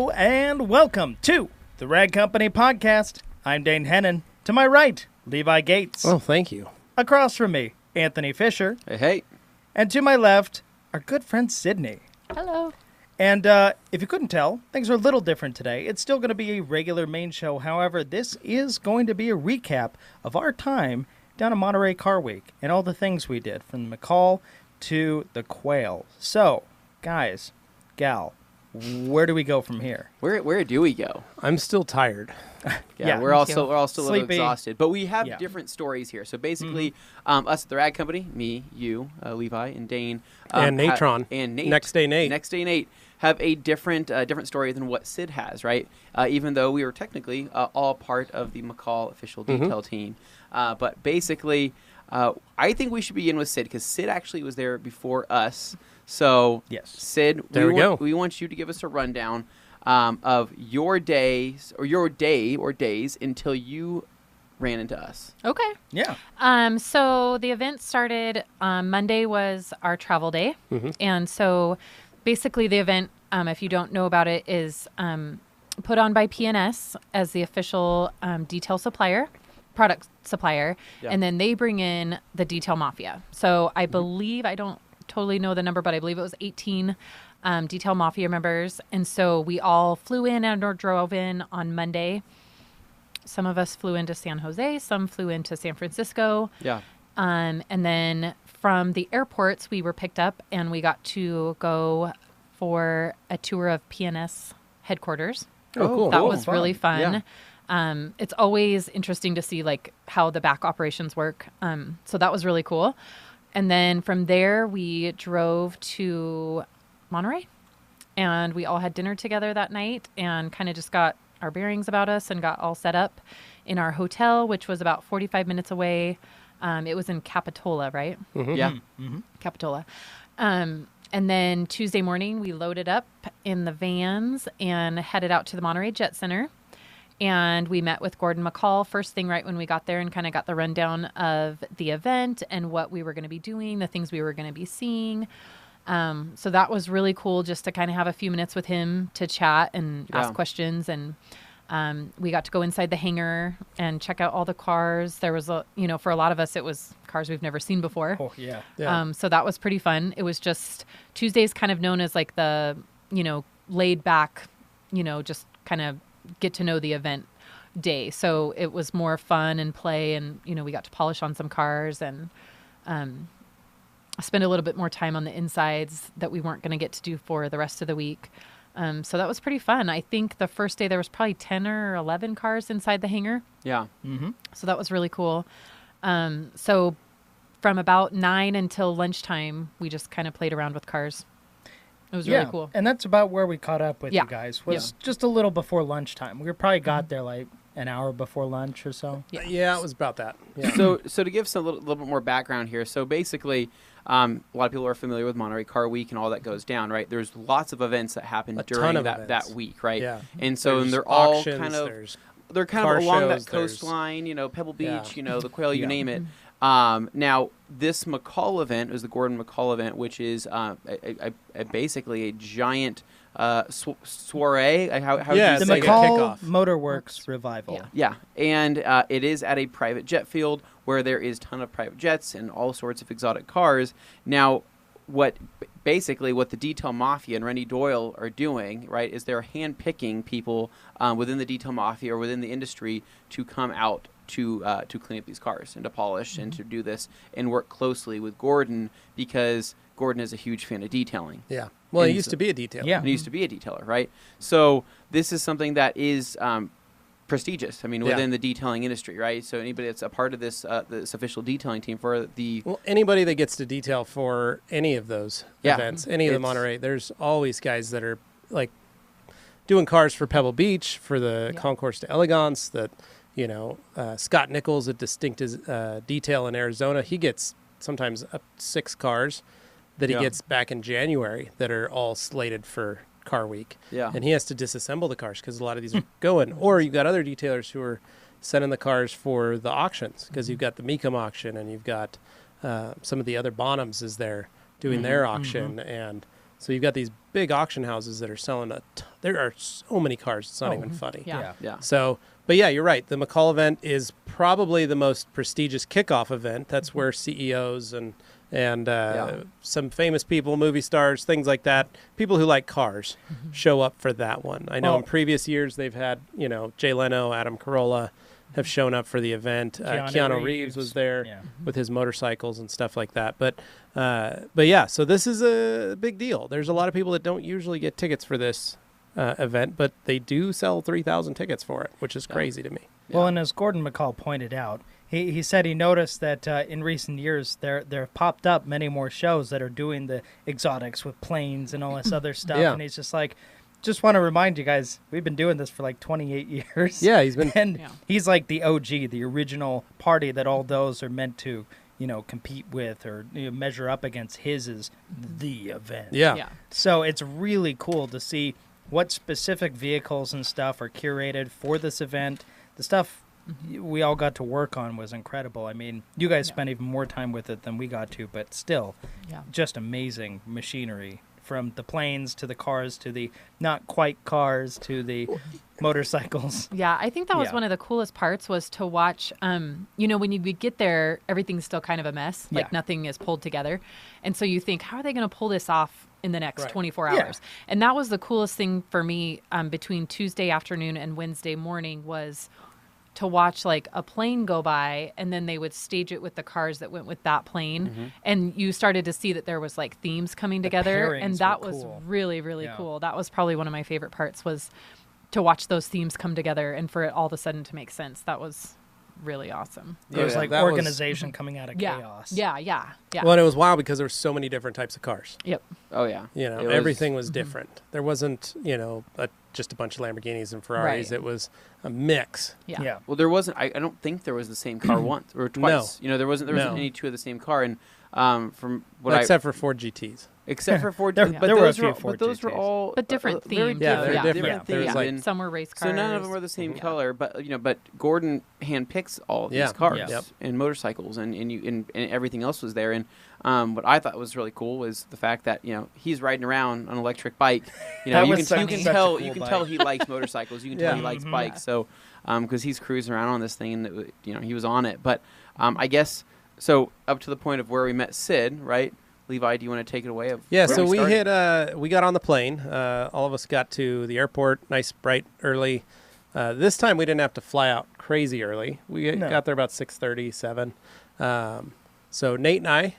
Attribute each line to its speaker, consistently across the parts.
Speaker 1: Hello and welcome to the Rag Company Podcast. I'm Dane Hennen. To my right, Levi Gates.
Speaker 2: Oh, thank you.
Speaker 1: Across from me, Anthony Fisher.
Speaker 3: Hey.
Speaker 1: And to my left, our good friend Sydney.
Speaker 4: Hello.
Speaker 1: And if you couldn't tell, things are a little different today. It's still going to be a regular main show. However, this is going to be a recap of our time down at Monterey Car Week and all the things we did, from the McCall to the Quail. So, guys, gal, where do we go from here?
Speaker 3: Where do we go?
Speaker 2: I'm still tired.
Speaker 1: Yeah,
Speaker 3: we're all still a little
Speaker 1: Sleepy.
Speaker 3: exhausted, but we have different stories here. So basically, us at the Rag Company, me, you, Levi, and Dane,
Speaker 2: And Natron.
Speaker 3: and Nate,
Speaker 2: Next Day Nate.
Speaker 3: have a different story than what Sid has, right? Even though we were technically all part of the McCall official detail team, but basically, I think we should begin with Sid because Sid actually was there before us. So,
Speaker 1: Yes.
Speaker 3: Sid, we want you to give us a rundown of your days or your day or days until you ran into us.
Speaker 4: Okay.
Speaker 1: Yeah.
Speaker 4: So the event started, Monday was our travel day. And so basically the event, if you don't know about it, is put on by PNS as the official detail supplier, product supplier.
Speaker 3: Yeah.
Speaker 4: And then they bring in the Detail Mafia. So I believe, I don't totally know the number, but I believe it was 18 Detail Mafia members. And so we all flew in and or drove in on Monday. Some of us flew into San Jose, some flew into San Francisco.
Speaker 3: Yeah.
Speaker 4: And then from the airports, we were picked up and we got to go for a tour of PNS headquarters.
Speaker 2: Oh, cool.
Speaker 4: That
Speaker 1: Cool.
Speaker 4: was really fun.
Speaker 3: Yeah.
Speaker 4: It's always interesting to see like how the back operations work. So that was really cool. And then from there, we drove to Monterey and we all had dinner together that night and kind of just got our bearings about us and got all set up in our hotel, which was about 45 minutes away. It was in Capitola, right?
Speaker 3: Yeah.
Speaker 4: Capitola. And then Tuesday morning, we loaded up in the vans and headed out to the Monterey Jet Center. And we met with Gordon McCall first thing right when we got there and kind of got the rundown of the event and what we were going to be doing, the things we were going to be seeing. So that was really cool just to kind of have a few minutes with him to chat and ask questions. And we got to go inside the hangar and check out all the cars. There was, for a lot of us, it was cars we've never seen before.
Speaker 1: Oh, yeah.
Speaker 4: So that was pretty fun. It was just Tuesday's kind of known as like the, laid back, just kind of get to know the event day. So it was more fun and play and, we got to polish on some cars and spend a little bit more time on the insides that we weren't going to get to do for the rest of the week. So that was pretty fun. I think the first day there was probably 10 or 11 cars inside the hangar.
Speaker 3: Yeah.
Speaker 4: So that was really cool. So from about 9 until lunchtime, we just kind of played around with cars. It was really cool.
Speaker 1: And that's about where we caught up with
Speaker 4: Yeah.
Speaker 1: you guys, was just a little before lunchtime. We probably got there like an hour before lunch or so.
Speaker 2: Yeah, it was about that. Yeah.
Speaker 3: So to give some little bit more background here, so basically, a lot of people are familiar with Monterey Car Week and all that goes down, right? There's lots of events that happen during that week, right?
Speaker 2: Yeah.
Speaker 3: And so
Speaker 2: There's
Speaker 3: they're all
Speaker 2: auctions,
Speaker 3: kind of
Speaker 2: there's
Speaker 3: along
Speaker 2: shows,
Speaker 3: that coastline, Pebble Beach,
Speaker 2: Yeah.
Speaker 3: the Quail, you
Speaker 1: Yeah.
Speaker 3: name it. Now, this McCall event is the Gordon McCall event, which is basically a giant soiree. How
Speaker 2: Yeah,
Speaker 3: do you
Speaker 1: The
Speaker 2: it's
Speaker 3: say
Speaker 2: like a
Speaker 3: that?
Speaker 1: McCall
Speaker 2: kickoff.
Speaker 1: Motorworks revival.
Speaker 4: Yeah.
Speaker 3: Yeah, and it is at a private jet field where there is a ton of private jets and all sorts of exotic cars. Now, what the Detail Mafia and Randy Doyle are doing, right, is they're handpicking people within the Detail Mafia or within the industry to come out to clean up these cars and to polish and to do this and work closely with Gordon because Gordon is a huge fan of detailing.
Speaker 2: Yeah. Well,
Speaker 3: And
Speaker 2: he used to be a detailer.
Speaker 1: Yeah.
Speaker 3: And he used to be a detailer, right? So this is something that is prestigious. I mean, within the detailing industry, right? So anybody that's a part of this official detailing team for the
Speaker 2: Well, anybody that gets to detail for any of those events, any of the Monterey, there's always guys that are like doing cars for Pebble Beach, for the Concours d'Elegance, that, Scott Nichols at Distinct Detail in Arizona, he gets sometimes up 6 cars that he gets back in January that are all slated for Car Week.
Speaker 3: Yeah.
Speaker 2: And he has to disassemble the cars because a lot of these are going. Or you've got other detailers who are sending the cars for the auctions because you've got the Mecum auction and you've got some of the other Bonhams is there doing their auction. And So you've got these big auction houses that are selling there are so many cars. It's not even funny.
Speaker 3: Yeah.
Speaker 2: So, but yeah, you're right. The McCall event is probably the most prestigious kickoff event. That's where CEOs and some famous people, movie stars, things like that, people who like cars, show up for that one. I know in previous years they've had, Jay Leno, Adam Carolla have shown up for the event. Keanu Reeves was there with his motorcycles and stuff like that. But yeah, so this is a big deal. There's a lot of people that don't usually get tickets for this event, but they do sell 3,000 tickets for it, which is crazy to me.
Speaker 1: Well, and as Gordon McCall pointed out, he said he noticed that in recent years there have popped up many more shows that are doing the exotics with planes and all this other stuff. And he's just like, just want to remind you guys, we've been doing this for like 28 years.
Speaker 2: Yeah, he's been.
Speaker 1: And he's like the OG, the original party that all those are meant to, compete with or measure up against. His is the event.
Speaker 2: Yeah.
Speaker 1: So it's really cool to see what specific vehicles and stuff are curated for this event. The stuff we all got to work on was incredible. I mean, you guys spent even more time with it than we got to, but still, just amazing machinery. From the planes to the cars to the not quite cars to the motorcycles.
Speaker 4: Yeah, I think that was one of the coolest parts was to watch, when you get there, everything's still kind of a mess. Like nothing is pulled together. And so you think, how are they going to pull this off in the next 24 hours? And that was the coolest thing for me between Tuesday afternoon and Wednesday morning was to watch like a plane go by and then they would stage it with the cars that went with that plane. And you started to see that there was like themes coming together. And that was really, really cool. That was probably one of my favorite parts was to watch those themes come together and for it all of a sudden to make sense. That was really awesome.
Speaker 1: It was like organization coming out of chaos.
Speaker 4: Yeah.
Speaker 2: Well, and it was wild because there were so many different types of cars.
Speaker 4: Yep.
Speaker 3: Oh, yeah.
Speaker 2: Everything was different. There wasn't, just a bunch of Lamborghinis and Ferraris. It was a mix.
Speaker 4: Yeah.
Speaker 3: Well, there wasn't. I don't think there was the same car once or twice.
Speaker 2: No.
Speaker 3: There wasn't any two of the same car. And from what
Speaker 2: except for Ford GTs.
Speaker 3: Except for Ford,
Speaker 1: there were a few
Speaker 3: but
Speaker 1: Ford
Speaker 3: those were all
Speaker 4: different themes.
Speaker 2: They're different.
Speaker 3: Different
Speaker 2: There's
Speaker 3: themes.
Speaker 4: Some were race cars.
Speaker 3: So none of them were the same color, but but Gordon handpicks all of these cars and motorcycles, and everything else was there. And what I thought was really cool was the fact that he's riding around on an electric bike. You can tell he likes motorcycles. You can tell he likes bikes. So because he's cruising around on this thing, and he was on it. But I guess so up to the point of where we met Sid, right? Levi, do you want to take it away?
Speaker 2: So we got on the plane. All of us got to the airport, nice, bright, early. This time we didn't have to fly out crazy early. We got there about 6:30, 7. So Nate and I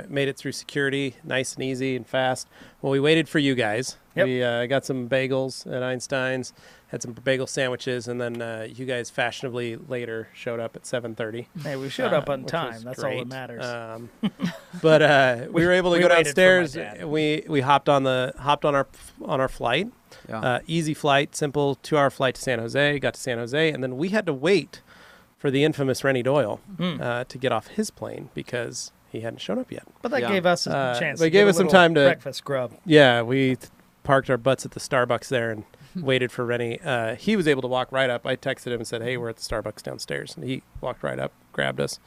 Speaker 2: made it through security, nice and easy and fast. Well, we waited for you guys.
Speaker 1: Yep.
Speaker 2: We got some bagels at Einstein's, had some bagel sandwiches, and then you guys fashionably later showed up at 7:30.
Speaker 1: Hey, we showed up on time. That's
Speaker 2: great.
Speaker 1: all that matters.
Speaker 2: But we were able to go downstairs. We hopped on our flight.
Speaker 3: Yeah.
Speaker 2: Easy flight, simple 2-hour flight to San Jose. Got to San Jose, and then we had to wait for the infamous Rennie Doyle to get off his plane because he hadn't shown up yet.
Speaker 1: But that gave us a chance.
Speaker 2: They gave us some time to
Speaker 1: breakfast grub.
Speaker 2: Yeah, we parked our butts at the Starbucks there and waited for Rennie. He was able to walk right up. I texted him and said, "Hey, we're at the Starbucks downstairs," and he walked right up, grabbed us.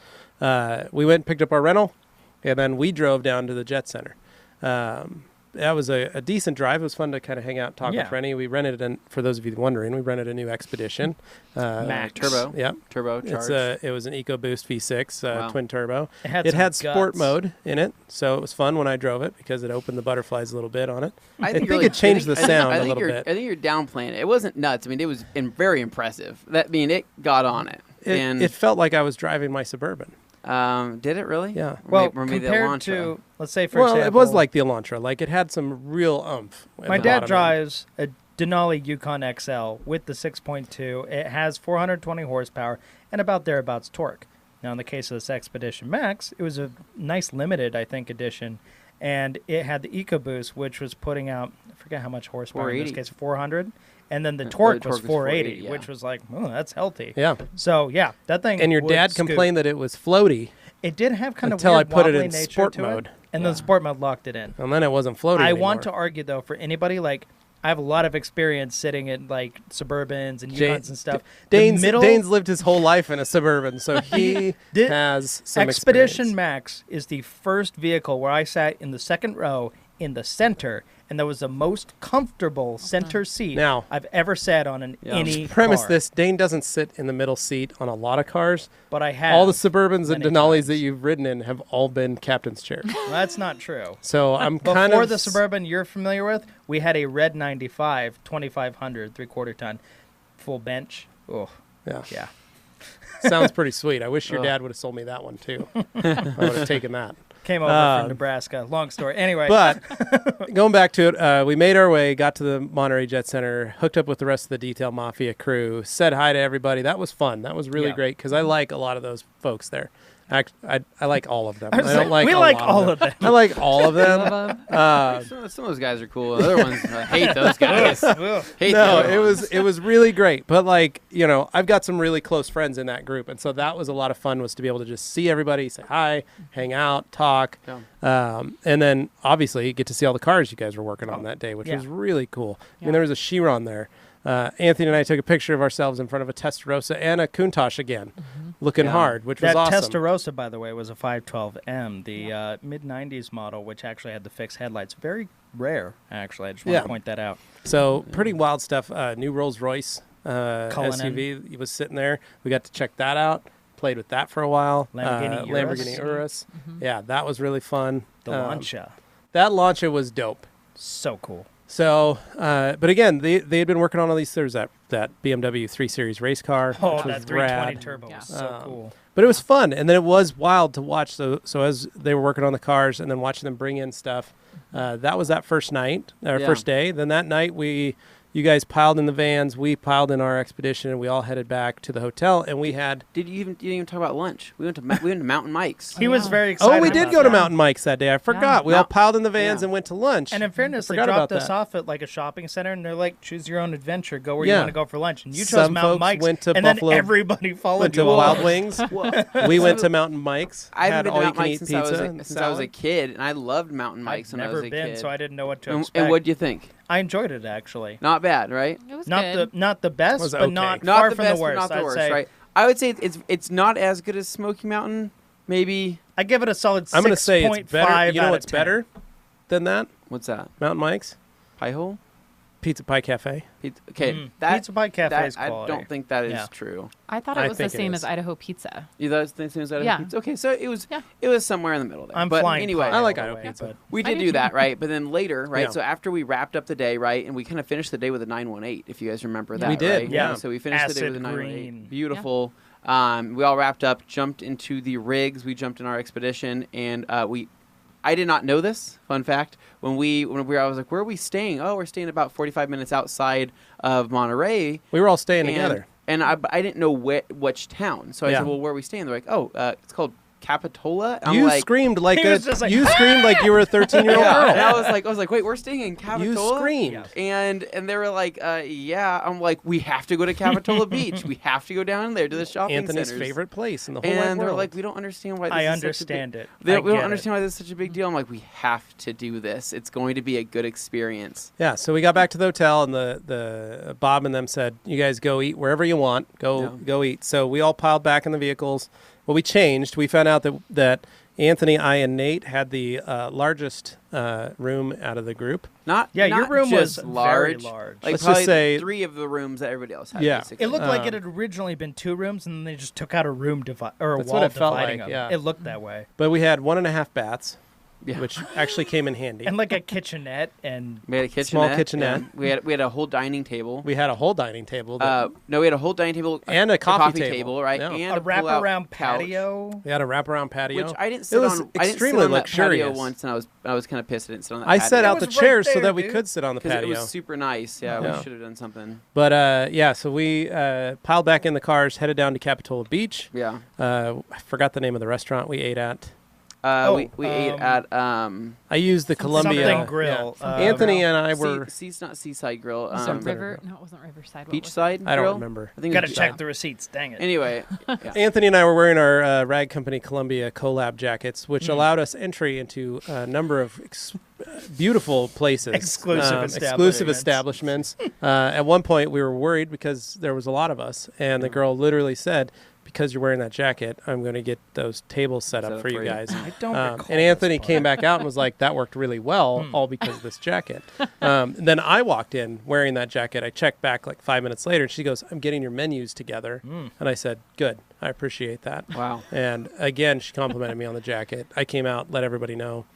Speaker 2: We went and picked up our rental, and then we drove down to the Jet Center. That was a decent drive. It was fun to kind of hang out and talk with Rennie. We rented, for those of you wondering, we rented a new Expedition.
Speaker 1: Max.
Speaker 3: Turbo.
Speaker 2: Yep.
Speaker 3: Turbocharged.
Speaker 2: It was an EcoBoost V6 twin turbo.
Speaker 1: It had
Speaker 2: sport mode in it, so it was fun when I drove it because it opened the butterflies a little bit on it.
Speaker 3: I think
Speaker 2: it changed the sound a little bit.
Speaker 3: I think you're downplaying it. It wasn't nuts. I mean, it was very impressive. It got on it.
Speaker 2: It felt like I was driving my Suburban.
Speaker 3: Did it really?
Speaker 2: Yeah.
Speaker 1: Well,
Speaker 3: compared
Speaker 1: to, let's say, for example.
Speaker 2: It was like the Elantra. Like, it had some real oomph.
Speaker 1: My dad drives a Denali Yukon XL with the 6.2. It has 420 horsepower and about thereabouts torque. Now, in the case of this Expedition Max, it was a nice limited, I think, edition. And it had the EcoBoost, which was putting out, I forget how much horsepower in this case, 400. And then the torque was 480, which was like, oh, that's healthy.
Speaker 2: Yeah.
Speaker 1: So, yeah, that thing.
Speaker 2: And your dad complained that it was floaty.
Speaker 1: It did have kind of
Speaker 2: until
Speaker 1: weird
Speaker 2: I put it
Speaker 1: wobbly
Speaker 2: in
Speaker 1: nature
Speaker 2: sport
Speaker 1: to
Speaker 2: mode.
Speaker 1: It, and then sport mode locked it in.
Speaker 2: And then it wasn't floaty anymore.
Speaker 1: Want to argue, though, for anybody, like, I have a lot of experience sitting in, like, Suburbans and Yukons and stuff.
Speaker 2: Dane's lived his whole life in a Suburban, so he has some
Speaker 1: Expedition
Speaker 2: experience.
Speaker 1: Max is the first vehicle where I sat in the second row in the center, and that was the most comfortable center seat
Speaker 2: Now,
Speaker 1: I've ever sat on in any
Speaker 2: premise
Speaker 1: car.
Speaker 2: this, Dane doesn't sit in the middle seat on a lot of cars.
Speaker 1: But I have.
Speaker 2: All the Suburbans and
Speaker 1: many
Speaker 2: Denali's
Speaker 1: times.
Speaker 2: that you've ridden in have all been captain's chairs.
Speaker 1: Well, that's not true.
Speaker 2: So I'm kind
Speaker 1: Before
Speaker 2: of...
Speaker 1: the Suburban you're familiar with, we had a red 95, 2500, 3/4 ton, full bench. Oh, yeah.
Speaker 2: Sounds pretty sweet. I wish your dad would have sold me that one, too. I would have taken that.
Speaker 1: Came over from Nebraska. Long story. Anyway.
Speaker 2: But going back to it, we made our way, got to the Monterey Jet Center, hooked up with the rest of the Detail Mafia crew, said hi to everybody. That was fun. That was really great because I like a lot of those folks there. I like all of them. I don't like
Speaker 1: we
Speaker 2: a
Speaker 1: like
Speaker 2: lot
Speaker 1: all
Speaker 2: of them.
Speaker 1: of them.
Speaker 2: I like all of them.
Speaker 3: Some of those guys are cool. The other ones, I hate those guys. Hate the other ones.
Speaker 2: it was really great. But like, you know, I've got some really close friends in that group, and so that was a lot of fun, was to be able to just see everybody, say hi, hang out, talk, and then obviously get to see all the cars you guys were working on that day, which was really cool. I mean, there was a Chiron there. Anthony and I took a picture of ourselves in front of a Testarossa and a Countach again, looking hard, which was awesome.
Speaker 1: That Testarossa, by the way, was a 512M, the mid-90s model, which actually had the fixed headlights. Very rare, actually. I just want to point that out.
Speaker 2: So pretty wild stuff. New Rolls-Royce SUV was sitting there. We got to check that out. Played with that for a while. Lamborghini Urus. Yeah, that was really fun.
Speaker 1: The Lancia.
Speaker 2: That Lancia was dope.
Speaker 1: So cool.
Speaker 2: So, but again, they had been working on all these. There's that BMW 3 Series race car.
Speaker 1: Oh,
Speaker 2: which
Speaker 1: that
Speaker 2: was
Speaker 1: 320
Speaker 2: rad.
Speaker 1: turbo was so cool.
Speaker 2: But it was fun, and then it was wild to watch. So as they were working on the cars and then watching them bring in stuff, that was that first night, or first day. Then that night, you guys piled in the vans, we piled in our Expedition, and we all headed back to the hotel. And we had...
Speaker 3: You didn't even talk about lunch. We went to Mountain Mike's.
Speaker 1: He was very excited.
Speaker 2: Oh, we did go to Mountain Mike's that day. I forgot. We all piled in the vans and went to lunch.
Speaker 1: And in fairness, they dropped us off at like a shopping center, and they're like, choose your own adventure. Go where you want to go for lunch. And you chose Mountain Mike's,
Speaker 2: went to
Speaker 1: and
Speaker 2: Buffalo,
Speaker 1: then everybody followed
Speaker 2: went
Speaker 1: you.
Speaker 2: to Wild Wings. We went to Mountain Mike's.
Speaker 3: I haven't been to Mountain Mike's
Speaker 2: pizza
Speaker 3: since I was a kid, and I loved Mountain Mike's when I was a kid.
Speaker 1: I've never been, so I didn't know what to expect.
Speaker 3: And what do you think?
Speaker 1: I enjoyed it, actually.
Speaker 3: Not bad, right?
Speaker 4: It was
Speaker 1: not the best, but not
Speaker 3: Not
Speaker 1: far
Speaker 3: the
Speaker 1: from
Speaker 3: best,
Speaker 1: the worst.
Speaker 3: but not the worst,
Speaker 1: I'd say.
Speaker 3: right? I would say it's not as good as Smoky Mountain. Maybe.
Speaker 1: I give it a solid 6.5.
Speaker 2: I'm going to say it's better. You know what's
Speaker 1: 10.
Speaker 2: better than that?
Speaker 3: What's that?
Speaker 2: Mountain Mike's?
Speaker 3: Pie Hole?
Speaker 2: Pizza Pie Cafe.
Speaker 3: Okay,
Speaker 1: Pizza Pie Cafe is quality.
Speaker 3: I don't think that is true.
Speaker 4: I thought it was the same as Idaho Pizza.
Speaker 3: You thought it was the same as Idaho Pizza? Okay, so it was somewhere in the middle there.
Speaker 1: I'm
Speaker 3: but
Speaker 1: flying
Speaker 3: anyway,
Speaker 2: I like Idaho Pizza.
Speaker 3: We did do that, right? But then later, right?
Speaker 2: Yeah.
Speaker 3: So after we wrapped up the day, right, and we kind of finished the day with a 918, if you guys remember that.
Speaker 2: We did,
Speaker 3: right?
Speaker 1: yeah.
Speaker 3: So we finished the day
Speaker 1: Acid
Speaker 3: with a 918.
Speaker 1: green.
Speaker 3: Beautiful. We all wrapped up, jumped into the rigs. We jumped in our Expedition, and I did not know this. Fun fact: when we were, I was like, "Where are we staying?" Oh, we're staying about 45 minutes outside of Monterey.
Speaker 2: We were all staying together.
Speaker 3: And I didn't know which town, so I said, "Well, where are we staying?" They're like, "Oh, it's called Capitola."
Speaker 2: I'm you screamed like you screamed like you were a 13-year-old girl.
Speaker 3: And I was like, wait, we're staying in Capitola.
Speaker 2: You screamed,
Speaker 3: and they were like, yeah. I'm like, we have to go to Capitola Beach. We have to go down there to the shopping
Speaker 2: Anthony's
Speaker 3: centers.
Speaker 2: favorite place in the whole
Speaker 3: wide
Speaker 2: world.
Speaker 3: And they're like, we don't understand why. This
Speaker 1: I
Speaker 3: is
Speaker 1: understand
Speaker 3: such a
Speaker 1: it.
Speaker 3: We don't understand why this is such a big deal. I'm like, we have to do this. It's going to be a good experience.
Speaker 2: Yeah. So we got back to the hotel, and the Bob and them said, you guys go eat wherever you want. Go eat. So we all piled back in the vehicles. Well, we changed. We found out that Anthony, I, and Nate had the largest room out of the group.
Speaker 1: Your room was
Speaker 3: large.
Speaker 1: Very large.
Speaker 3: Like
Speaker 2: Let's
Speaker 3: probably
Speaker 2: just say
Speaker 3: 3 of the rooms that everybody else had.
Speaker 2: Yeah.
Speaker 3: Basically.
Speaker 1: It looked like it had originally been 2 rooms, and then they just took out a room or a
Speaker 2: That's
Speaker 1: wall
Speaker 2: what it felt
Speaker 1: dividing
Speaker 2: like,
Speaker 1: them.
Speaker 2: yeah.
Speaker 1: It looked that way.
Speaker 2: But we had 1.5 baths,
Speaker 3: Yeah.
Speaker 2: which actually came in handy.
Speaker 1: And like a kitchenette and
Speaker 3: We had a kitchenette.
Speaker 2: Small kitchenette.
Speaker 3: Yeah. We had a whole dining table.
Speaker 2: We had a whole dining table.
Speaker 3: No, we had a whole dining table
Speaker 2: and a coffee
Speaker 3: table, right?
Speaker 2: Yeah.
Speaker 3: And
Speaker 1: a wraparound
Speaker 3: couch,
Speaker 1: patio.
Speaker 2: We had a wraparound patio.
Speaker 3: which I didn't sit
Speaker 2: it was
Speaker 3: on.
Speaker 2: extremely
Speaker 3: I didn't sit on
Speaker 2: luxurious.
Speaker 3: that patio once, and I was kind of pissed I didn't sit on that.
Speaker 2: I
Speaker 3: patio.
Speaker 2: set out
Speaker 1: It
Speaker 2: the
Speaker 1: was right
Speaker 2: chairs so
Speaker 1: there,
Speaker 2: that we
Speaker 1: dude.
Speaker 2: could sit on the
Speaker 3: because
Speaker 2: patio.
Speaker 3: it was super nice. Yeah,
Speaker 2: Yeah.
Speaker 3: we should have done something.
Speaker 2: But so we piled back in the cars, headed down to Capitola Beach.
Speaker 3: Yeah.
Speaker 2: I forgot the name of the restaurant we ate at.
Speaker 3: We ate at
Speaker 2: I used the Columbia
Speaker 1: Something Grill.
Speaker 2: Yeah. Anthony and I were.
Speaker 3: not Seaside Grill.
Speaker 4: River? No, it wasn't Riverside. What was it?
Speaker 3: Beachside.
Speaker 2: I don't
Speaker 3: Grill?
Speaker 2: remember.
Speaker 3: I think
Speaker 1: Got
Speaker 3: it
Speaker 1: to
Speaker 3: was
Speaker 1: check
Speaker 3: Beachside.
Speaker 1: the receipts. Dang it.
Speaker 3: Anyway, yeah.
Speaker 2: Anthony and I were wearing our Rag Company Columbia collab jackets, which allowed us entry into a number of beautiful places.
Speaker 1: Exclusive
Speaker 2: establishments. At one point, we were worried because there was a lot of us, and the girl literally said, because you're wearing that jacket, I'm going to get those tables set up for you guys.
Speaker 1: I don't recall
Speaker 2: and Anthony
Speaker 1: this
Speaker 2: came
Speaker 1: part.
Speaker 2: back out and was like, that worked really well, all because of this jacket. Then I walked in wearing that jacket. I checked back like 5 minutes later, and she goes, I'm getting your menus together. And I said, good. I appreciate that.
Speaker 3: Wow.
Speaker 2: And again, she complimented me on the jacket. I came out, let everybody know.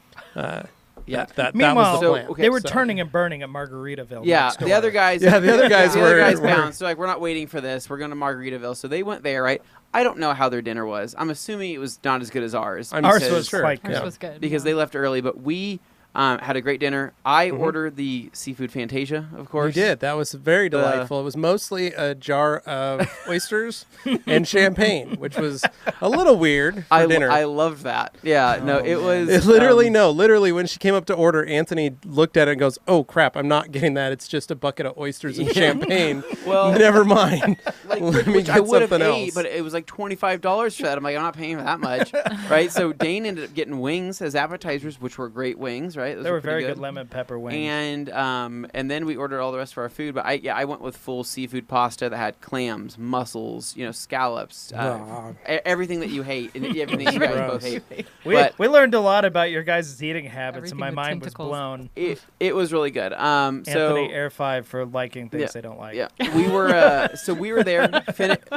Speaker 3: Yeah.
Speaker 2: That
Speaker 1: Meanwhile,
Speaker 2: was the plan.
Speaker 3: okay,
Speaker 1: they were
Speaker 3: so-
Speaker 1: turning and burning at Margaritaville.
Speaker 3: Yeah,
Speaker 1: next door.
Speaker 3: the other guys.
Speaker 2: Yeah, the other guys were-
Speaker 3: bounced. So like, we're not waiting for this. We're going to Margaritaville. So they went there, right? I don't know how their dinner was. I'm assuming it was not as good as ours.
Speaker 2: I'm
Speaker 1: Ours
Speaker 3: because-
Speaker 1: was quite
Speaker 4: Ours
Speaker 1: good.
Speaker 4: was good.
Speaker 3: because they left early, but we had a great dinner. I ordered the seafood Fantasia, of
Speaker 2: You
Speaker 3: course.
Speaker 2: did. That was very delightful. It was mostly a jar of oysters and champagne, which was a little weird for dinner.
Speaker 3: I loved that. Yeah, no, it was
Speaker 2: Literally, when she came up to order, Anthony looked at it and goes, "Oh crap, I'm not getting that. It's just a bucket of oysters and champagne.
Speaker 3: Well,
Speaker 2: Never mind.
Speaker 3: like,
Speaker 2: Let me
Speaker 3: which
Speaker 2: get
Speaker 3: I would have
Speaker 2: something
Speaker 3: ate,
Speaker 2: else."
Speaker 3: but it was like $25 for that. I'm like, I'm not paying for that much, right? So Dane ended up getting wings as appetizers, which were great wings, right? Those
Speaker 1: They were
Speaker 3: pretty
Speaker 1: very good lemon pepper wings.
Speaker 3: And then we ordered all the rest of our food. But I went with full seafood pasta that had clams, mussels, scallops, everything that you hate and everything you guys both hate. But
Speaker 1: we learned a lot about your guys' eating habits, and
Speaker 4: Everything
Speaker 1: my
Speaker 4: with
Speaker 1: mind
Speaker 4: tentacles.
Speaker 1: was blown.
Speaker 3: it was really good.
Speaker 1: Anthony
Speaker 3: So
Speaker 1: Air 5 for liking things
Speaker 3: Yeah.
Speaker 1: they don't like.
Speaker 3: yeah, we were we were there,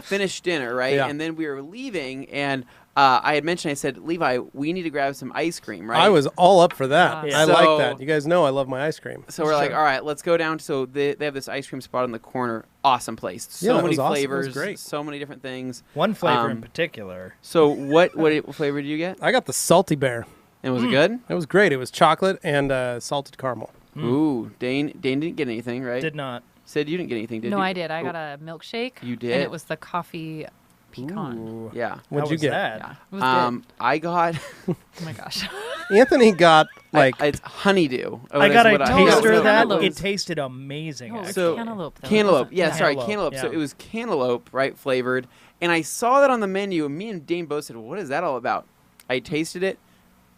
Speaker 3: finished dinner, right?
Speaker 2: Yeah.
Speaker 3: And then we were leaving, and I had mentioned, I said, Levi, we need to grab some ice cream, right?
Speaker 2: I was all up for that.
Speaker 1: Yeah.
Speaker 2: I
Speaker 3: So-
Speaker 2: like that. You guys know I love my ice cream.
Speaker 3: So we're like, all right, let's go down. So they have this ice cream spot in the corner. Awesome place. So
Speaker 2: Yeah, it
Speaker 3: many
Speaker 2: was awesome. It was
Speaker 3: flavors.
Speaker 2: great.
Speaker 3: So many different things.
Speaker 1: One flavor in
Speaker 3: Um,
Speaker 1: particular.
Speaker 3: So what flavor did you get?
Speaker 2: I got the salty bear.
Speaker 3: And was it good?
Speaker 2: It was great. It was chocolate and salted caramel.
Speaker 3: Ooh, Dane didn't get anything, right?
Speaker 1: Did not.
Speaker 3: Sid, you didn't get anything, did
Speaker 4: No,
Speaker 3: you?
Speaker 4: I did. I
Speaker 3: Oh,
Speaker 4: got a milkshake.
Speaker 3: You did?
Speaker 4: And it was the coffee pecan.
Speaker 1: Ooh.
Speaker 3: Yeah.
Speaker 2: What'd
Speaker 1: How
Speaker 2: you
Speaker 1: was
Speaker 2: get?
Speaker 1: that?
Speaker 4: Yeah, it was good.
Speaker 3: I got
Speaker 4: Oh my gosh.
Speaker 2: Anthony got like
Speaker 3: it's honeydew.
Speaker 1: I got a
Speaker 3: what
Speaker 1: taster
Speaker 4: No,
Speaker 1: of that.
Speaker 4: cantaloupe.
Speaker 1: It tasted amazing.
Speaker 4: No, it was
Speaker 1: actually.
Speaker 3: So-
Speaker 4: cantaloupe. Though.
Speaker 3: Cantaloupe. Yeah,
Speaker 1: Yeah.
Speaker 3: sorry,
Speaker 1: Cantaloupe,
Speaker 3: cantaloupe. So
Speaker 1: yeah.
Speaker 3: it was cantaloupe, right, flavored. And I saw that on the menu, and me and Dane both said, what is that all about? I tasted it.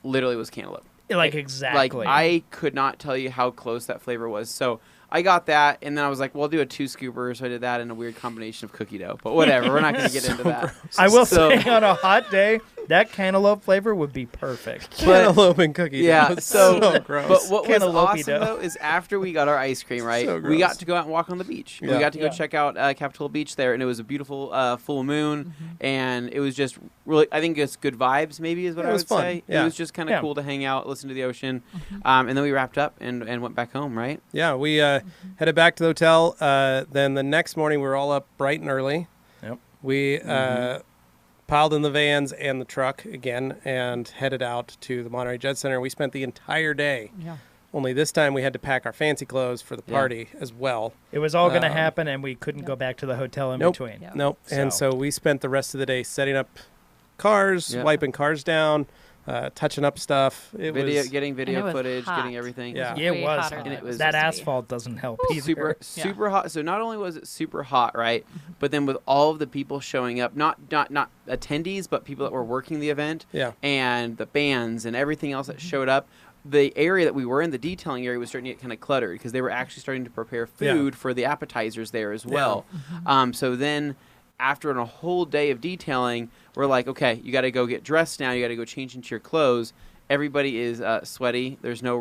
Speaker 3: Literally was cantaloupe.
Speaker 1: Like exactly.
Speaker 3: Like, I could not tell you how close that flavor was. So I got that, and then I was like, well, I'll do a 2-scooper. So I did that in a weird combination of cookie dough. But whatever, we're not going to get into that.
Speaker 1: I will
Speaker 3: So-
Speaker 1: say on a hot day, that cantaloupe flavor would be perfect.
Speaker 2: cantaloupe and cookie.
Speaker 3: Yeah,
Speaker 2: That was
Speaker 3: so-
Speaker 2: so gross.
Speaker 3: But what was
Speaker 1: Cantaloupe
Speaker 3: awesome,
Speaker 1: dough.
Speaker 3: though, is after we got our ice cream, right,
Speaker 2: So
Speaker 3: we got
Speaker 2: gross.
Speaker 3: to go out and walk on the beach. We
Speaker 2: Yeah.
Speaker 3: got to go
Speaker 1: Yeah.
Speaker 3: check out Capitol Beach there, and it was a beautiful full moon,
Speaker 4: Mm-hmm.
Speaker 3: and it was just really, I think it's good vibes, maybe, is what
Speaker 2: Yeah,
Speaker 3: I
Speaker 2: it was
Speaker 3: would
Speaker 2: fun.
Speaker 3: say.
Speaker 2: Yeah.
Speaker 3: It was just kind of
Speaker 1: Yeah.
Speaker 3: cool to hang out, listen to the ocean,
Speaker 4: Mm-hmm.
Speaker 3: and then we wrapped up and went back home, right?
Speaker 2: Yeah, we headed back to the hotel. Then the next morning, we were all up bright and early.
Speaker 1: Yep.
Speaker 2: We piled in the vans and the truck again and headed out to the Monterey Jet Center. We spent the entire day.
Speaker 4: Yeah.
Speaker 2: Only this time we had to pack our fancy clothes for the
Speaker 3: Yeah.
Speaker 2: party as well.
Speaker 1: It was all going to
Speaker 2: Um,
Speaker 1: happen, and we couldn't go back to the hotel in
Speaker 2: Nope.
Speaker 1: between.
Speaker 4: Yeah.
Speaker 2: Nope. And
Speaker 1: So-
Speaker 2: so we spent the rest of the day setting up cars,
Speaker 3: Yeah.
Speaker 2: wiping cars down, touching up stuff. It was
Speaker 3: Getting
Speaker 4: And it
Speaker 3: video
Speaker 4: was
Speaker 3: footage,
Speaker 4: hot.
Speaker 3: getting everything.
Speaker 2: Yeah.
Speaker 1: Yeah, it
Speaker 4: way
Speaker 1: was.
Speaker 4: hotter
Speaker 1: hot.
Speaker 4: than
Speaker 3: it was
Speaker 1: that
Speaker 4: supposed to be.
Speaker 1: asphalt doesn't help either.
Speaker 3: super hot. So not only was it super hot, right, but then with all of the people showing up, not attendees, but people that were working the event,
Speaker 2: Yeah.
Speaker 3: and the bands and everything else that showed up, the area that we were in, the detailing area, was starting to get kind of cluttered because they were actually starting to prepare
Speaker 2: Yeah.
Speaker 3: food for the appetizers there as well. So then after a whole day of detailing, we're like, okay, you got to go get dressed now. You got to go change into your clothes. Everybody is sweaty. There's no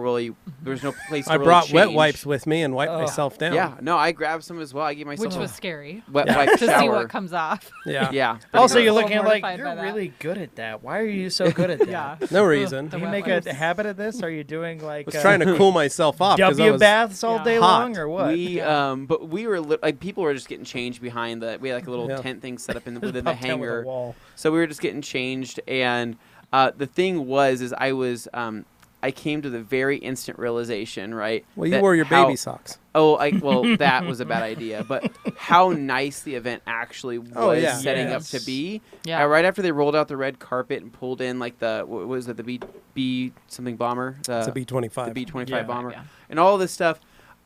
Speaker 3: place to
Speaker 2: I
Speaker 3: really
Speaker 2: brought wet
Speaker 3: change.
Speaker 2: wipes with me and wiped
Speaker 1: Oh.
Speaker 2: myself down.
Speaker 3: Yeah, no, I grabbed some as well. I gave myself
Speaker 4: Which
Speaker 3: a
Speaker 4: was scary
Speaker 3: wet
Speaker 2: Yeah.
Speaker 3: wipe
Speaker 4: to
Speaker 3: shower.
Speaker 4: see what comes off.
Speaker 2: Yeah.
Speaker 3: Yeah.
Speaker 1: Also,
Speaker 3: pretty
Speaker 1: you're
Speaker 3: gross.
Speaker 1: looking
Speaker 4: So
Speaker 1: like
Speaker 4: mortified
Speaker 1: you're
Speaker 4: by that.
Speaker 1: really good at that. Why are you so good at that?
Speaker 4: Yeah.
Speaker 2: No reason.
Speaker 1: Do you
Speaker 4: The
Speaker 1: make
Speaker 4: wet
Speaker 1: a
Speaker 4: wipes.
Speaker 1: habit of this? Are you doing like
Speaker 2: I was trying to cool myself off. 'cause I
Speaker 1: W
Speaker 2: was-
Speaker 1: baths all
Speaker 4: Yeah.
Speaker 1: day
Speaker 2: hot.
Speaker 1: long, or what?
Speaker 3: But we were like people were just getting changed behind we had like a little
Speaker 2: Yeah.
Speaker 3: tent thing set up
Speaker 1: Just
Speaker 3: within the
Speaker 1: popped down with a
Speaker 3: hangar.
Speaker 1: wall.
Speaker 3: So we were just getting changed, and the thing is I came to the very instant realization, right?
Speaker 2: Well, you
Speaker 3: that
Speaker 2: wore your
Speaker 3: how-
Speaker 2: baby socks.
Speaker 3: well, that was a bad idea. But how nice the event actually was
Speaker 2: Oh, yeah.
Speaker 3: setting
Speaker 1: Yes.
Speaker 3: up to be.
Speaker 4: Yeah.
Speaker 3: Right after they rolled out the red carpet and pulled in like what was it, the B something bomber?
Speaker 2: It's a B-25.
Speaker 3: The B-25
Speaker 1: Yeah.
Speaker 3: bomber.
Speaker 4: Yeah.
Speaker 3: And all this stuff.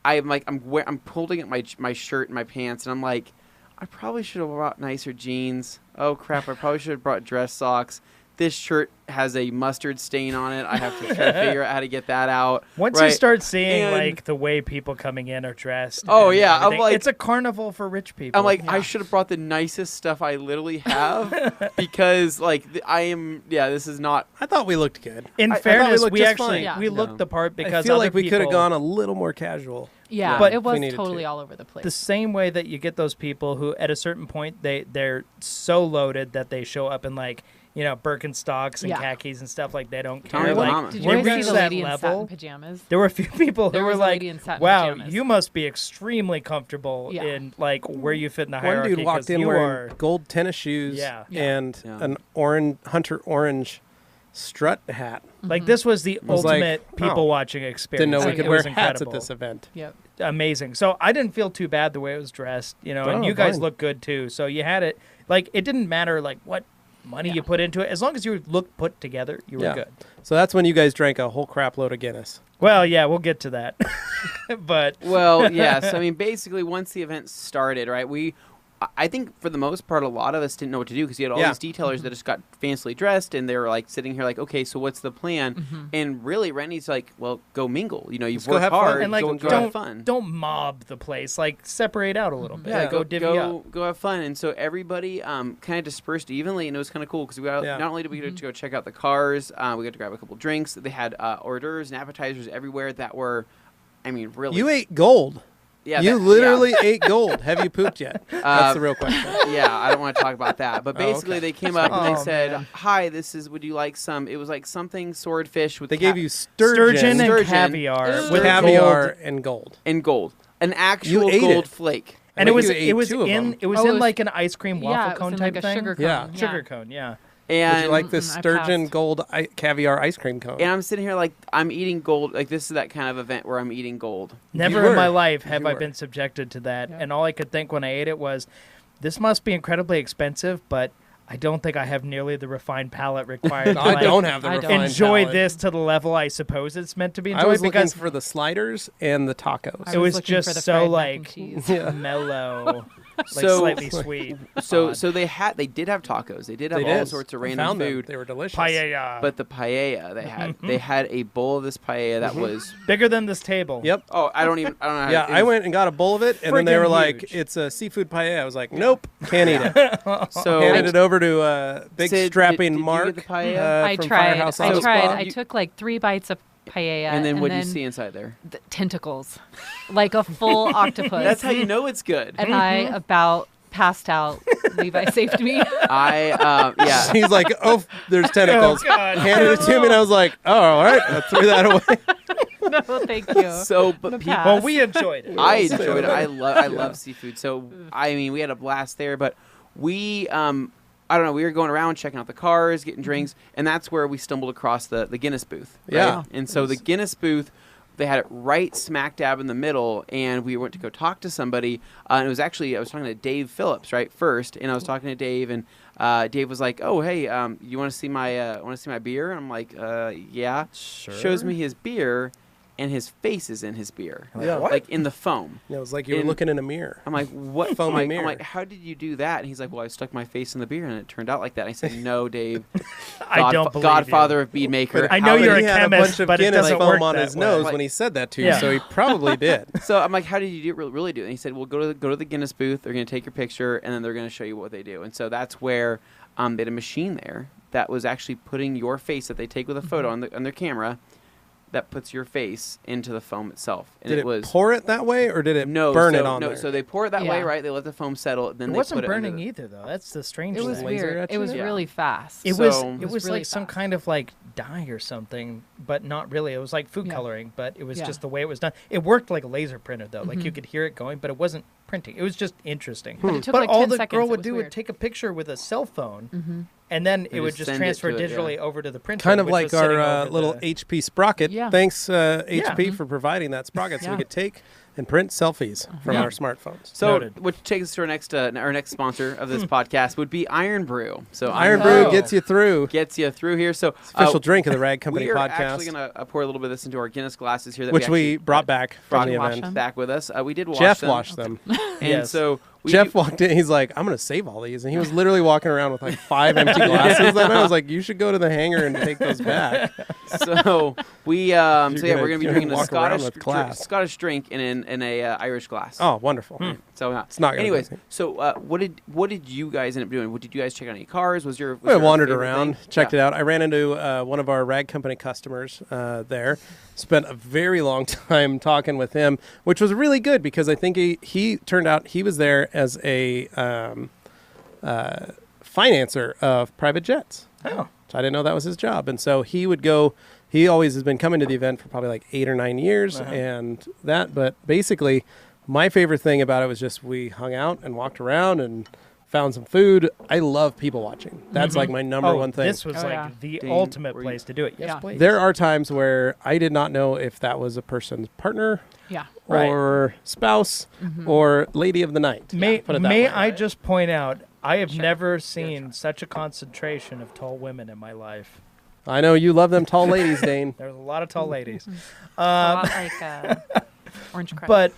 Speaker 3: I'm holding up my shirt and my pants, and I'm like, I probably should have brought nicer jeans. Oh crap! I probably should have brought dress socks. this shirt has a mustard stain on it. I have to try to figure out how to get that out.
Speaker 1: Once
Speaker 3: right?
Speaker 1: you start seeing
Speaker 3: And-
Speaker 1: like the way people coming in are dressed.
Speaker 3: Oh,
Speaker 1: and
Speaker 3: yeah, I'm
Speaker 1: everything,
Speaker 3: like-
Speaker 1: it's a carnival for rich people.
Speaker 3: I'm like, I should have brought the nicest stuff I literally have because, like, this is not.
Speaker 2: I thought we looked good.
Speaker 1: in
Speaker 2: I thought
Speaker 1: fairness,
Speaker 2: looked
Speaker 1: we
Speaker 2: just
Speaker 1: actually
Speaker 2: fine.
Speaker 4: Yeah.
Speaker 1: we looked
Speaker 3: No.
Speaker 1: the part because
Speaker 2: I feel
Speaker 1: other
Speaker 2: like we could have
Speaker 1: people-
Speaker 2: gone a little more casual.
Speaker 4: Yeah,
Speaker 1: But-
Speaker 4: it was
Speaker 2: We needed
Speaker 4: totally
Speaker 2: to.
Speaker 4: all over the place.
Speaker 1: the same way that you get those people who at a certain point they're so loaded that they show up in like Birkenstocks and
Speaker 4: Yeah.
Speaker 1: khakis and stuff like they don't
Speaker 3: Tommy
Speaker 1: care. Like
Speaker 3: Bahama.
Speaker 4: Did
Speaker 1: we
Speaker 4: you guys see
Speaker 1: reached
Speaker 4: the
Speaker 1: that
Speaker 4: lady in satin
Speaker 1: level.
Speaker 4: pajamas?
Speaker 1: There were a few people who
Speaker 4: There
Speaker 1: were
Speaker 4: was a
Speaker 1: like,
Speaker 4: lady in satin
Speaker 1: "Wow,
Speaker 4: pajamas.
Speaker 1: you must be extremely comfortable
Speaker 4: Yeah.
Speaker 1: in like where you fit in the
Speaker 2: One
Speaker 1: hierarchy."
Speaker 2: dude walked
Speaker 1: 'cause
Speaker 2: in
Speaker 1: you
Speaker 2: wearing
Speaker 1: are-
Speaker 2: gold tennis shoes
Speaker 1: Yeah.
Speaker 2: and
Speaker 3: Yeah.
Speaker 2: an orange hunter orange strut hat.
Speaker 1: like this was the
Speaker 2: was like,
Speaker 1: ultimate people watching experience.
Speaker 2: Didn't know we
Speaker 1: Like,
Speaker 2: could
Speaker 1: it
Speaker 2: wear
Speaker 1: was
Speaker 2: hats at
Speaker 1: incredible.
Speaker 2: this event.
Speaker 4: Yep.
Speaker 1: Amazing. So I didn't feel too bad the way it was dressed, and
Speaker 2: Oh,
Speaker 1: you guys
Speaker 2: fine.
Speaker 1: look good too. So you had it like it didn't matter like what money you put into it, as long as you looked put together, you were
Speaker 2: Yeah.
Speaker 1: good.
Speaker 2: So that's when you guys drank a whole crap load of Guinness.
Speaker 1: Well, yeah, we'll get to that, but
Speaker 3: Well, yes. I mean, basically, once the event started, right, I think for the most part, a lot of us didn't know what to do because you had all
Speaker 2: Yeah.
Speaker 3: these detailers that just got fancily dressed and they were like sitting here like, okay, so what's the plan? And really, Rennie's like, well, go mingle. You've
Speaker 2: Just go
Speaker 3: worked
Speaker 2: have fun.
Speaker 3: hard.
Speaker 1: and like
Speaker 3: go have fun.
Speaker 1: don't mob the place, like separate out a little bit.
Speaker 3: Yeah,
Speaker 1: Like, go divvy up.
Speaker 3: go have fun. And so everybody kind of dispersed evenly, and it was kind of cool because we got,
Speaker 2: Yeah.
Speaker 3: not only did we get to go check out the cars, we got to grab a couple drinks. They had hors d'oeuvres and appetizers everywhere that were, I mean, really.
Speaker 2: You ate gold.
Speaker 3: yeah,
Speaker 2: You
Speaker 3: that-
Speaker 2: literally ate gold. Have you pooped yet? That's the real question.
Speaker 3: Yeah, I don't want to talk about that. But basically,
Speaker 2: okay.
Speaker 3: they came up and
Speaker 1: Oh,
Speaker 3: they said,
Speaker 1: man.
Speaker 3: "Hi, would you like some?" It was like something swordfish with
Speaker 2: They gave you sturgeon,
Speaker 1: Sturgeon and
Speaker 3: Sturgeon.
Speaker 1: caviar
Speaker 4: Ooh.
Speaker 1: with
Speaker 2: caviar,
Speaker 1: gold.
Speaker 2: and gold.
Speaker 3: and gold, an actual
Speaker 2: ate
Speaker 3: gold
Speaker 2: it.
Speaker 3: flake.
Speaker 1: And
Speaker 2: I
Speaker 1: it
Speaker 2: think
Speaker 1: was
Speaker 2: you ate
Speaker 1: it was
Speaker 2: two of
Speaker 1: in
Speaker 2: them.
Speaker 1: it was
Speaker 4: Oh,
Speaker 1: in
Speaker 4: it was-
Speaker 1: like an ice cream waffle
Speaker 4: Yeah, it was
Speaker 1: cone
Speaker 4: in
Speaker 1: type
Speaker 4: like a
Speaker 1: thing.
Speaker 4: sugar cone.
Speaker 2: Yeah.
Speaker 1: Sugar cone, yeah.
Speaker 2: Would
Speaker 3: And
Speaker 2: you like this
Speaker 4: I
Speaker 2: sturgeon
Speaker 4: passed.
Speaker 2: gold caviar ice cream cone?
Speaker 3: and I'm sitting here like I'm eating gold. Like this is that kind of event where I'm eating gold.
Speaker 1: Never
Speaker 2: were.
Speaker 1: in my life have
Speaker 2: You
Speaker 1: I
Speaker 2: were.
Speaker 1: been subjected to that.
Speaker 4: Yeah.
Speaker 1: And all I could think when I ate it was, this must be incredibly expensive, but I don't think I have nearly the refined palate required to
Speaker 2: I
Speaker 1: like,
Speaker 2: don't have the
Speaker 4: I don't.
Speaker 2: refined
Speaker 1: enjoy
Speaker 2: palate.
Speaker 1: this to the level I suppose it's meant to be
Speaker 2: I
Speaker 1: enjoyed
Speaker 2: was looking
Speaker 1: because
Speaker 2: for the sliders and the tacos.
Speaker 4: I
Speaker 1: it was
Speaker 4: looking
Speaker 1: just
Speaker 4: for the
Speaker 1: so
Speaker 4: fried mac and
Speaker 1: like
Speaker 4: cheese.
Speaker 2: Yeah.
Speaker 1: mellow, like
Speaker 3: So-
Speaker 1: slightly sweet.
Speaker 3: So
Speaker 1: odd.
Speaker 3: so they did have tacos. They did have
Speaker 2: They
Speaker 3: all
Speaker 2: did.
Speaker 3: sorts of
Speaker 2: I
Speaker 3: random
Speaker 2: found them.
Speaker 3: food.
Speaker 2: They were delicious.
Speaker 1: paella,
Speaker 3: But the paella they had a bowl of this paella that was
Speaker 1: bigger than this table.
Speaker 2: Yep.
Speaker 3: I don't know how
Speaker 2: Yeah,
Speaker 3: it
Speaker 2: I
Speaker 3: was-
Speaker 2: went and got a bowl of it, and then they
Speaker 1: Friggin'
Speaker 2: were like,
Speaker 1: huge.
Speaker 2: "It's a seafood paella." I was like, "Nope, can't eat it."
Speaker 3: So
Speaker 2: Handed it over to big
Speaker 3: Sid,
Speaker 2: strapping
Speaker 3: did you
Speaker 2: Mark.
Speaker 3: get the paella?
Speaker 4: I
Speaker 2: from
Speaker 4: tried.
Speaker 2: Firehouse
Speaker 4: I
Speaker 2: Auto
Speaker 4: tried.
Speaker 2: Spa.
Speaker 4: I took like 3 bites of paella,
Speaker 3: and then what did you see inside there?
Speaker 4: The tentacles, like a full octopus.
Speaker 3: That's how you know it's good.
Speaker 4: And I about passed out. Levi saved me.
Speaker 3: Yeah.
Speaker 2: He's like, "Oh, there's tentacles."
Speaker 1: Oh, God.
Speaker 2: Handed it to me, and I was like, "Oh, all right." I threw that away.
Speaker 4: No, thank you.
Speaker 3: So, but
Speaker 4: I'm a
Speaker 3: people,
Speaker 4: pass.
Speaker 1: Well, we enjoyed it.
Speaker 3: I enjoyed it. I love seafood. So, I mean, we had a blast there, but we, I don't know, we were going around checking out the cars, getting drinks, and that's where we stumbled across the Guinness booth. Right?
Speaker 2: Yeah.
Speaker 3: And so the Guinness booth, they had it right smack dab in the middle, and we went to go talk to somebody, and it was actually, I was talking to Dave Phillips, right, first, and I was talking to Dave, and Dave was like, "Oh, hey, you want to see my beer?" And I'm like, "Yeah."
Speaker 1: Sure.
Speaker 3: Shows me his beer, and his face is in his beer,
Speaker 2: Yeah.
Speaker 3: like in the foam.
Speaker 2: Yeah, it was like you were
Speaker 3: In-
Speaker 2: looking in a mirror.
Speaker 3: I'm like, what?
Speaker 2: Foamy
Speaker 3: I'm
Speaker 2: mirror.
Speaker 3: like, how did you do that? And he's like, well, I stuck my face in the beer, and it turned out like that. And I said, no, Dave.
Speaker 1: I don't believe
Speaker 3: Godfather of bead maker.
Speaker 1: I know
Speaker 3: how
Speaker 1: you're
Speaker 3: did
Speaker 1: a
Speaker 2: he had
Speaker 1: chemist,
Speaker 2: a bunch of
Speaker 1: but it
Speaker 2: Guinness
Speaker 1: doesn't
Speaker 2: foam
Speaker 1: work
Speaker 2: on
Speaker 1: that
Speaker 2: his
Speaker 1: way.
Speaker 2: nose
Speaker 3: Like-
Speaker 2: when he said that to you,
Speaker 1: Yeah.
Speaker 2: so he probably did.
Speaker 3: So I'm like, how did you really do it? And he said, well, go to the Guinness booth. They're going to take your picture, and then they're going to show you what they do. And so that's where they had a machine there that was actually putting your face that they take with a photo on their camera that puts your face into the foam itself. And
Speaker 2: Did it
Speaker 3: was
Speaker 2: pour it that way, or did it
Speaker 3: no
Speaker 2: burn
Speaker 3: so,
Speaker 2: it on
Speaker 3: no.
Speaker 2: there?
Speaker 3: So they pour it that way,
Speaker 4: Yeah.
Speaker 3: right? They let the foam settle. Then
Speaker 1: It
Speaker 3: they
Speaker 1: wasn't
Speaker 3: put it under
Speaker 1: burning
Speaker 3: the-
Speaker 1: either, though. That's the strange
Speaker 4: It was
Speaker 1: thing.
Speaker 2: laser
Speaker 4: weird.
Speaker 2: etching
Speaker 4: It was
Speaker 2: it?
Speaker 3: Yeah.
Speaker 4: really fast.
Speaker 1: It
Speaker 3: So-
Speaker 1: was
Speaker 3: It
Speaker 1: it was
Speaker 4: really
Speaker 1: like some
Speaker 4: fast.
Speaker 1: kind of like dye or something, but not really. It was like food
Speaker 4: Yeah.
Speaker 1: coloring, but it was
Speaker 4: Yeah.
Speaker 1: just the way it was done. It worked like a laser printer though. Like you could hear it going, but it wasn't printing. It was just interesting.
Speaker 4: But it took
Speaker 1: But
Speaker 4: like
Speaker 1: all
Speaker 4: 10
Speaker 1: the
Speaker 4: seconds.
Speaker 1: girl
Speaker 4: It
Speaker 1: would
Speaker 4: was
Speaker 1: do
Speaker 4: weird.
Speaker 1: would take a picture with a cell phone, and then it would
Speaker 3: just
Speaker 1: just
Speaker 3: send it
Speaker 1: transfer
Speaker 3: to it, yeah.
Speaker 1: digitally over to the printer.
Speaker 2: Kind of
Speaker 1: which
Speaker 2: like
Speaker 1: was sitting
Speaker 2: our
Speaker 1: over
Speaker 2: little
Speaker 1: the-
Speaker 2: HP sprocket.
Speaker 4: Yeah.
Speaker 2: Thanks, HP, for providing that sprocket so
Speaker 4: Yeah.
Speaker 2: we could take and print selfies from
Speaker 1: Yeah.
Speaker 2: our smartphones.
Speaker 3: So,
Speaker 1: Noted.
Speaker 3: which takes us to our next sponsor of this podcast would be Iron Brew. So
Speaker 2: Iron
Speaker 1: Oh.
Speaker 2: Brew gets you through.
Speaker 3: gets you through here. So
Speaker 2: Official drink of the Rag Company
Speaker 3: we are
Speaker 2: podcast,
Speaker 3: actually going to pour a little bit of this into our Guinness glasses here, that
Speaker 2: which we
Speaker 3: actually
Speaker 2: brought back
Speaker 3: brought
Speaker 2: from the
Speaker 4: wash
Speaker 2: event.
Speaker 4: them?
Speaker 3: back with us. We did wash
Speaker 2: Jeff
Speaker 3: them.
Speaker 2: washed them.
Speaker 3: And
Speaker 1: Yes.
Speaker 3: so
Speaker 2: Jeff walked in. He's like, I'm going to save all these. And he was literally walking around with like 5 empty glasses. And I was like, you should go to the hangar and take those back.
Speaker 3: So we're going to be drinking a Scottish drink in a Irish glass.
Speaker 2: Oh, wonderful.
Speaker 3: So
Speaker 2: it's not gonna
Speaker 3: anyways, so what did you guys end up doing? Did you guys check out any cars?
Speaker 2: I wandered around, checked it out. I ran into one of our rag company customers there. Spent a very long time talking with him, which was really good because I think he turned out he was there as a financer of private jets.
Speaker 1: Oh.
Speaker 2: So I didn't know that was his job. And so he would go, he always has been coming to the event for probably like 8 or 9 years but basically my favorite thing about it was just we hung out and walked around and found some food. I love people watching. That's like my number one thing.
Speaker 1: This was the ultimate place to do it. Yes, please.
Speaker 2: There are times where I did not know if that was a person's partner or spouse or lady of the night.
Speaker 1: May I just point out, I have never seen such a concentration of tall women in my life.
Speaker 2: I know you love them tall ladies, Dane.
Speaker 1: There's a lot of tall ladies.
Speaker 4: A lot like Orange Crush.
Speaker 1: But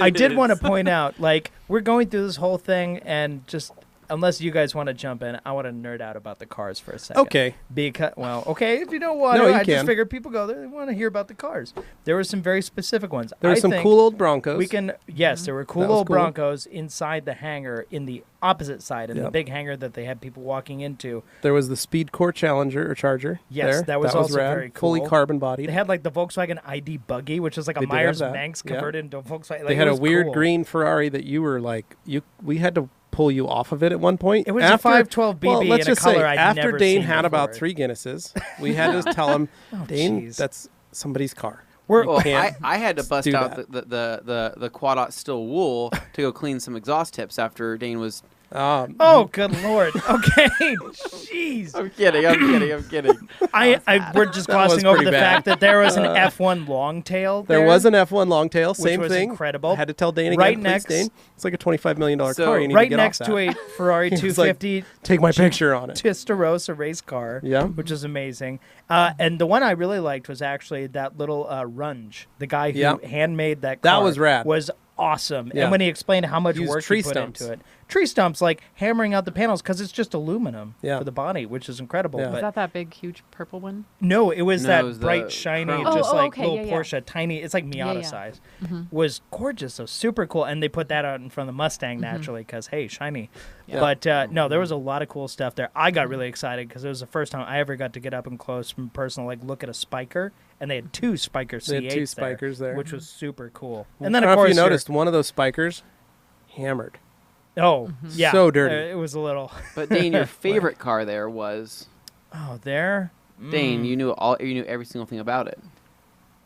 Speaker 1: I did want to point out, like, we're going through this whole thing, and just unless you guys want to jump in, I want to nerd out about the cars for a second.
Speaker 2: Okay.
Speaker 1: Okay, if you don't want to, I just figured people go there, they want to hear about the cars. There were some very specific ones.
Speaker 2: There were some cool old Broncos.
Speaker 1: There were cool old Broncos inside the hangar in the opposite side, in the big hangar that they had people walking into.
Speaker 2: There was the Speed Core Charger.
Speaker 1: Yes, that was also
Speaker 2: rad.
Speaker 1: very cool.
Speaker 2: Fully carbon bodied.
Speaker 1: They had like the Volkswagen ID buggy, which is like a Myers-Manx converted into a Volkswagen. Like,
Speaker 2: they had a weird green Ferrari that you were like, we had to pull you off of it at one point.
Speaker 1: It was a 512 BB
Speaker 2: let's
Speaker 1: in a
Speaker 2: just
Speaker 1: color
Speaker 2: say,
Speaker 1: I'd
Speaker 2: after
Speaker 1: never
Speaker 2: Dane
Speaker 1: seen
Speaker 2: had
Speaker 1: before.
Speaker 2: about 3 Guinnesses, we had to tell him, Dane, that's somebody's car.
Speaker 3: I had to bust out the Quadot Steel Wool to go clean some exhaust tips after Dane was...
Speaker 1: good Lord. Okay. Jeez.
Speaker 3: I'm kidding.
Speaker 1: We're just glossing over the fact that there was an F1 Longtail there.
Speaker 2: There was an F1 Longtail, same
Speaker 1: which was
Speaker 2: thing.
Speaker 1: Incredible.
Speaker 2: I had to tell Dane again, Dane. It's like a $25 million car. You need to get
Speaker 1: next
Speaker 2: off
Speaker 1: to
Speaker 2: that.
Speaker 1: a Ferrari 250.
Speaker 2: Like, take my picture on it.
Speaker 1: Testarossa race car, which is amazing. And the one I really liked was actually that little Runge. The guy who handmade that car.
Speaker 2: That was rad.
Speaker 1: Was awesome. And when he explained how much work he put into it. Tree stumps, like hammering out the panels because it's just aluminum for the body, which is incredible.
Speaker 4: Was that big, huge purple one?
Speaker 1: No, it was bright, shiny, little Porsche, tiny. It's like Miata size. Was gorgeous, so super cool. And they put that out in front of the Mustang naturally because, hey, shiny. Yeah. But no, there was a lot of cool stuff there. I got really excited because it was the first time I ever got to get up and close and personal, like look at a spiker. And they had 2 Spiker C8s
Speaker 2: They had 2 Spikers there,
Speaker 1: which was super cool.
Speaker 2: And then, of course, you noticed one of those Spikers hammered.
Speaker 1: Oh, yeah.
Speaker 2: So dirty.
Speaker 1: It was a little.
Speaker 3: But Dane, your favorite car there was...
Speaker 1: Oh, there?
Speaker 3: Dane, you knew every single thing about it.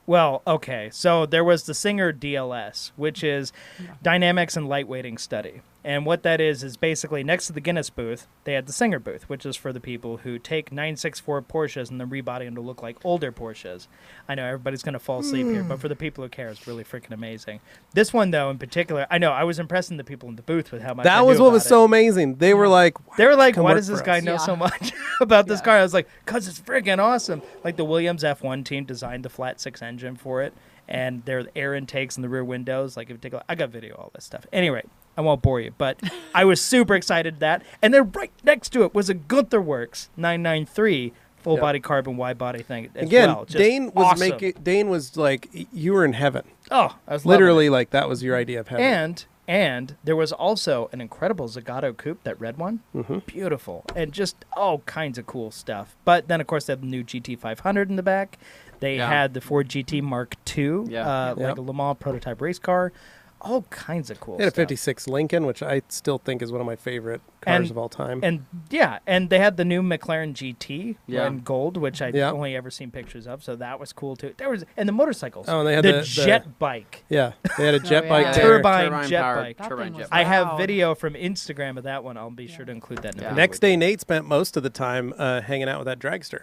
Speaker 1: Well, okay. So there was the Singer DLS, which is Dynamics and Lightweighting Study. And what that is basically next to the Guinness booth, they had the Singer booth, which is for the people who take 964 Porsches and then rebody them to look like older Porsches. I know everybody's going to fall asleep here, but for the people who care, it's really freaking amazing. This one, though, in particular, I know I was impressing the people in the booth with how much
Speaker 2: that was what was so amazing. They were like,
Speaker 1: why does this guy know so much about this car? I was like, because it's freaking awesome. Like the Williams F1 team designed the flat 6 engine for it, and their air intakes in the rear windows. Like, I got video of all this stuff. Anyway, I won't bore you, but I was super excited that. And then right next to it was a Gunther Works 993 full body carbon wide body thing as well. Just
Speaker 2: Dane was
Speaker 1: awesome.
Speaker 2: Dane was like, you were in heaven.
Speaker 1: Oh, I was
Speaker 2: literally like that was your idea of heaven.
Speaker 1: And there was also an incredible Zagato coupe, that red one. Beautiful. And just all kinds of cool stuff. But then, of course, they have the new GT500 in the back. They had the Ford GT Mark II, like a Le Mans prototype race car. All kinds of cool stuff.
Speaker 2: They had a 56 Lincoln, which I still think is one of my favorite cars of all time.
Speaker 1: And they had the new McLaren GT in gold, which I've only ever seen pictures of, so that was cool too. And the motorcycles.
Speaker 2: Oh, and they had
Speaker 1: the jet bike.
Speaker 2: Yeah, they had a jet bike there.
Speaker 1: Turbine jet bike. I have video from Instagram of that one. I'll be sure to include that in the video.
Speaker 2: Next day, Nate spent most of the time hanging out with that dragster.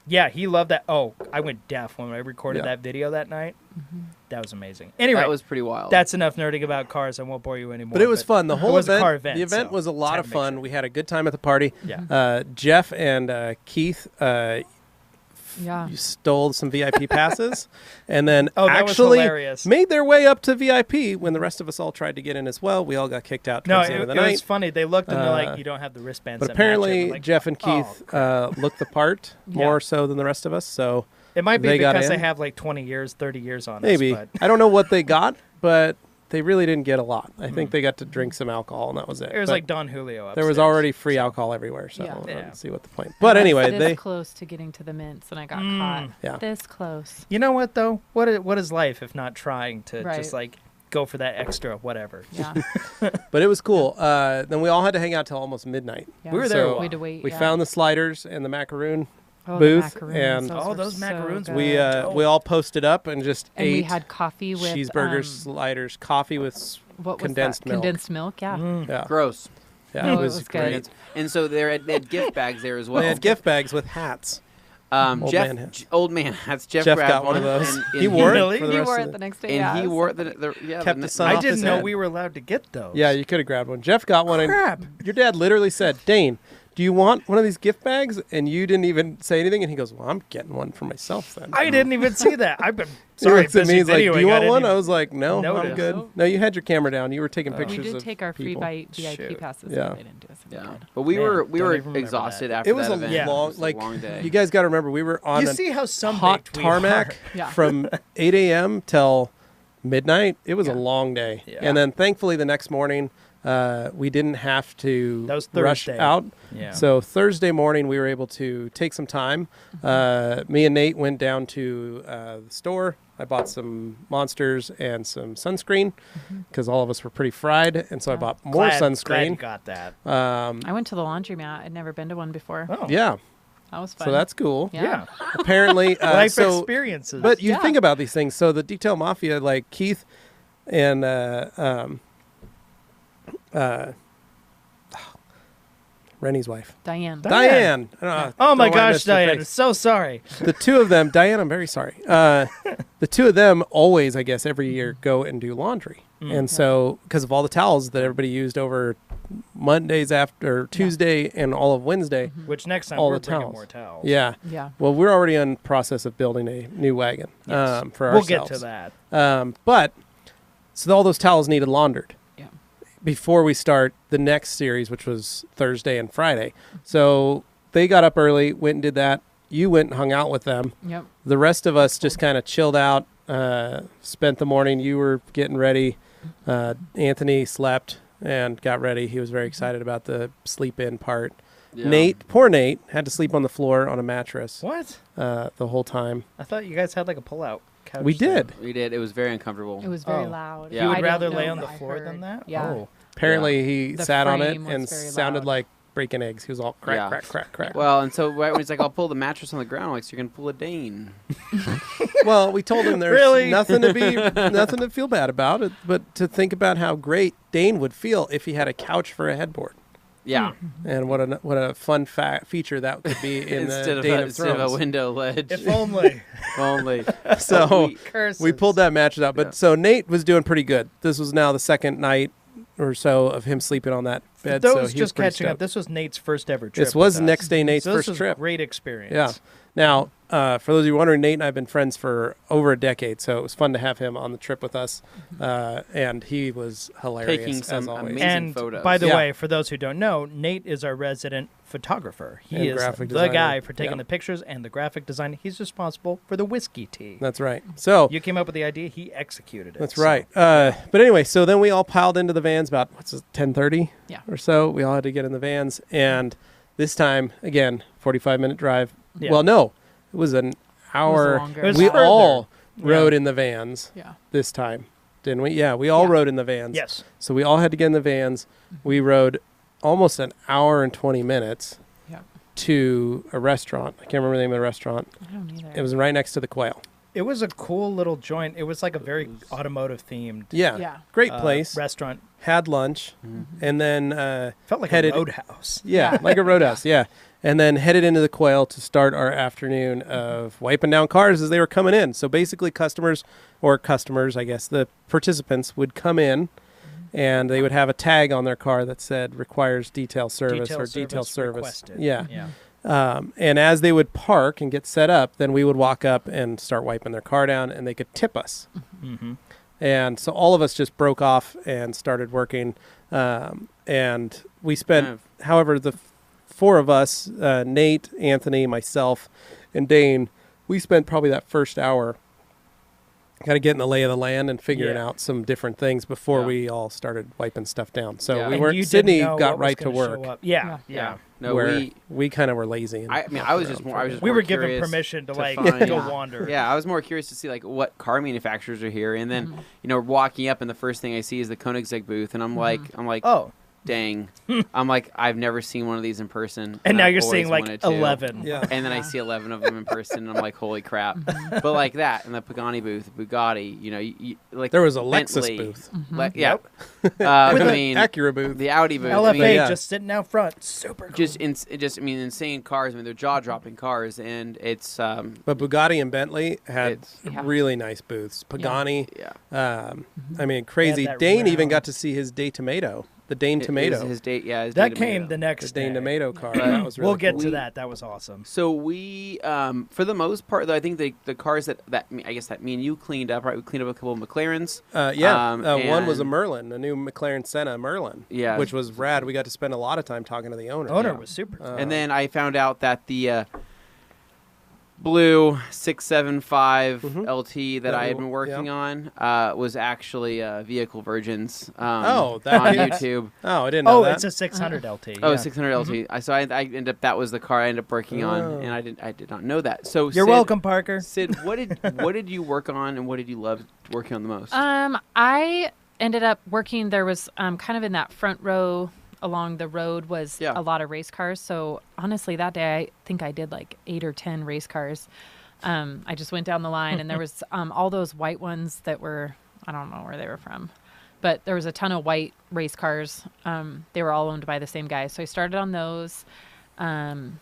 Speaker 1: Yeah, he loved that. Oh, I went deaf when I recorded that video that night. That was amazing. Anyway,
Speaker 3: that was pretty wild.
Speaker 1: That's enough nerding about cars. I won't bore you anymore.
Speaker 2: But it was fun. The whole event,
Speaker 1: the
Speaker 2: event was a lot of fun. We had a good time at the party.
Speaker 1: Yeah.
Speaker 2: Jeff and Keith you stole some VIP passes, and then
Speaker 1: that was
Speaker 2: actually
Speaker 1: hilarious.
Speaker 2: made their way up to VIP when the rest of us all tried to get in as well. We all got kicked out towards the end of the
Speaker 1: it
Speaker 2: night.
Speaker 1: was funny. They looked and they're like, you don't have the wristbands.
Speaker 2: But
Speaker 1: that
Speaker 2: apparently,
Speaker 1: match it. Like,
Speaker 2: Jeff and Keith looked the part more so than the rest of us. So
Speaker 1: it might be
Speaker 2: they got
Speaker 1: because they
Speaker 2: in.
Speaker 1: have like 20 years, 30 years on
Speaker 2: Maybe.
Speaker 1: us. But
Speaker 2: I don't know what they got, but they really didn't get a lot. I think they got to drink some alcohol, and that was it.
Speaker 1: it was
Speaker 2: But
Speaker 1: like Don Julio upstairs.
Speaker 2: there was already free alcohol everywhere, so
Speaker 4: Yeah.
Speaker 2: I
Speaker 1: Yeah.
Speaker 2: don't see what the point. But anyway,
Speaker 4: this
Speaker 2: they
Speaker 4: close to getting to the mints, and I got caught.
Speaker 2: Yeah.
Speaker 4: This close.
Speaker 1: You know what, though? What is life if not trying to
Speaker 4: Right.
Speaker 1: just like go for that extra whatever?
Speaker 4: Yeah.
Speaker 2: But it was cool. Then we all had to hang out till almost midnight.
Speaker 4: Yeah.
Speaker 1: We were there a
Speaker 2: So
Speaker 1: while.
Speaker 4: We had to wait.
Speaker 2: We
Speaker 4: yeah.
Speaker 2: found the sliders and the macaroon
Speaker 4: the
Speaker 2: booth,
Speaker 4: macaroons,
Speaker 2: and
Speaker 4: were
Speaker 1: those
Speaker 4: so
Speaker 1: macaroons
Speaker 4: good.
Speaker 2: we all posted up and just
Speaker 4: and
Speaker 2: ate
Speaker 4: we had coffee with
Speaker 2: cheeseburgers, sliders, coffee with
Speaker 4: what was
Speaker 2: condensed
Speaker 4: that?
Speaker 2: milk.
Speaker 4: Condensed milk. Yeah.
Speaker 2: Yeah,
Speaker 3: Gross.
Speaker 2: yeah,
Speaker 4: No,
Speaker 2: it
Speaker 4: it
Speaker 2: was
Speaker 4: was good.
Speaker 2: great.
Speaker 3: And so they had gift bags there as well.
Speaker 2: They had gift bags with hats. Old
Speaker 3: Jeff,
Speaker 2: man hats.
Speaker 3: old man hats. Jeff
Speaker 2: Jeff
Speaker 3: grabbed
Speaker 2: got one of those.
Speaker 3: and
Speaker 2: He wore
Speaker 1: Really?
Speaker 2: it for the
Speaker 4: He
Speaker 2: rest
Speaker 4: wore
Speaker 2: of
Speaker 4: it the next day.
Speaker 3: And
Speaker 4: yeah,
Speaker 3: he
Speaker 4: it was
Speaker 3: wore
Speaker 4: so
Speaker 3: the
Speaker 2: Kept the sun
Speaker 1: I
Speaker 2: off his
Speaker 1: didn't know
Speaker 2: head.
Speaker 1: we were allowed to get those.
Speaker 2: Yeah, you could have grabbed one. Jeff got one.
Speaker 1: Crap.
Speaker 2: And your dad literally said, "Dane, do you want one of these gift bags?" And you didn't even say anything. And he goes, "Well, I'm getting one for myself then."
Speaker 1: I didn't even see that. I've been
Speaker 2: He
Speaker 1: sorry.
Speaker 2: looks at me.
Speaker 1: busy
Speaker 2: He's like, "Do you
Speaker 1: videoing.
Speaker 2: want
Speaker 1: didn't
Speaker 2: one?" I
Speaker 1: even-
Speaker 2: was like, "No, I'm
Speaker 1: notice.
Speaker 2: good." No, you had your camera down. You were taking
Speaker 4: we
Speaker 2: pictures.
Speaker 4: did
Speaker 2: of
Speaker 4: take our free
Speaker 2: people.
Speaker 4: VIP
Speaker 1: Shoot.
Speaker 4: passes.
Speaker 2: Yeah.
Speaker 4: But they didn't do us any
Speaker 3: Yeah,
Speaker 4: good.
Speaker 3: but we
Speaker 1: Man,
Speaker 3: were
Speaker 1: don't even remember
Speaker 3: exhausted
Speaker 1: that.
Speaker 3: after
Speaker 2: It was
Speaker 3: that
Speaker 2: a
Speaker 3: event.
Speaker 2: long,
Speaker 3: It was
Speaker 2: like
Speaker 3: a long day.
Speaker 2: you guys got to remember, we were on
Speaker 1: You
Speaker 2: a
Speaker 1: see how some
Speaker 2: hot tarmac
Speaker 4: Yeah.
Speaker 2: from 8 a.m. till midnight. It was a
Speaker 1: Yeah.
Speaker 2: long day,
Speaker 1: Yeah.
Speaker 2: and then thankfully the next morning we didn't have to
Speaker 1: That was
Speaker 2: rush
Speaker 1: Thursday.
Speaker 2: out.
Speaker 1: Yeah.
Speaker 2: So Thursday morning we were able to take some time. Me and Nate went down to the store. I bought some Monsters and some sunscreen because all of us were pretty fried, and so I
Speaker 4: Yeah.
Speaker 2: bought more
Speaker 1: Glad you
Speaker 2: sunscreen.
Speaker 1: got that.
Speaker 4: I went to the laundromat. I'd never been to one before.
Speaker 1: Oh.
Speaker 2: Yeah,
Speaker 4: That was fun.
Speaker 2: so that's cool.
Speaker 4: Yeah.
Speaker 2: Apparently,
Speaker 1: Life
Speaker 2: so
Speaker 1: experiences.
Speaker 2: but you
Speaker 4: Yeah.
Speaker 2: think about these things. So the Detail Mafia, like Keith and Rennie's wife,
Speaker 4: Diane.
Speaker 2: Diane.
Speaker 1: oh my
Speaker 2: don't wanna
Speaker 1: gosh,
Speaker 2: miss her
Speaker 1: Diane!
Speaker 2: face.
Speaker 1: So sorry.
Speaker 2: The two of them, Diane, I'm very sorry. The two of them always, I guess, every year go and do laundry. And so, because of all the towels that everybody used over Mondays after Tuesday and all of Wednesday.
Speaker 1: Which next time
Speaker 2: All
Speaker 1: we're
Speaker 2: the
Speaker 1: bringing
Speaker 2: towels.
Speaker 1: more towels.
Speaker 2: Yeah.
Speaker 4: Yeah.
Speaker 2: Well, we're already in process of building a new wagon
Speaker 1: Yes.
Speaker 2: for
Speaker 1: We'll get
Speaker 2: ourselves.
Speaker 1: to that.
Speaker 2: But so all those towels needed laundered
Speaker 4: Yeah.
Speaker 2: before we start the next series, which was Thursday and Friday. So they got up early, went and did that. You went and hung out with them.
Speaker 4: Yep.
Speaker 2: The rest of us just kind of chilled out, spent the morning. You were getting ready. Anthony slept and got ready. He was very excited about the sleep in part.
Speaker 3: Yeah.
Speaker 2: Nate, poor Nate, had to sleep on the floor on a mattress
Speaker 1: What?
Speaker 2: the whole time.
Speaker 1: I thought you guys had like a pull-out couch.
Speaker 2: We
Speaker 1: thing.
Speaker 2: did.
Speaker 3: We did. It was very uncomfortable.
Speaker 4: It was very
Speaker 1: Oh.
Speaker 4: loud.
Speaker 3: Yeah.
Speaker 1: You
Speaker 3: I
Speaker 1: would
Speaker 3: don't
Speaker 1: rather
Speaker 4: know
Speaker 1: lay on
Speaker 4: what
Speaker 1: the
Speaker 4: I
Speaker 1: floor
Speaker 4: heard.
Speaker 1: than that?
Speaker 4: Yeah.
Speaker 1: Oh.
Speaker 2: Apparently, he
Speaker 4: The
Speaker 2: sat on it
Speaker 4: frame was
Speaker 2: and
Speaker 4: very
Speaker 2: sounded
Speaker 4: loud.
Speaker 2: like breaking eggs. He was all crack,
Speaker 3: Yeah.
Speaker 2: crack, crack, crack.
Speaker 3: Well, and so right when he's like, "I'll pull the mattress on the ground," I'm like, "So you're gonna pull a Dane?"
Speaker 2: Well, we told him there's
Speaker 1: Really?
Speaker 2: nothing to feel bad about it, but to think about how great Dane would feel if he had a couch for a headboard,
Speaker 3: Yeah.
Speaker 2: and what a fun feature that could be in
Speaker 3: Instead
Speaker 2: the
Speaker 3: of
Speaker 2: Dane
Speaker 3: a,
Speaker 2: of
Speaker 3: instead of a
Speaker 2: Thrones.
Speaker 3: window ledge.
Speaker 1: If only.
Speaker 3: Only.
Speaker 2: So
Speaker 1: Curses.
Speaker 2: we pulled that mattress out, but
Speaker 3: Yeah.
Speaker 2: so Nate was doing pretty good. This was now the second night or so of him sleeping on that bed.
Speaker 1: Those
Speaker 2: so he was
Speaker 1: just
Speaker 2: pretty
Speaker 1: catching up.
Speaker 2: stoked.
Speaker 1: This was Nate's first ever trip.
Speaker 2: This was
Speaker 1: with us.
Speaker 2: next day Nate's
Speaker 1: So this
Speaker 2: first
Speaker 1: was
Speaker 2: trip.
Speaker 1: a great experience.
Speaker 2: Yeah. Now, for those of you wondering, Nate and I have been friends for over a decade, so it was fun to have him on the trip with us, and he was hilarious
Speaker 3: Taking some
Speaker 2: as always.
Speaker 3: amazing
Speaker 1: And
Speaker 3: photos.
Speaker 1: by the
Speaker 2: Yeah.
Speaker 1: way, for those who don't know, Nate is our resident photographer. He
Speaker 2: And
Speaker 1: is
Speaker 2: graphic
Speaker 1: the
Speaker 2: designer.
Speaker 1: guy for taking
Speaker 2: Yeah.
Speaker 1: the pictures and the graphic design. He's responsible for the whiskey tea.
Speaker 2: That's right. So
Speaker 1: You came up with the idea. He executed it.
Speaker 2: that's
Speaker 1: so-
Speaker 2: right. But anyway, so then we all piled into the vans about 10:30
Speaker 4: Yeah.
Speaker 2: or so. We all had to get in the vans, and this time again, 45-minute drive.
Speaker 1: Yeah.
Speaker 2: Well, no, it was an hour.
Speaker 4: longer.
Speaker 1: It was
Speaker 2: We
Speaker 1: further.
Speaker 2: all
Speaker 1: Yeah.
Speaker 2: rode in the vans
Speaker 4: Yeah.
Speaker 2: this time, didn't we? Yeah, we all
Speaker 4: Yeah.
Speaker 2: rode in the vans.
Speaker 1: Yes.
Speaker 2: So we all had to get in the vans. We rode almost an hour and 20 minutes
Speaker 4: Yeah.
Speaker 2: to a restaurant. I can't remember the name of the restaurant.
Speaker 4: I don't either.
Speaker 2: It was right next to the Quail.
Speaker 1: It was a cool little joint. It was like a very automotive themed
Speaker 2: Yeah.
Speaker 4: Yeah.
Speaker 2: Great place.
Speaker 1: restaurant.
Speaker 2: Had lunch and then
Speaker 1: Felt like
Speaker 2: Headed-
Speaker 1: a roadhouse.
Speaker 2: yeah, like a roadhouse, yeah. And then headed into the Quail to start our afternoon of wiping down cars as they were coming in. So basically customers, I guess, the participants would come in and they would have a tag on their car that said requires detail service or detail service.
Speaker 1: requested.
Speaker 2: Yeah.
Speaker 1: Yeah.
Speaker 2: And as they would park and get set up, then we would walk up and start wiping their car down, and they could tip us.
Speaker 1: Mm-hmm.
Speaker 2: And so all of us just broke off and started working. And we spent, however, the four of us, Nate, Anthony, myself, and Dane, we spent probably that first hour kind of getting the lay of the land and figuring out some different things before we all started wiping stuff down. So we weren't. Sydney got right to work.
Speaker 1: Yeah.
Speaker 3: No,
Speaker 2: we kind of were lazy. And
Speaker 3: I was just more.
Speaker 1: We were given permission to go wander.
Speaker 3: Yeah, I was more curious to see like what car manufacturers are here, and then walking up, and the first thing I see is the Koenigsegg booth, and I'm like, oh. Dang. I'm like, I've never seen one of these in person.
Speaker 1: And now you're seeing like 11.
Speaker 3: Yeah. And then I see 11 of them in person, and I'm like, holy crap. But like that, and the Pagani booth, Bugatti, like
Speaker 2: there was a
Speaker 3: Bentley,
Speaker 2: Lexus booth.
Speaker 3: Yeah.
Speaker 2: I mean, Acura booth.
Speaker 3: The Audi booth.
Speaker 1: LFA just sitting out front. Super cool.
Speaker 3: Insane cars. I mean, they're jaw-dropping cars, and it's...
Speaker 2: but Bugatti and Bentley had really nice booths. Pagani, I mean, crazy. Dane even got to see his Day Tomato. The Dane Tomato.
Speaker 3: His Dane
Speaker 1: came the next
Speaker 2: Dane
Speaker 1: day.
Speaker 2: Tomato car. That was really
Speaker 1: we'll get to that. That was awesome.
Speaker 3: So we, for the most part, though, I think the cars that me and you cleaned up, right? We cleaned up a couple of McLarens.
Speaker 2: One was a Merlin, a new McLaren Senna Merlin. Yeah. Which was rad. We got to spend a lot of time talking to the owner.
Speaker 1: Owner was super.
Speaker 3: And then I found out that the blue 675 LT that I had been working on was actually Vehicle Virgins on YouTube.
Speaker 2: Oh, I didn't know that.
Speaker 1: It's a 600 LT.
Speaker 3: Oh, 600 LT. So I ended up, that was the car I ended up working on, and I did not know that. So
Speaker 1: you're welcome, Parker.
Speaker 3: Sid, what did you work on, and what did you love working on the most?
Speaker 4: I ended up working, there was kind of in that front row along the road was a lot of race cars. So honestly, that day I think I did like 8 or 10 race cars. I just went down the line, and there was all those white ones that were, I don't know where they were from, but there was a ton of white race cars. They were all owned by the same guy. So I started on those, then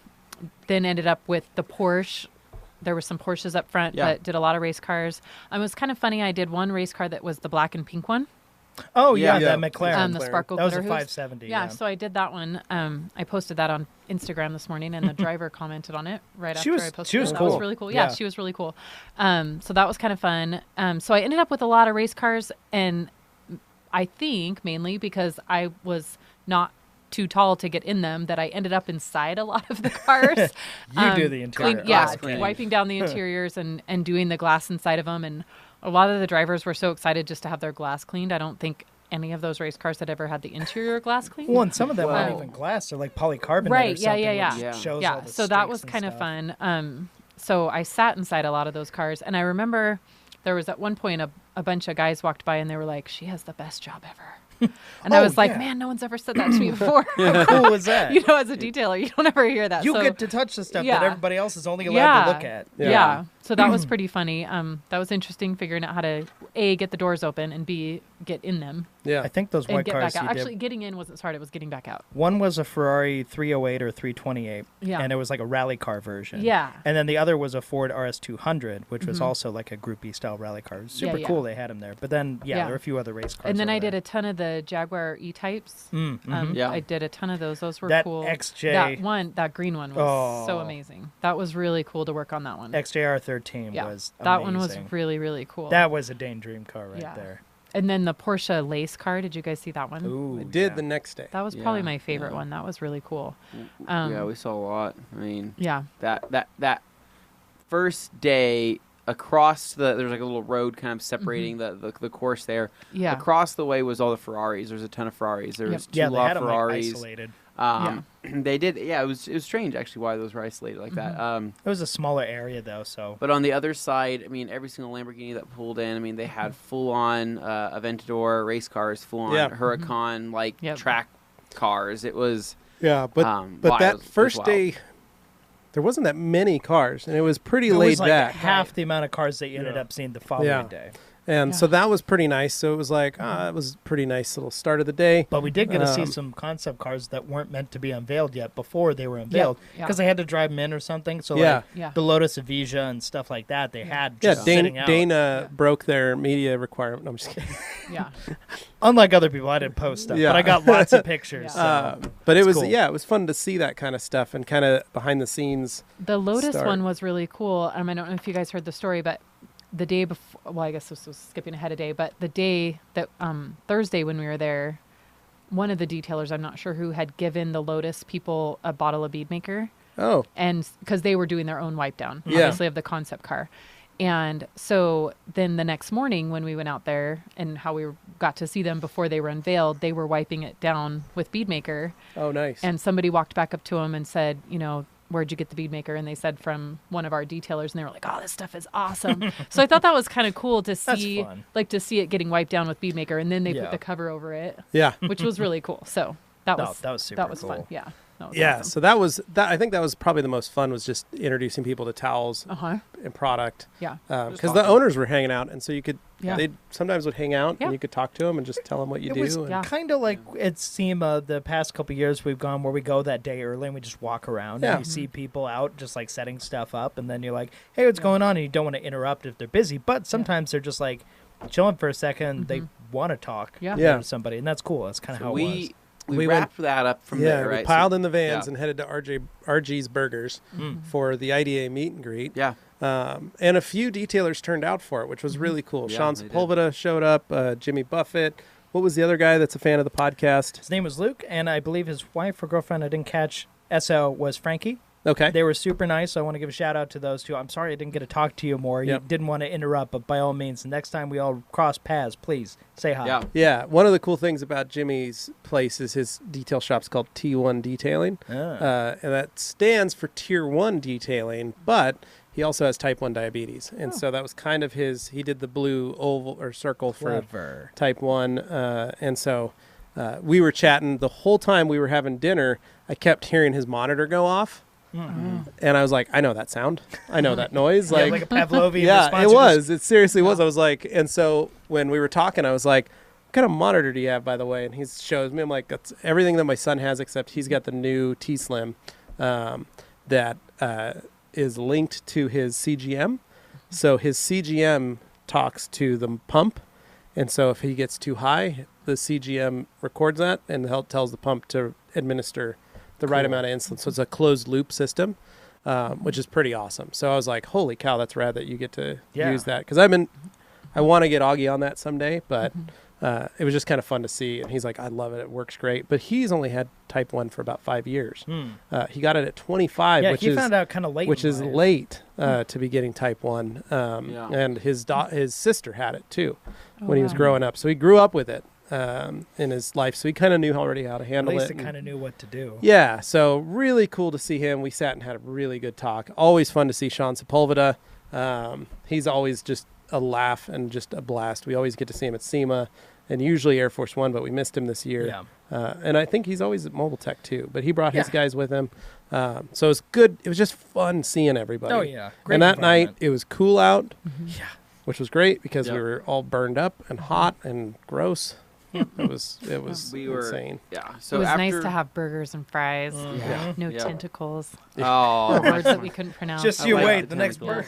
Speaker 4: ended up with the Porsche. There were some Porsches up front, but did a lot of race cars. It was kind of funny. I did one race car that was the black and pink one.
Speaker 1: Oh, that McLaren.
Speaker 4: The sparkle
Speaker 1: that was a
Speaker 4: glitter
Speaker 1: 570.
Speaker 4: Yeah, so I did that one. I posted that on Instagram this morning, and the driver commented on it right after I posted it.
Speaker 1: She was
Speaker 4: That
Speaker 1: cool.
Speaker 4: was really cool. Yeah, she was really cool. So that was kind of fun. So I ended up with a lot of race cars, and I think mainly because I was not too tall to get in them, that I ended up inside a lot of the cars.
Speaker 1: You do the interior.
Speaker 4: Wiping down the interiors and doing the glass inside of them, and a lot of the drivers were so excited just to have their glass cleaned. I don't think any of those race cars had ever had the interior glass cleaned.
Speaker 1: Well, and some of them aren't even glass; they're like polycarbonate.
Speaker 4: Right?
Speaker 1: Or something,
Speaker 4: Yeah.
Speaker 1: Shows all the
Speaker 4: so that was
Speaker 1: streaks
Speaker 4: kind
Speaker 1: and
Speaker 4: of
Speaker 1: stuff.
Speaker 4: fun. So I sat inside a lot of those cars, and I remember there was at one point a bunch of guys walked by, and they were like, "She has the best job ever." And I was like, man, no one's ever said that to me before.
Speaker 1: How cool is that?
Speaker 4: You know, as a detailer, you don't ever hear that.
Speaker 1: You get to touch the stuff that everybody else is only allowed to look at.
Speaker 4: Yeah. So that was pretty funny. That was interesting, figuring out how to A, get the doors open, and B, get in them.
Speaker 2: Yeah.
Speaker 1: I think those
Speaker 4: and
Speaker 1: white
Speaker 4: get
Speaker 1: cars
Speaker 4: back out.
Speaker 1: you
Speaker 4: Actually,
Speaker 1: did,
Speaker 4: getting in wasn't hard. It was getting back out.
Speaker 1: one was a Ferrari 308 or 328.
Speaker 4: Yeah.
Speaker 1: And it was like a rally car version.
Speaker 4: Yeah.
Speaker 1: And then the other was a Ford RS200, which was also like a groupie style rally car. Super cool they had them there. But then, there were a few other race cars.
Speaker 4: And then I
Speaker 1: there.
Speaker 4: did a ton of the Jaguar E-Types. I did a ton of those. Those were
Speaker 1: that
Speaker 4: cool.
Speaker 1: XJ.
Speaker 4: That green one was so amazing. That was really cool to work on that one.
Speaker 1: XJR13 was amazing.
Speaker 4: That one was really, really cool.
Speaker 1: That was a Dane dream car right there.
Speaker 4: And then the Porsche Lace car. Did you guys see that one?
Speaker 1: Ooh,
Speaker 2: I did the next day.
Speaker 4: That was probably my favorite one. That was really cool.
Speaker 3: We saw a lot. I mean, that first day across there's like a little road kind of separating the course there.
Speaker 4: Yeah.
Speaker 3: Across the way was all the Ferraris. There's a ton of Ferraris. There was two
Speaker 1: they had them,
Speaker 3: Ferraris.
Speaker 1: like, isolated.
Speaker 3: They did. Yeah, it was strange actually why those were isolated like that.
Speaker 1: It was a smaller area though, so.
Speaker 3: But on the other side, I mean, every single Lamborghini that pulled in, I mean, they had full-on Aventador race cars, full-on Huracan track cars. It was
Speaker 2: but that first day, there wasn't that many cars, and it was pretty laid
Speaker 1: like
Speaker 2: back.
Speaker 1: Half the amount of cars that you ended up seeing the following day.
Speaker 2: And so that was pretty nice. So it was like, it was a pretty nice little start of the day.
Speaker 1: But we did get to see some concept cars that weren't meant to be unveiled yet before they were unveiled because they had to drive them in or something. So the Lotus Evija and stuff like that, they had just sitting out.
Speaker 2: Dane broke their media requirement. No, I'm just kidding.
Speaker 4: Yeah.
Speaker 1: Unlike other people, I didn't post stuff, but I got lots of pictures. So
Speaker 2: but it was
Speaker 1: cool.
Speaker 2: it was fun to see that kind of stuff and kind of behind the scenes.
Speaker 4: The Lotus one was really cool. I don't know if you guys heard the story, but the day before, well, I guess this was skipping ahead a day, but the day that Thursday when we were there, one of the detailers, I'm not sure who, had given the Lotus people a bottle of bead maker.
Speaker 2: Oh.
Speaker 4: And because they were doing their own wipe down, obviously, of the concept car. And so then the next morning when we went out there and how we got to see them before they were unveiled, they were wiping it down with bead maker.
Speaker 2: Oh, nice.
Speaker 4: And somebody walked back up to them and said, where'd you get the bead maker? And they said from one of our detailers, and they were like, oh, this stuff is awesome. So I thought that was kind of cool to see, to see it getting wiped down with bead maker, and then they put the cover over it.
Speaker 2: Yeah.
Speaker 4: Which was really cool. So that was
Speaker 1: super
Speaker 4: cool. Fun. Yeah.
Speaker 2: Awesome. So that was I think that was probably the most fun, was just introducing people to towels and product.
Speaker 4: Yeah.
Speaker 2: Because the owners were hanging out, and so you could they sometimes would hang out and you could talk to them and just tell them what you do.
Speaker 1: It was kind of like at SEMA the past couple of years we've gone, where we go that day early and we just walk around and you see people out just like setting stuff up, and then you're like, hey, what's going on? And you don't want to interrupt if they're busy, but sometimes they're just like chilling for a second. They want to talk to somebody, and that's cool. That's kind of how it was.
Speaker 3: We wrapped that up from there, right?
Speaker 2: We piled in the vans and headed to RG's Burgers for the IDA meet and greet.
Speaker 3: Yeah.
Speaker 2: And a few detailers turned out for it, which was really cool.
Speaker 3: Yeah,
Speaker 2: Sean Sepulveda showed up, Jimmy Buffett. What was the other guy that's a fan of the podcast?
Speaker 1: His name was Luke, and I believe his wife or girlfriend, I didn't catch, SO, was Frankie.
Speaker 2: Okay.
Speaker 1: They were super nice, so I want to give a shout-out to those two. I'm sorry I didn't get to talk to you more. You didn't want to interrupt, but by all means, the next time we all cross paths, please say hi.
Speaker 2: Yeah. One of the cool things about Jimmy's place is his detail shop's called T1 Detailing, and that stands for Tier 1 Detailing, but he also has type 1 diabetes, and so that was kind of he did the blue oval or circle for type 1, and so we were chatting the whole time we were having dinner. I kept hearing his monitor go off. And I was like, I know that sound. I know that noise.
Speaker 1: Like a Pavlovian response.
Speaker 2: It was. It seriously was. I was like, and so when we were talking, I was like, what kind of monitor do you have, by the way? And he shows me. I'm like, that's everything that my son has, except he's got the new T-Slim that is linked to his CGM. So his CGM talks to the pump. And so if he gets too high, the CGM records that and tells the pump to administer the right amount of insulin. So it's a closed loop system, which is pretty awesome. So I was like, holy cow, that's rad that you get to use that. Because I want to get Augie on that someday, but it was just kind of fun to see. And he's like, I love it. It works great. But he's only had type 1 for about 5 years. He got it at 25, which
Speaker 1: he found out kind of late.
Speaker 2: Which is late to be getting type 1. And his sister had it too when he was growing up. So he grew up with it. In his life, so he kind of knew already how to handle it.
Speaker 1: At least he kind of knew what to do.
Speaker 2: Yeah, so really cool to see him. We sat and had a really good talk. Always fun to see Sean Sepulveda. He's always just a laugh and just a blast. We always get to see him at SEMA and usually Air Force One, but we missed him this year. And I think he's always at Mobile Tech too, but he brought his guys with him. So it was good. It was just fun seeing everybody.
Speaker 1: Oh, yeah. Great
Speaker 2: and that night, it was cool out, which was great because we were all burned up and hot and gross. It was insane.
Speaker 3: Yeah. So
Speaker 4: it was nice to have burgers and fries. No tentacles.
Speaker 3: Oh,
Speaker 4: words that we couldn't pronounce.
Speaker 1: Just you wait. The next burger.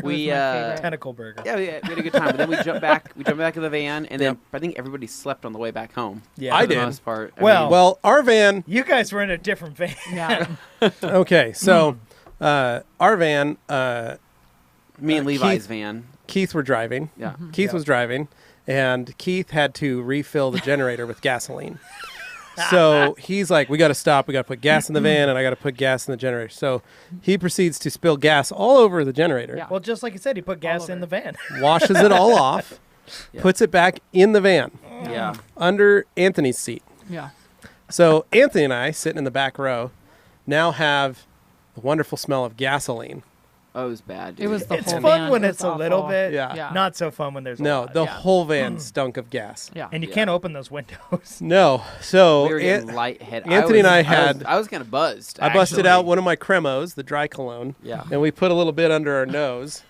Speaker 3: We
Speaker 1: tentacle burger.
Speaker 3: Yeah, we had a good time. But then we jumped back. We jumped back in the van, and then I think everybody slept on the way back home.
Speaker 2: Yeah, I did.
Speaker 3: For the most part.
Speaker 2: Well, our van.
Speaker 1: You guys were in a different van.
Speaker 4: Yeah.
Speaker 2: Okay, so our van.
Speaker 3: Me and Levi's van.
Speaker 2: Keith were driving.
Speaker 3: Yeah.
Speaker 2: Keith was driving. And Keith had to refill the generator with gasoline. So he's like, we got to stop. We got to put gas in the van, and I got to put gas in the generator. So he proceeds to spill gas all over the generator.
Speaker 1: Yeah. Well, just like you said, he put gas in the van.
Speaker 2: Washes it all off, puts it back in the van.
Speaker 3: Yeah.
Speaker 2: Under Anthony's seat.
Speaker 4: Yeah.
Speaker 2: So Anthony and I, sitting in the back row, now have the wonderful smell of gasoline
Speaker 3: Oh, it was bad, dude.
Speaker 4: It was the
Speaker 1: It's
Speaker 4: whole
Speaker 1: fun
Speaker 4: van.
Speaker 1: when
Speaker 4: It was
Speaker 1: it's a little
Speaker 4: awful.
Speaker 1: bit.
Speaker 2: Yeah.
Speaker 1: Not so fun when there's a
Speaker 2: No,
Speaker 1: lot.
Speaker 2: the
Speaker 4: Yeah.
Speaker 2: whole van stunk of gas.
Speaker 4: Yeah.
Speaker 1: And you
Speaker 3: Yeah.
Speaker 1: can't open those windows.
Speaker 2: No. So
Speaker 3: We were getting lightheaded.
Speaker 2: Anthony and I had-
Speaker 3: I was kind of buzzed.
Speaker 2: I busted
Speaker 3: actually.
Speaker 2: out one of my Cremos, the dry cologne.
Speaker 3: Yeah.
Speaker 2: And we put a little bit under our nose,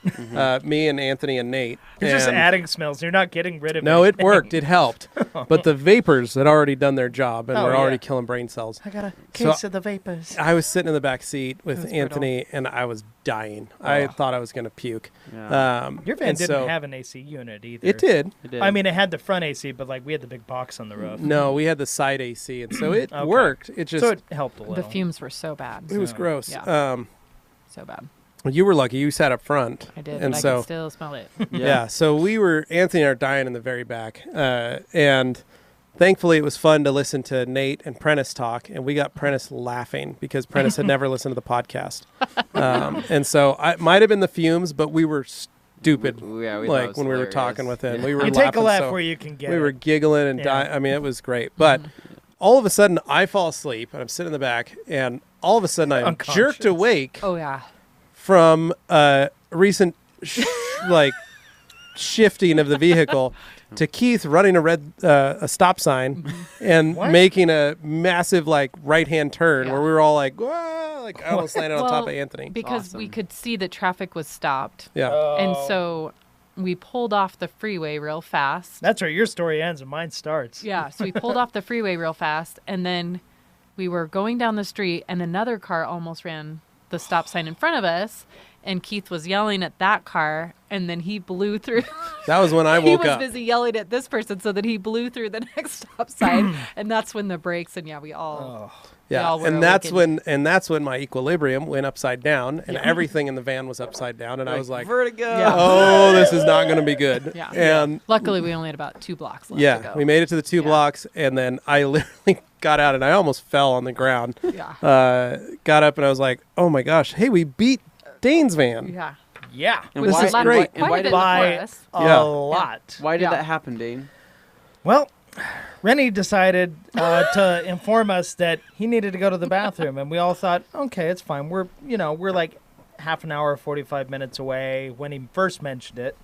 Speaker 2: me and Anthony and Nate.
Speaker 1: You're just
Speaker 2: and-
Speaker 1: adding smells. You're not getting rid of
Speaker 2: No, it
Speaker 1: anything.
Speaker 2: worked. It helped. But the vapors had already done their job and
Speaker 1: Oh,
Speaker 2: were already
Speaker 1: yeah.
Speaker 2: killing brain cells.
Speaker 1: I got a
Speaker 2: So-
Speaker 1: case of the vapors.
Speaker 2: I was sitting in the back seat with
Speaker 4: That's
Speaker 2: Anthony, and I was dying. I thought I was going to puke.
Speaker 3: Yeah.
Speaker 1: Your van
Speaker 2: and
Speaker 1: didn't
Speaker 2: so-
Speaker 1: have an AC unit either.
Speaker 2: It did.
Speaker 3: It did.
Speaker 1: I mean, it had the front AC, but like we had the big box on the roof.
Speaker 2: No, we had the side AC, and so it
Speaker 1: Okay.
Speaker 2: worked. It just
Speaker 1: So it helped a little.
Speaker 4: The fumes were so bad.
Speaker 2: it was
Speaker 1: Yeah.
Speaker 2: gross.
Speaker 4: Yeah. So bad.
Speaker 2: You were lucky. You sat up front.
Speaker 4: I did,
Speaker 2: and
Speaker 4: but I
Speaker 2: so
Speaker 4: could still smell it.
Speaker 2: yeah. So we were Anthony and I are dying in the very back, and thankfully it was fun to listen to Nate and Prentice talk, and we got Prentice laughing because Prentice had never listened to the podcast, and so it might have been the fumes, but we were stupid.
Speaker 3: Yeah, we thought it
Speaker 2: Like
Speaker 3: was
Speaker 2: when we were
Speaker 3: hilarious.
Speaker 2: talking with him,
Speaker 3: Yeah.
Speaker 2: we were
Speaker 1: You take a
Speaker 2: laughing
Speaker 1: laugh
Speaker 2: so-
Speaker 1: where you can get
Speaker 2: we
Speaker 1: it.
Speaker 2: were giggling and
Speaker 1: Yeah.
Speaker 2: dying. I mean, it was great. But all of a sudden, I fall asleep and I'm sitting in the back, and all of a sudden, I'm
Speaker 1: Unconscious.
Speaker 2: jerked awake
Speaker 4: Oh, yeah.
Speaker 2: from recent like shifting of the vehicle to Keith running a stop sign and
Speaker 1: What?
Speaker 2: making a massive like right hand turn
Speaker 4: Yeah.
Speaker 2: where we were all like, "Whoa," like I almost landed on top of
Speaker 4: Well,
Speaker 2: Anthony.
Speaker 4: Because we
Speaker 3: Awesome.
Speaker 4: could see that traffic was stopped.
Speaker 2: Yeah.
Speaker 4: And
Speaker 1: Oh.
Speaker 4: so we pulled off the freeway real fast.
Speaker 1: That's where your story ends and mine starts.
Speaker 4: Yeah, so we pulled off the freeway real fast, and then we were going down the street, and another car almost ran the stop sign in front of us, and Keith was yelling at that car, and then he blew through.
Speaker 2: That was when I
Speaker 4: He
Speaker 2: woke
Speaker 4: was
Speaker 2: up.
Speaker 4: busy yelling at this person, so that he blew through the next stop sign, and that's when the brakes, and yeah, we all.
Speaker 1: Oh.
Speaker 4: we
Speaker 2: Yeah,
Speaker 4: all were
Speaker 2: and that's
Speaker 4: awakened.
Speaker 2: when my equilibrium went upside down, and everything in the van was upside down, and I was like,
Speaker 3: vertigo.
Speaker 4: Yeah.
Speaker 2: "Oh, this is not going to be good."
Speaker 4: Yeah.
Speaker 2: And
Speaker 4: Luckily, we only had about 2 blocks left to
Speaker 2: yeah,
Speaker 4: go.
Speaker 2: we made it to the 2
Speaker 4: Yeah.
Speaker 2: blocks, and then I literally got out, and I almost fell on the ground.
Speaker 4: Yeah.
Speaker 2: Got up, and I was like, "Oh my gosh, hey, we beat Dane's van."
Speaker 4: Yeah.
Speaker 1: Yeah.
Speaker 3: And
Speaker 2: This
Speaker 3: why,
Speaker 2: is
Speaker 3: and
Speaker 2: great.
Speaker 3: why- and
Speaker 4: Quite
Speaker 3: why
Speaker 4: a bit
Speaker 3: did,
Speaker 1: By
Speaker 4: before us.
Speaker 1: a
Speaker 2: Yeah.
Speaker 1: lot.
Speaker 3: why did
Speaker 4: Yeah.
Speaker 3: that happen, Dane?
Speaker 1: Well, Rennie decided to inform us that he needed to go to the bathroom, and we all thought, okay, it's fine. We're like half an hour, 45 minutes away when he first mentioned it,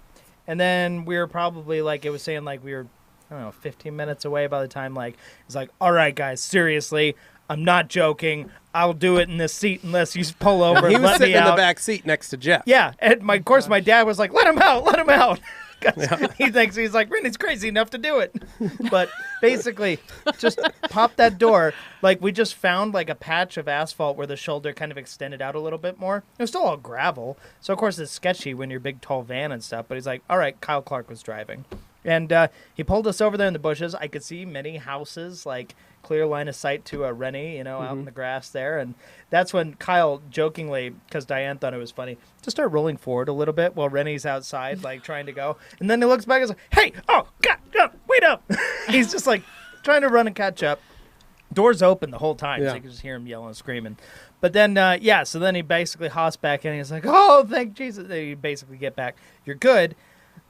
Speaker 1: and then we were probably like it was saying like we were, I don't know, 15 minutes away by the time like it's like, all right, guys, seriously, I'm not joking. I'll do it in this seat unless you pull over
Speaker 2: He
Speaker 1: and
Speaker 2: was
Speaker 1: let me
Speaker 2: sitting in
Speaker 1: out.
Speaker 2: the back seat next to Jeff.
Speaker 1: Yeah, and of course my dad was like, let him out. 'Cause he thinks he's like, Rennie's crazy enough to do it. But basically, just pop that door. Like, we just found like a patch of asphalt where the shoulder kind of extended out a little bit more. It was still all gravel. So, of course, it's sketchy when you're a big, tall van and stuff. But he's like, all right, Kyle Clark was driving. And he pulled us over there in the bushes. I could see many houses, like clear line of sight to a Rennie, out in the grass there. And that's when Kyle jokingly, because Diane thought it was funny, just started rolling forward a little bit while Rennie's outside, like trying to go. And then he looks back and is like, hey, oh, God, wait up. He's just like trying to run and catch up. Doors open the whole time, so
Speaker 2: Yeah.
Speaker 1: you can just hear him yelling and screaming. But then, so then he basically hops back in. And he's like, oh, thank Jesus. Then you basically get back. You're good.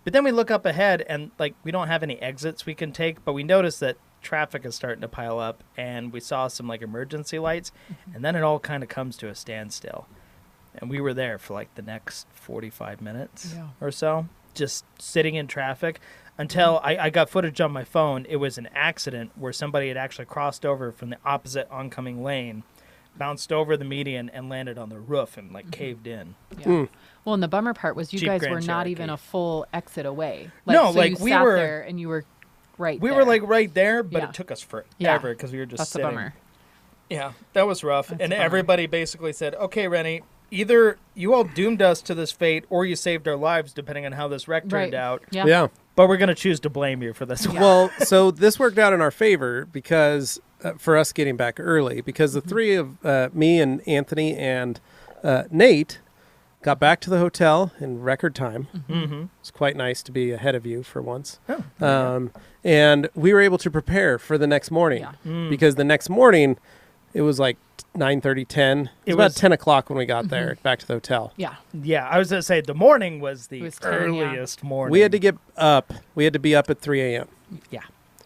Speaker 1: But then we look up ahead, and like we don't have any exits we can take, but we notice that traffic is starting to pile up, and we saw some like emergency lights, and then it all kind of comes to a standstill. And we were there for like the next 45 minutes or so, just sitting in traffic until I got footage on my phone. It was an accident where somebody had actually crossed over from the opposite oncoming lane, bounced over the median, and landed on the roof and like caved in.
Speaker 4: Yeah. Well, and the bummer part was you
Speaker 1: Jeep
Speaker 4: guys
Speaker 1: Grand
Speaker 4: were not
Speaker 1: Cherokee.
Speaker 4: even a full exit away.
Speaker 1: No,
Speaker 4: so
Speaker 1: like,
Speaker 4: you
Speaker 1: we
Speaker 4: sat
Speaker 1: were-
Speaker 4: there and you were right
Speaker 1: We
Speaker 4: there.
Speaker 1: were like right there, but
Speaker 4: Yeah.
Speaker 1: it took us forever
Speaker 4: Yeah.
Speaker 1: because we were just
Speaker 4: That's
Speaker 1: sitting.
Speaker 4: a bummer.
Speaker 1: Yeah, that was rough.
Speaker 4: That's
Speaker 1: And
Speaker 4: a bummer.
Speaker 1: everybody basically said, okay, Rennie, either you all doomed us to this fate or you saved our lives, depending on how this wreck turned
Speaker 4: Right.
Speaker 1: out.
Speaker 4: Yeah.
Speaker 2: Yeah.
Speaker 1: But we're going to choose to blame you for this one.
Speaker 2: Well, so this worked out in our favor because for us getting back early, because the three of me and Anthony and Nate got back to the hotel in record time.
Speaker 1: Mm-hmm.
Speaker 2: It's quite nice to be ahead of you for once.
Speaker 1: Oh,
Speaker 2: And we were able to prepare for the next morning
Speaker 4: Yeah.
Speaker 2: because the next morning it was like 9:30, 10. It was about 10 o'clock when we got there back to the hotel.
Speaker 4: Yeah.
Speaker 1: Yeah, I was going to say the morning was the
Speaker 4: It was 10, yeah.
Speaker 1: earliest morning.
Speaker 2: We had to get up. We had to be up at 3 a.m.
Speaker 1: Yeah.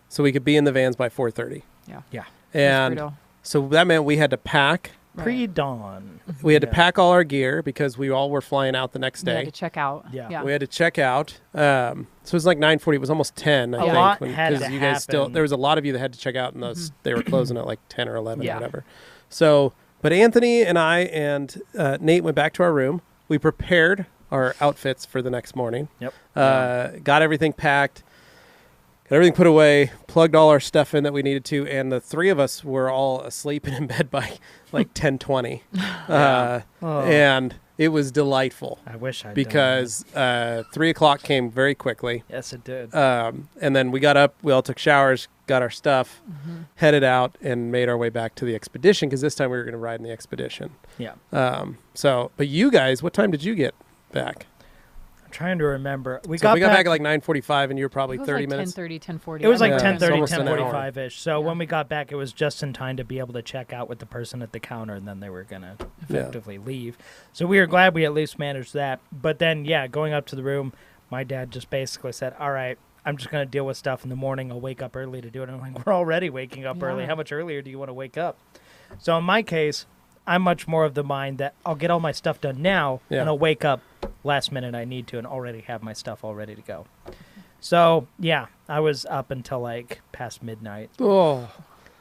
Speaker 2: so we could be in the vans by 4:30.
Speaker 4: Yeah.
Speaker 1: Yeah.
Speaker 2: And
Speaker 4: brutal.
Speaker 2: so that meant we had to pack
Speaker 1: pre-dawn.
Speaker 2: We had to pack all our gear because we all were flying out the next
Speaker 4: We
Speaker 2: day.
Speaker 4: had to check out.
Speaker 1: Yeah.
Speaker 2: We had to check out. So it was like 9:40. It was almost 10, I
Speaker 1: A lot
Speaker 2: think.
Speaker 1: had to
Speaker 2: Because you guys still,
Speaker 1: happen.
Speaker 2: there was a lot of you that had to check out, and those they were closing at like 10 or 11 or
Speaker 4: Yeah.
Speaker 2: whatever. So, but Anthony and I and Nate went back to our room. We prepared our outfits for the next morning.
Speaker 1: Yep.
Speaker 2: Got everything packed. Got everything put away, plugged all our stuff in that we needed to, and the three of us were all asleep and in bed by like 10:20. And it was delightful
Speaker 1: I wish I'd
Speaker 2: because 3 o'clock came very quickly.
Speaker 1: done that. Yes, it did.
Speaker 2: And then we got up, we all took showers, got our stuff, headed out, and made our way back to the expedition because this time we were going to ride in the expedition.
Speaker 1: Yeah.
Speaker 2: But you guys, what time did you get back?
Speaker 1: I'm trying to remember. We
Speaker 2: So
Speaker 1: got
Speaker 2: we got
Speaker 1: back
Speaker 2: back at like 9:45, and you were probably
Speaker 4: It was
Speaker 2: 30
Speaker 4: like
Speaker 2: minutes.
Speaker 4: 10:30, 10:40.
Speaker 1: It was like
Speaker 2: Yeah,
Speaker 1: 10:30,
Speaker 2: it's almost an hour.
Speaker 1: 10:45-ish. So
Speaker 4: Yeah.
Speaker 1: when we got back, it was just in time to be able to check out with the person at the counter, and then they were going to effectively leave. So we were glad we at least managed that. But then, going up to the room, my dad just basically said, all right, I'm just going to deal with stuff in the morning. I'll wake up early to do it. And I'm like, we're already waking up early.
Speaker 4: Yeah.
Speaker 1: How much earlier do you want to wake up? So in my case, I'm much more of the mind that I'll get all my stuff done now, and I'll wake up last minute I need to and already have my stuff all ready to go. So, I was up until like past midnight.
Speaker 2: Oh,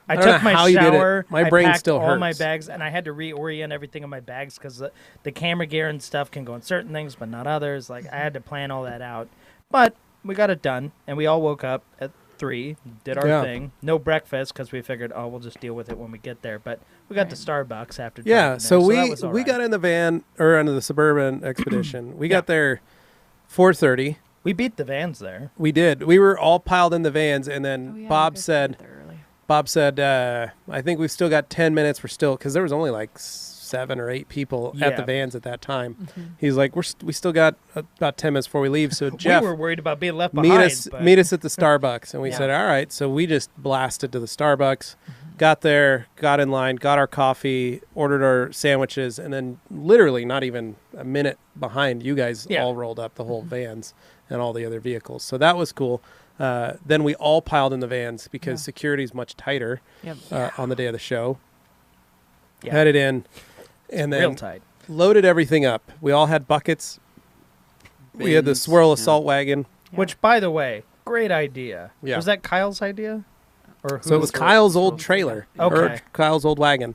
Speaker 1: I
Speaker 2: don't know
Speaker 1: took my
Speaker 2: how you did it.
Speaker 1: shower.
Speaker 2: My
Speaker 1: I
Speaker 2: brain
Speaker 1: packed
Speaker 2: still
Speaker 1: all my
Speaker 2: hurts.
Speaker 1: bags, and I had to reorient everything in my bags because the camera gear and stuff can go in certain things, but not others. Like I had to plan all that out. But we got it done, and we all woke up at 3, did our thing. No breakfast because we figured, we'll just deal with it when we get there. But we got to Starbucks after.
Speaker 2: yeah.
Speaker 1: driving
Speaker 2: So
Speaker 1: there,
Speaker 2: we
Speaker 1: that was all right.
Speaker 2: got in the van or under the Suburban Expedition. We got there 4:30.
Speaker 1: We beat the vans there.
Speaker 2: We did. We were all piled in the vans, and then
Speaker 4: Oh, yeah,
Speaker 2: Bob
Speaker 4: I guess
Speaker 2: said,
Speaker 4: we got there early.
Speaker 2: I think we've still got 10 minutes. We're still, because there was only like 7 or 8 people at the
Speaker 1: Yeah.
Speaker 2: vans at that time. He's like, we still got about 10 minutes before we leave. So
Speaker 1: We
Speaker 2: Jeff,
Speaker 1: were worried about being left
Speaker 2: meet
Speaker 1: behind.
Speaker 2: us
Speaker 1: but
Speaker 2: meet us at the Starbucks. And we
Speaker 1: Yeah.
Speaker 2: said, all right. So we just blasted to the Starbucks, got there, got in line, got our coffee, ordered our sandwiches, and then literally not even a minute behind, you guys
Speaker 1: Yeah.
Speaker 2: all rolled up, the whole vans and all the other vehicles. So that was cool. Then we all piled in the vans because security is much tighter
Speaker 4: Yep.
Speaker 2: on the day of the show.
Speaker 1: Yeah.
Speaker 2: Headed in, and then
Speaker 1: real tight.
Speaker 2: loaded everything up. We all had buckets. We had the
Speaker 3: Bins,
Speaker 2: swirl
Speaker 3: yeah.
Speaker 2: assault wagon.
Speaker 4: Yeah.
Speaker 1: Which, by the way, great idea.
Speaker 2: Yeah.
Speaker 1: Was that Kyle's idea? Or
Speaker 2: So it was Kyle's old trailer, or
Speaker 1: Okay.
Speaker 2: Kyle's old wagon.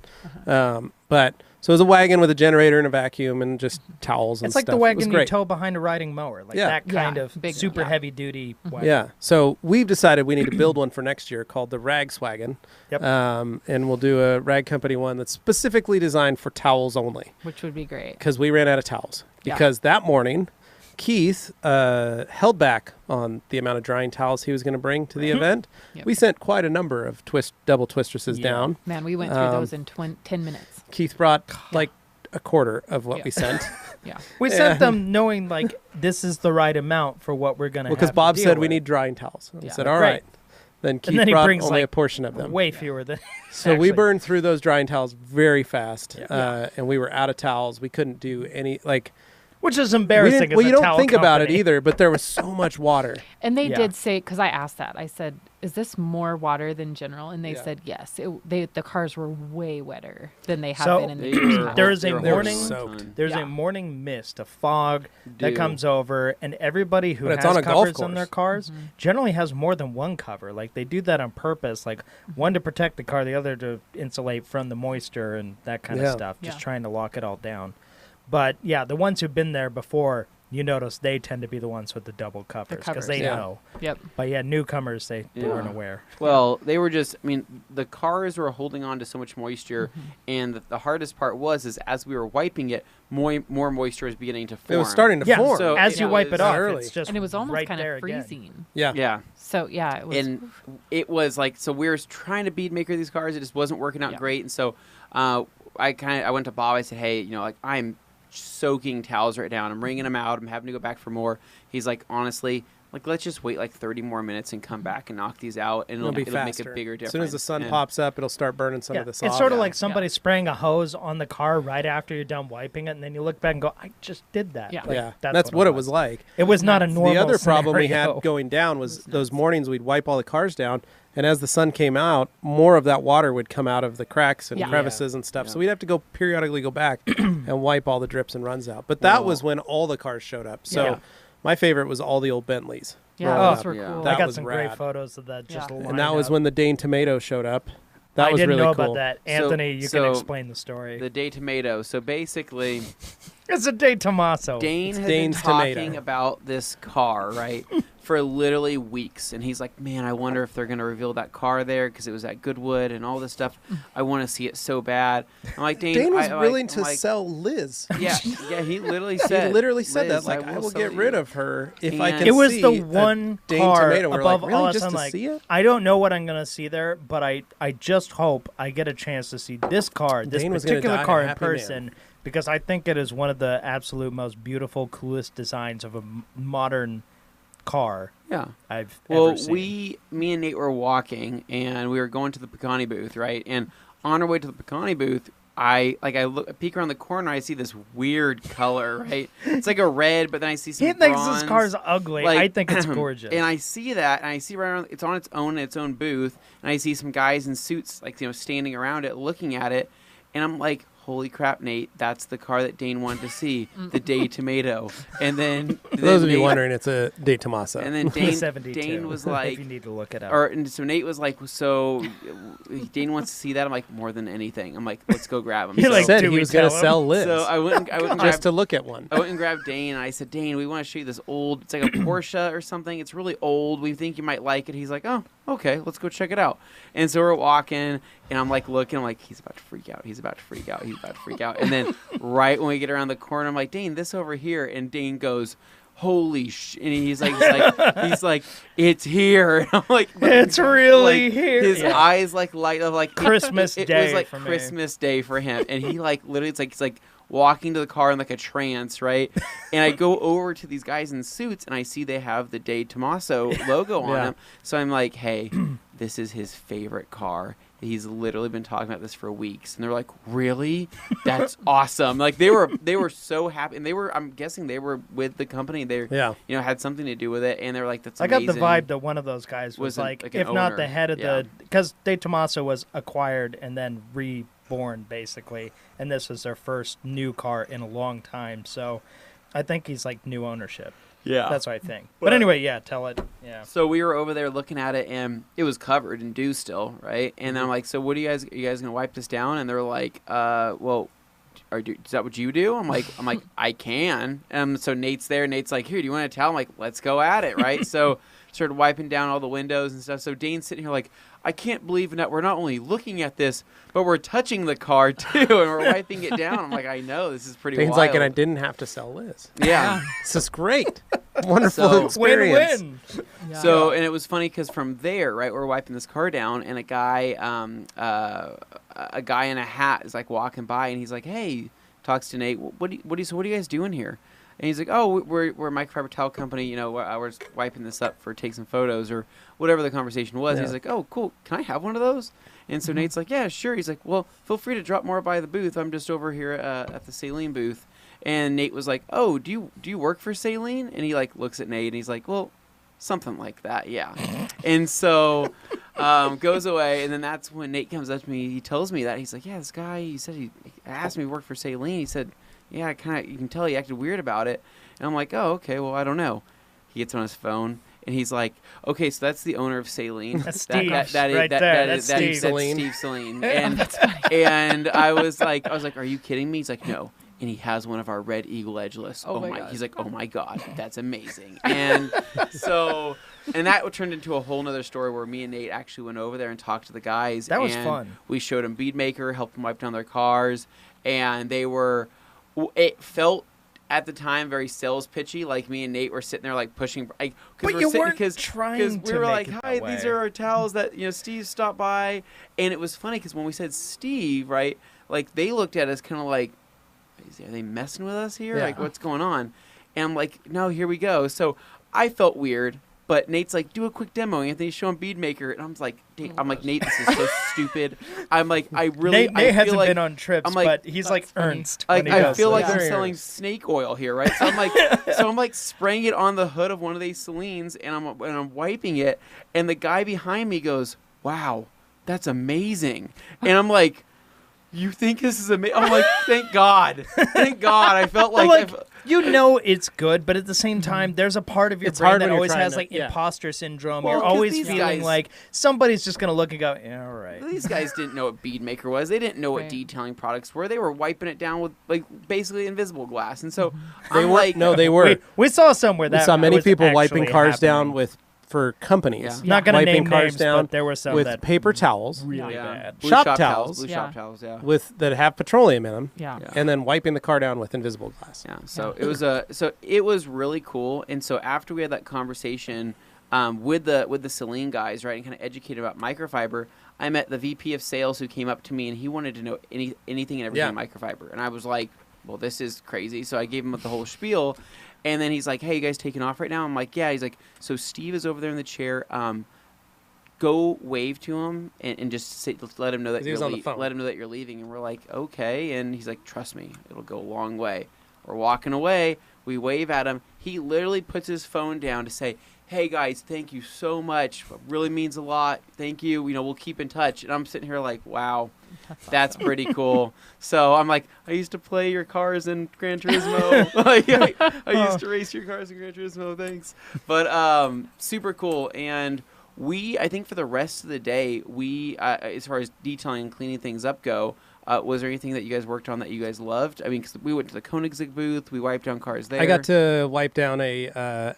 Speaker 2: So it was a wagon with a generator and a vacuum and just towels and
Speaker 1: It's like
Speaker 2: stuff.
Speaker 1: the
Speaker 2: It was
Speaker 1: wagon you
Speaker 2: great.
Speaker 1: tow behind a riding mower, like
Speaker 2: Yeah.
Speaker 1: that kind
Speaker 4: Yeah,
Speaker 1: of
Speaker 4: big,
Speaker 1: super
Speaker 4: yeah.
Speaker 1: heavy duty wagon.
Speaker 2: Yeah. So we've decided we need to build one for next year called the Rags Wagon.
Speaker 1: Yep.
Speaker 2: And we'll do a Rag Company one that's specifically designed for towels only
Speaker 4: Which would be great.
Speaker 2: because we ran out of towels.
Speaker 4: Yeah.
Speaker 2: Because that morning, Keith held back on the amount of drying towels he was going to bring to the event.
Speaker 4: Yep.
Speaker 2: We sent quite a number of double twistresses
Speaker 1: Yeah.
Speaker 2: down.
Speaker 4: Man, we went through those in 10 minutes.
Speaker 2: Keith brought like a quarter of what
Speaker 4: Yeah.
Speaker 2: we sent.
Speaker 4: Yeah.
Speaker 1: We sent them knowing like this is the right amount for what we're gonna.
Speaker 2: Well, because
Speaker 1: have
Speaker 2: Bob
Speaker 1: to
Speaker 2: said
Speaker 1: deal
Speaker 2: we
Speaker 1: with.
Speaker 2: need drying towels. And I
Speaker 4: Yeah.
Speaker 2: said, all
Speaker 1: Great.
Speaker 2: right. Then Keith
Speaker 1: then he
Speaker 2: brought
Speaker 1: brings,
Speaker 2: only
Speaker 1: like,
Speaker 2: a portion of them.
Speaker 1: way fewer than.
Speaker 2: So we
Speaker 1: actually.
Speaker 2: burned through those drying towels very fast,
Speaker 1: Yeah.
Speaker 2: and we were out of towels. We couldn't do any like.
Speaker 1: Which is
Speaker 2: We
Speaker 1: embarrassing.
Speaker 2: didn't,
Speaker 1: as
Speaker 2: well, you
Speaker 1: a
Speaker 2: don't
Speaker 1: towel
Speaker 2: think about it
Speaker 1: company.
Speaker 2: either, but there was so much water.
Speaker 4: And they
Speaker 1: Yeah.
Speaker 4: did say, because I asked that, I said, is this more water than general? And they
Speaker 2: Yeah.
Speaker 4: said yes. The cars were way wetter than they have
Speaker 1: So,
Speaker 4: been in the
Speaker 3: They
Speaker 4: years
Speaker 3: were-
Speaker 4: past.
Speaker 1: there is
Speaker 3: they
Speaker 1: a
Speaker 3: were
Speaker 1: morning-
Speaker 2: soaked.
Speaker 1: There's
Speaker 4: Yeah.
Speaker 1: a morning mist, a fog that
Speaker 3: Dew.
Speaker 1: comes over, and everybody who
Speaker 2: But it's
Speaker 1: has
Speaker 2: on a golf
Speaker 1: covers on their
Speaker 2: course.
Speaker 1: cars generally has more than one cover. Like they do that on purpose, like one to protect the car, the other to insulate from the moisture and that kind
Speaker 2: Yeah.
Speaker 1: of stuff. Just
Speaker 4: Yeah.
Speaker 1: trying to lock it all down. But yeah, the ones who've been there before, you notice they tend to be the ones with the double covers because
Speaker 4: covers,
Speaker 1: they
Speaker 2: yeah.
Speaker 1: know.
Speaker 4: Yep.
Speaker 1: But yeah, newcomers they
Speaker 3: Yeah.
Speaker 1: weren't aware.
Speaker 3: Well, they were just, I mean, the cars were holding on to so much moisture, and the hardest part was, is as we were wiping it, more moisture was beginning to form.
Speaker 2: It was starting to
Speaker 1: Yeah,
Speaker 2: form.
Speaker 3: so
Speaker 1: as
Speaker 3: it
Speaker 1: you wipe
Speaker 3: was
Speaker 1: it off,
Speaker 2: early.
Speaker 1: it's just
Speaker 4: And it was almost
Speaker 1: right
Speaker 4: kind
Speaker 1: there
Speaker 4: of
Speaker 1: again.
Speaker 4: freezing.
Speaker 2: yeah.
Speaker 3: Yeah.
Speaker 4: So, yeah, it was.
Speaker 3: And it was like, so we were trying to bead maker these cars. It just wasn't working out
Speaker 4: Yeah.
Speaker 3: great. And so I went to Bob. I said, hey, like I'm soaking towels right now, and I'm wringing them out. I'm having to go back for more. He's like, honestly, like let's just wait like 30 more minutes and come back and knock these out, and
Speaker 2: It'll be
Speaker 3: make
Speaker 2: faster.
Speaker 3: a bigger difference.
Speaker 2: As soon as the sun
Speaker 3: And-
Speaker 2: pops up, it'll start burning some
Speaker 1: Yeah,
Speaker 2: of this
Speaker 1: it's
Speaker 2: off.
Speaker 1: sort of
Speaker 3: Yeah.
Speaker 1: like somebody spraying a hose on the car right after you're done wiping it, and then you look back and go, "I just did that."
Speaker 4: Yeah.
Speaker 1: Like,
Speaker 2: yeah, that's what it was like.
Speaker 1: It was not a normal.
Speaker 2: The other problem we
Speaker 1: scenario.
Speaker 2: had going down was those mornings we'd wipe all the cars down, And as the sun came out, more of that water would come out of the cracks and
Speaker 4: Yeah.
Speaker 2: crevices and stuff.
Speaker 3: Yeah.
Speaker 2: So we'd have to go periodically go back and wipe all the drips and runs out. But that was when all the cars showed up. So
Speaker 1: Yeah.
Speaker 2: my favorite was all the old Bentleys.
Speaker 4: Yeah,
Speaker 2: rolling
Speaker 4: those
Speaker 2: up.
Speaker 4: were
Speaker 3: Yeah.
Speaker 4: cool.
Speaker 2: That
Speaker 1: I got
Speaker 2: was
Speaker 1: some
Speaker 2: rad.
Speaker 1: great photos of that just
Speaker 4: Yeah.
Speaker 1: lined
Speaker 2: And that was
Speaker 1: up.
Speaker 2: when the Dane Tomato showed up. That
Speaker 1: I
Speaker 2: was
Speaker 1: didn't
Speaker 2: really
Speaker 1: know
Speaker 2: cool.
Speaker 1: about that. Anthony, you
Speaker 3: so
Speaker 1: can explain the story.
Speaker 3: The Day Tomato. So basically,
Speaker 1: It's a Day Tommaso.
Speaker 3: Dane
Speaker 2: It's
Speaker 3: has
Speaker 2: Dane's
Speaker 3: been talking
Speaker 2: tomato.
Speaker 3: about this car, right, for literally weeks. And he's like, man, I wonder if they're going to reveal that car there because it was at Goodwood and all this stuff. I want to see it so bad. I'm like, Dane,
Speaker 2: Dane was
Speaker 3: I,
Speaker 2: willing
Speaker 3: I'm
Speaker 2: to
Speaker 3: like,
Speaker 2: sell Liz.
Speaker 3: Yeah, he literally said.
Speaker 2: He literally said
Speaker 3: "Liz,
Speaker 2: that. Like, I will
Speaker 3: sell
Speaker 2: get
Speaker 3: you."
Speaker 2: rid of her if I
Speaker 3: And-
Speaker 2: can
Speaker 1: It was
Speaker 2: see
Speaker 1: the
Speaker 2: a
Speaker 1: one
Speaker 2: Dane
Speaker 1: car
Speaker 2: Tomato. We're
Speaker 1: above
Speaker 2: like,
Speaker 1: all
Speaker 2: really,
Speaker 1: else.
Speaker 2: just
Speaker 1: I'm
Speaker 2: to
Speaker 1: like,
Speaker 2: see it?
Speaker 1: I don't know what I'm going to see there, but I just hope I get a chance to see this car, this
Speaker 2: Dane was gonna
Speaker 1: particular
Speaker 2: die a
Speaker 1: car in
Speaker 2: happy man.
Speaker 1: person, because I think it is one of the absolute most beautiful, coolest designs of a modern car
Speaker 3: Yeah.
Speaker 1: I've
Speaker 3: Well,
Speaker 1: ever seen.
Speaker 3: me and Nate were walking, and we were going to the Picani booth, right? And on our way to the Picani booth, I peek around the corner, I see this weird color, right? It's like a red, but then I see some
Speaker 1: He thinks
Speaker 3: bronze.
Speaker 1: this car's ugly.
Speaker 3: Like,
Speaker 1: I think it's gorgeous.
Speaker 3: And I see that, and I see right around, it's on its own booth, and I see some guys in suits, like, standing around it, looking at it, and I'm like, holy crap, Nate, that's the car that Dane wanted to see, the Day Tomato. And then
Speaker 2: For those of you
Speaker 3: Nate-
Speaker 2: wondering, it's a De Tomaso.
Speaker 3: and then
Speaker 1: The
Speaker 3: Dane,
Speaker 1: 72,
Speaker 3: Dane was
Speaker 1: if
Speaker 3: like,
Speaker 1: you need to look it up.
Speaker 3: and so Nate was like, so Dane wants to see that. I'm like, more than anything. I'm like, let's go grab him.
Speaker 1: You're
Speaker 3: so,
Speaker 1: like,
Speaker 2: said
Speaker 1: do
Speaker 2: he
Speaker 1: we
Speaker 2: was going to
Speaker 1: tell him?
Speaker 2: sell Liz
Speaker 3: so I went and
Speaker 2: just
Speaker 3: grabbed
Speaker 2: to look at one.
Speaker 3: I went and grabbed Dane, and I said, Dane, we want to show you this old, it's like a Porsche or something. It's really old. We think you might like it. He's like, oh, okay, let's go check it out. And so we're walking, and I'm like looking, I'm like, he's about to freak out. He's about to freak out. He's about to freak out. And then right when we get around the corner, I'm like, Dane, this over here. And Dane goes, holy sh! And he's like, it's here. And I'm like,
Speaker 1: It's really
Speaker 3: like,
Speaker 1: here.
Speaker 3: His
Speaker 1: Yeah.
Speaker 3: eyes like light up like
Speaker 1: Christmas
Speaker 3: it
Speaker 1: Day
Speaker 3: was like
Speaker 1: for me.
Speaker 3: Christmas Day for him, and he like literally it's like walking to the car in like a trance, right? And I go over to these guys in suits, and I see they have the De Tomaso logo on
Speaker 2: Yeah.
Speaker 3: them. So I'm like, hey, this is his favorite car. He's literally been talking about this for weeks, and they're like, "Really? That's awesome!" Like they were so happy, and I'm guessing they were with the company. They
Speaker 2: Yeah.
Speaker 3: had something to do with it, and they were like, "That's
Speaker 1: I got
Speaker 3: amazing."
Speaker 1: the vibe that one of those guys was
Speaker 3: Was an-
Speaker 1: like,
Speaker 3: like an
Speaker 1: if not
Speaker 3: owner.
Speaker 1: the head of
Speaker 3: Yeah.
Speaker 1: the, because De Tomaso was acquired and then reborn basically, and this was their first new car in a long time. So I think he's like new ownership.
Speaker 3: Yeah,
Speaker 1: That's what I think. But anyway, yeah, tell it. Yeah.
Speaker 3: So we were over there looking at it, and it was covered in dew still, right? And I'm like, so what are you guys gonna wipe this down? And they're like, well, is that what you do? I'm like, I can. So Nate's there. Nate's like, here, do you want to tell? I'm like, let's go at it, right? So started wiping down all the windows and stuff. So Dane's sitting here like, I can't believe that we're not only looking at this, but we're touching the car too, and we're wiping it down. I'm like, I know, this is pretty
Speaker 2: Dane's
Speaker 3: wild.
Speaker 2: like, and I didn't have to sell Liz.
Speaker 3: Yeah.
Speaker 2: This is great. Wonderful
Speaker 3: So-
Speaker 2: experience.
Speaker 1: Win-win.
Speaker 4: Yeah.
Speaker 3: So, and it was funny because from there, right, we're wiping this car down, and a guy in a hat is like walking by, and he's like, "Hey," talks to Nate. What are you guys doing here? And he's like, "Oh, we're a microfiber towel company. You know, we're just wiping this up for take some photos or whatever the conversation was."
Speaker 2: Yeah.
Speaker 3: He's like, "Oh, cool. Can I have one of those?" And so Nate's like, "Yeah, sure." He's like, "Well, feel free to drop more by the booth. I'm just over here at the Saline booth." And Nate was like, "Oh, do you work for Saline?" And he like looks at Nate, and he's like, "Well, something like that, yeah." And so goes away, and then that's when Nate comes up to me. He tells me that he's like, "Yeah, this guy. He said he asked me to work for Saline. He said, yeah, you can tell he acted weird about it." And I'm like, "Oh, okay. Well, I don't know." He gets on his phone. And he's like, "Okay, so that's the owner of Saline.
Speaker 1: That's Steve,
Speaker 3: That is
Speaker 1: right there. That's Steve.
Speaker 2: Saline.
Speaker 3: Steve Saline." And I was like, "Are you kidding me?" He's like, "No." And he has one of our red Eagle Edgeless.
Speaker 4: Oh my God.
Speaker 3: He's like, "Oh my God, that's amazing." And so, and that turned into a whole nother story where me and Nate actually went over there and talked to the guys.
Speaker 1: That was
Speaker 3: and
Speaker 1: fun.
Speaker 3: We showed them bead maker, helped them wipe down their cars, and it felt at the time very sales pitchy. Like me and Nate were sitting there like pushing, like,
Speaker 1: But
Speaker 3: we're
Speaker 1: you
Speaker 3: sitting,
Speaker 1: weren't
Speaker 3: because
Speaker 1: trying
Speaker 3: we
Speaker 1: to
Speaker 3: were
Speaker 1: make
Speaker 3: like,
Speaker 1: it
Speaker 3: "Hi,
Speaker 1: that
Speaker 3: these
Speaker 1: way."
Speaker 3: are our towels that Steve stopped by," and it was funny because when we said Steve, right, like they looked at us kind of like, "Are they messing with us here?
Speaker 2: Yeah.
Speaker 3: Like, what's going on?" And I'm like, "No, here we go." So I felt weird, but Nate's like, "Do a quick demo, Anthony. Show him bead maker." And I'm like, Nate, this is so stupid. I'm like, I really,
Speaker 1: Nate
Speaker 3: I feel
Speaker 1: hasn't
Speaker 3: like,
Speaker 1: been on trips,
Speaker 3: I'm like,
Speaker 1: but he's like
Speaker 4: that's funny.
Speaker 1: Ernst.
Speaker 3: like
Speaker 1: when he
Speaker 3: I
Speaker 1: does
Speaker 3: feel
Speaker 1: this.
Speaker 3: like I'm
Speaker 2: Very
Speaker 3: selling
Speaker 2: nice.
Speaker 3: snake oil here, right? So I'm like, so I'm like spraying it on the hood of one of these Salines, and I'm wiping it, and the guy behind me goes, wow, that's amazing. And I'm like, you think this is amazing? I'm like, thank God. Thank God. I felt like,
Speaker 1: it's good, but at the same time, there's a part of your
Speaker 2: It's
Speaker 1: brain
Speaker 2: hard
Speaker 1: that
Speaker 2: when you're
Speaker 1: always
Speaker 2: trying
Speaker 1: has
Speaker 2: to-
Speaker 1: like
Speaker 2: yeah.
Speaker 1: imposter syndrome.
Speaker 3: Well,
Speaker 1: You're
Speaker 3: 'cause
Speaker 1: always
Speaker 3: these
Speaker 1: feeling
Speaker 3: guys-
Speaker 1: like somebody's just going to look and go, yeah, all right.
Speaker 3: these guys didn't know what bead maker was. They didn't know what
Speaker 4: Right.
Speaker 3: detailing products were. They were wiping it down with like basically invisible glass. And so
Speaker 2: They
Speaker 3: I'm
Speaker 2: were
Speaker 3: like,
Speaker 2: no, they were.
Speaker 1: We saw somewhere
Speaker 2: We
Speaker 1: that
Speaker 2: saw many
Speaker 1: was
Speaker 2: people wiping
Speaker 1: actually
Speaker 2: cars down
Speaker 1: happening.
Speaker 2: for companies.
Speaker 3: Yeah.
Speaker 1: Not going to
Speaker 2: wiping
Speaker 1: name
Speaker 2: cars
Speaker 1: names,
Speaker 2: down
Speaker 1: but there were some
Speaker 2: with
Speaker 1: that
Speaker 2: paper towels
Speaker 1: really
Speaker 3: yeah,
Speaker 1: bad.
Speaker 3: blue
Speaker 2: Shop
Speaker 3: shop
Speaker 2: towels.
Speaker 3: blue
Speaker 4: Yeah.
Speaker 3: shop towels, yeah.
Speaker 2: that have petroleum in them,
Speaker 4: Yeah.
Speaker 3: Yeah.
Speaker 2: and then wiping the car down with invisible glass.
Speaker 3: Yeah, so it was really cool, and so after we had that conversation with the Celine guys, right, and kind of educated about microfiber, I met the VP of sales who came up to me and he wanted to know anything and everything microfiber, and I was like, well, this is crazy. So I gave him the whole spiel, and then he's like, hey, you guys taking off right now? I'm like, yeah. He's like, so Steve is over there in the chair. Go wave to him and just let him know that
Speaker 2: He was on the phone.
Speaker 3: let him know that you're leaving. And we're like, okay. And he's like, trust me, it'll go a long way. We're walking away. We wave at him. He literally puts his phone down to say, hey guys, thank you so much. It really means a lot. Thank you. We'll keep in touch. And I'm sitting here like, wow, that's pretty cool. So I'm like, I used to play your cars in Gran Turismo. I used to race your cars in Gran Turismo. Thanks. But super cool. And I think for the rest of the day, as far as detailing and cleaning things up go, was there anything that you guys worked on that you guys loved? I mean, 'cause we went to the Koenigsegg booth. We wiped down cars there.
Speaker 2: I got to wipe down a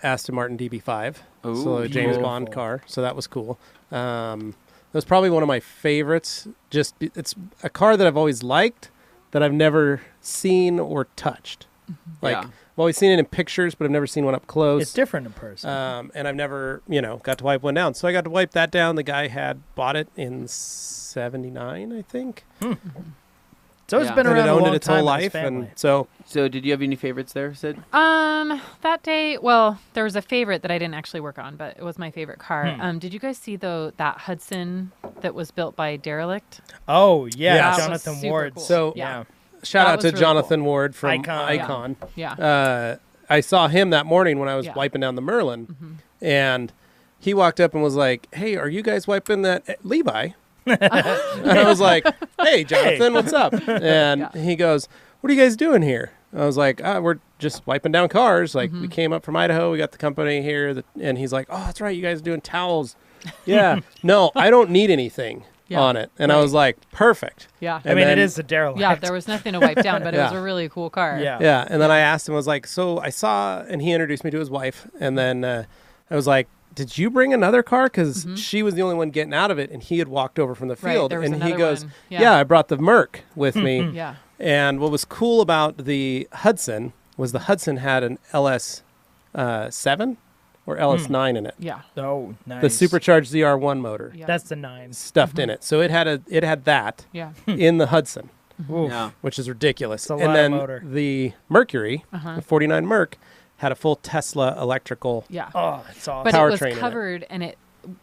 Speaker 2: Aston Martin DB5,
Speaker 3: Ooh,
Speaker 2: so a James
Speaker 1: beautiful.
Speaker 2: Bond car. So that was cool. That was probably one of my favorites. It's a car that I've always liked, that I've never seen or touched. Like
Speaker 3: Yeah.
Speaker 2: I've always seen it in pictures, but I've never seen one up close.
Speaker 1: It's different in person.
Speaker 2: And I've never, got to wipe one down. So I got to wipe that down. The guy had bought it in '79, I think.
Speaker 1: So it's
Speaker 3: Yeah.
Speaker 1: been
Speaker 2: And
Speaker 1: around
Speaker 2: it
Speaker 1: a
Speaker 2: owned
Speaker 1: long
Speaker 2: it its
Speaker 1: time
Speaker 2: whole
Speaker 1: in his
Speaker 2: life. And
Speaker 1: family.
Speaker 2: so
Speaker 3: So did you have any favorites there, Sid?
Speaker 4: That day, well, there was a favorite that I didn't actually work on, but it was my favorite car. Did you guys see that Hudson that was built by Derelict?
Speaker 1: Oh, yeah,
Speaker 2: Yes.
Speaker 4: That was
Speaker 1: Jonathan
Speaker 4: super
Speaker 1: Ward.
Speaker 4: cool.
Speaker 2: So-
Speaker 1: yeah.
Speaker 2: shout
Speaker 4: That
Speaker 2: out
Speaker 4: was
Speaker 2: to
Speaker 4: really
Speaker 2: Jonathan
Speaker 4: cool.
Speaker 2: Ward from
Speaker 1: Icon.
Speaker 2: Icon.
Speaker 4: Yeah.
Speaker 2: I saw him that morning when I was
Speaker 4: Yeah.
Speaker 2: wiping down the Merlin, and he walked up and was like, "Hey, are you guys wiping that Levi?" And I was like, "Hey, Jonathan, what's up?" And he goes, "What are you guys doing here?" I was like, "We're just wiping down cars. Like, we came up from Idaho. We got the company here." And he's like, "Oh, that's right. You guys are doing towels." Yeah. No, I don't need anything on it. And I was like, "Perfect."
Speaker 4: Yeah.
Speaker 1: I mean,
Speaker 2: then-
Speaker 1: it is a derelict.
Speaker 4: Yeah, there was nothing to wipe down, but it was
Speaker 2: Yeah.
Speaker 4: a really cool car.
Speaker 1: Yeah.
Speaker 2: Yeah, and then I asked him, I was like, so I saw, and he introduced me to his wife, and then I was like, did you bring another car? Because she was the only one getting out of it, and he had walked over from the
Speaker 4: Right,
Speaker 2: field.
Speaker 4: there was
Speaker 2: And he
Speaker 4: another
Speaker 2: goes,
Speaker 4: one.
Speaker 2: yeah, I brought the Merc with me.
Speaker 4: Yeah.
Speaker 2: And what was cool about the Hudson was the Hudson had an LS 7 or LS9 in it.
Speaker 4: Yeah.
Speaker 1: Oh, nice.
Speaker 2: The supercharged ZR1 motor
Speaker 4: Yeah.
Speaker 1: That's the 9.
Speaker 2: stuffed in it. So it had that
Speaker 4: Yeah.
Speaker 2: in the Hudson,
Speaker 1: Oof.
Speaker 3: Yeah.
Speaker 2: which is ridiculous.
Speaker 1: It's a
Speaker 2: and
Speaker 1: lot of
Speaker 2: then
Speaker 1: motor.
Speaker 2: the Mercury,
Speaker 4: Uh-huh.
Speaker 2: the 49 Merc, had a full Tesla electrical.
Speaker 4: Yeah.
Speaker 1: Oh, it's awesome.
Speaker 4: But it
Speaker 2: powertrain
Speaker 4: was
Speaker 2: in it.
Speaker 4: covered and it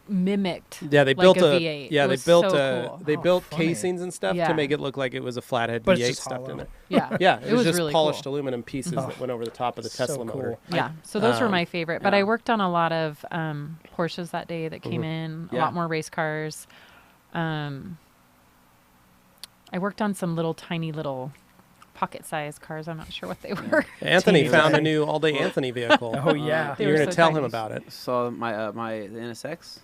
Speaker 4: mimicked
Speaker 2: Yeah, they
Speaker 4: like
Speaker 2: built
Speaker 4: a V8.
Speaker 2: Yeah,
Speaker 4: It
Speaker 2: they
Speaker 4: was
Speaker 2: built
Speaker 4: so cool.
Speaker 2: they
Speaker 1: Oh,
Speaker 2: built
Speaker 1: funny.
Speaker 2: casings and stuff
Speaker 4: Yeah.
Speaker 2: to make it look like it was a flathead
Speaker 1: But it's
Speaker 2: V8
Speaker 1: just
Speaker 2: stuffed in
Speaker 1: hollow.
Speaker 2: it.
Speaker 4: Yeah.
Speaker 2: Yeah, it was just
Speaker 4: really
Speaker 2: polished
Speaker 4: cool.
Speaker 2: aluminum pieces
Speaker 1: Oh.
Speaker 2: that went over the top of the
Speaker 1: So
Speaker 2: Tesla motor.
Speaker 1: cool.
Speaker 4: Yeah, so those were my favorite. But
Speaker 3: yeah.
Speaker 4: I worked on a lot of Porsches that day that came in, a
Speaker 3: Yeah.
Speaker 4: lot more race cars. I worked on some tiny little pocket-sized cars. I'm not sure what they were.
Speaker 2: Anthony
Speaker 1: Teeny
Speaker 2: found a
Speaker 1: tiny.
Speaker 2: new all-day Anthony vehicle.
Speaker 1: Oh, yeah.
Speaker 4: They
Speaker 2: You're
Speaker 4: were
Speaker 2: going to
Speaker 4: so
Speaker 2: tell
Speaker 4: tiny.
Speaker 2: him about it.
Speaker 3: Saw the NSX.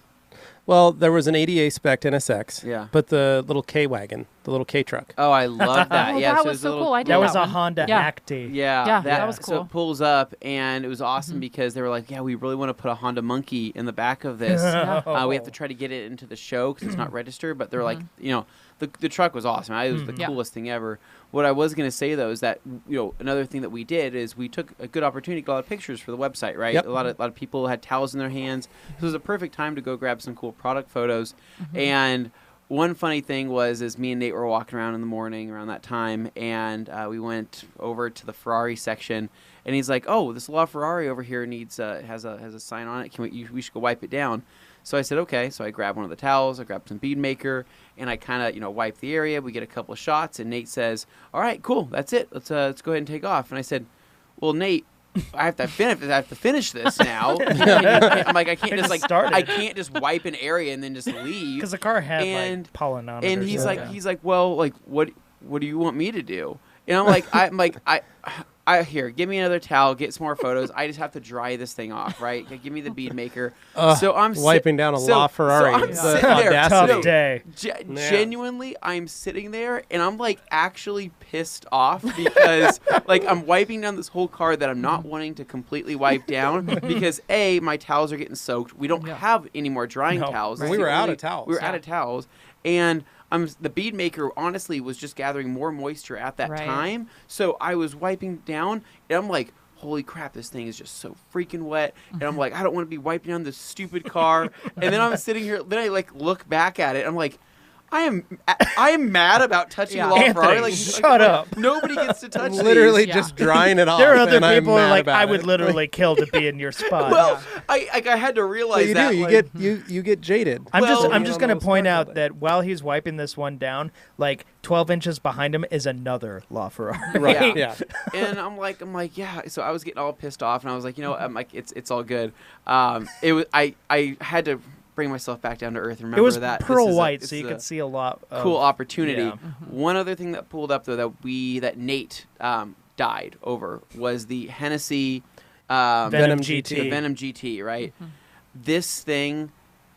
Speaker 2: Well, there was an ADA spec NSX,
Speaker 3: Yeah.
Speaker 2: but the little K wagon, the little K truck.
Speaker 3: Oh, I love that.
Speaker 4: Oh,
Speaker 3: yeah,
Speaker 4: that
Speaker 3: so
Speaker 4: was
Speaker 3: it's a
Speaker 4: so
Speaker 3: little-
Speaker 4: cool. I did
Speaker 1: That was a
Speaker 4: one.
Speaker 1: Honda
Speaker 4: Yeah.
Speaker 1: Acti.
Speaker 3: Yeah,
Speaker 4: Yeah, that was
Speaker 3: So
Speaker 4: cool.
Speaker 3: it pulls up, and it was awesome because they were like, "Yeah, we really want to put a Honda Monkey in the back of this. We have to try to get it into the show because it's not registered." But they're like, the truck was awesome. It was the
Speaker 4: Yeah.
Speaker 3: coolest thing ever. What I was going to say though is that another thing that we did is we took a good opportunity to get a lot of pictures for the website. Right,
Speaker 2: Yep.
Speaker 3: a lot of people had towels in their hands. So it was a perfect time to go grab some cool product photos. And one funny thing is me and Nate were walking around in the morning around that time, and we went over to the Ferrari section, and he's like, "Oh, this LaFerrari over here needs has a sign on it. We should go wipe it down." So I said, "Okay." So I grabbed one of the towels, I grabbed some bead maker, and I kind of wipe the area. We get a couple of shots, and Nate says, "All right, cool, that's it. Let's go ahead and take off." And I said, "Well, Nate, I have to finish this now. I'm like, I can't just
Speaker 1: started.
Speaker 3: I can't just wipe an area and then just leave.
Speaker 1: Because the car had like pollen on it.
Speaker 3: And
Speaker 1: or
Speaker 3: he's
Speaker 1: something.
Speaker 3: like, well, like, what do you want me to do? And I'm like, here, give me another towel, get some more photos. I just have to dry this thing off, right? Give me the bead maker. So I'm
Speaker 2: wiping down a LaFerrari.
Speaker 3: So I'm sitting there.
Speaker 1: Tough day.
Speaker 3: Genuinely, I'm sitting there and I'm like actually pissed off because like I'm wiping down this whole car that I'm not wanting to completely wipe down because my towels are getting soaked. We don't have any more drying towels.
Speaker 2: We were out of towels.
Speaker 3: We were out of towels, and the bead maker honestly was just gathering more moisture at that time. So I was wiping down, and I'm like, holy crap, this thing is just so freaking wet. And I'm like, I don't want to be wiping down this stupid car. And then I'm sitting here, then I like look back at it. I'm like, I am mad about touching a LaFerrari. Like,
Speaker 1: shut up.
Speaker 3: Nobody gets to touch
Speaker 2: literally
Speaker 3: these.
Speaker 2: just drying it off.
Speaker 1: There are other
Speaker 2: and
Speaker 1: people who are like, I would
Speaker 2: it.
Speaker 1: literally kill to be in your spot.
Speaker 3: Well, I had to realize
Speaker 2: you
Speaker 3: that.
Speaker 2: do. You get jaded.
Speaker 1: I'm
Speaker 3: Well,
Speaker 1: just going to point out that while he's wiping this one down, like 12 inches behind him is another LaFerrari.
Speaker 2: Right. Yeah.
Speaker 3: And I'm like, yeah. So I was getting all pissed off, and I was like, I'm like, it's all good. It was I had to bring myself back down to earth and remember
Speaker 1: It was
Speaker 3: that
Speaker 1: pearl white, so you could see a lot of
Speaker 3: cool opportunity.
Speaker 1: Yeah.
Speaker 3: One other thing that pulled up though that Nate died over was the Hennessy
Speaker 1: Venom
Speaker 3: the
Speaker 1: GT.
Speaker 3: Venom GT, right? This thing,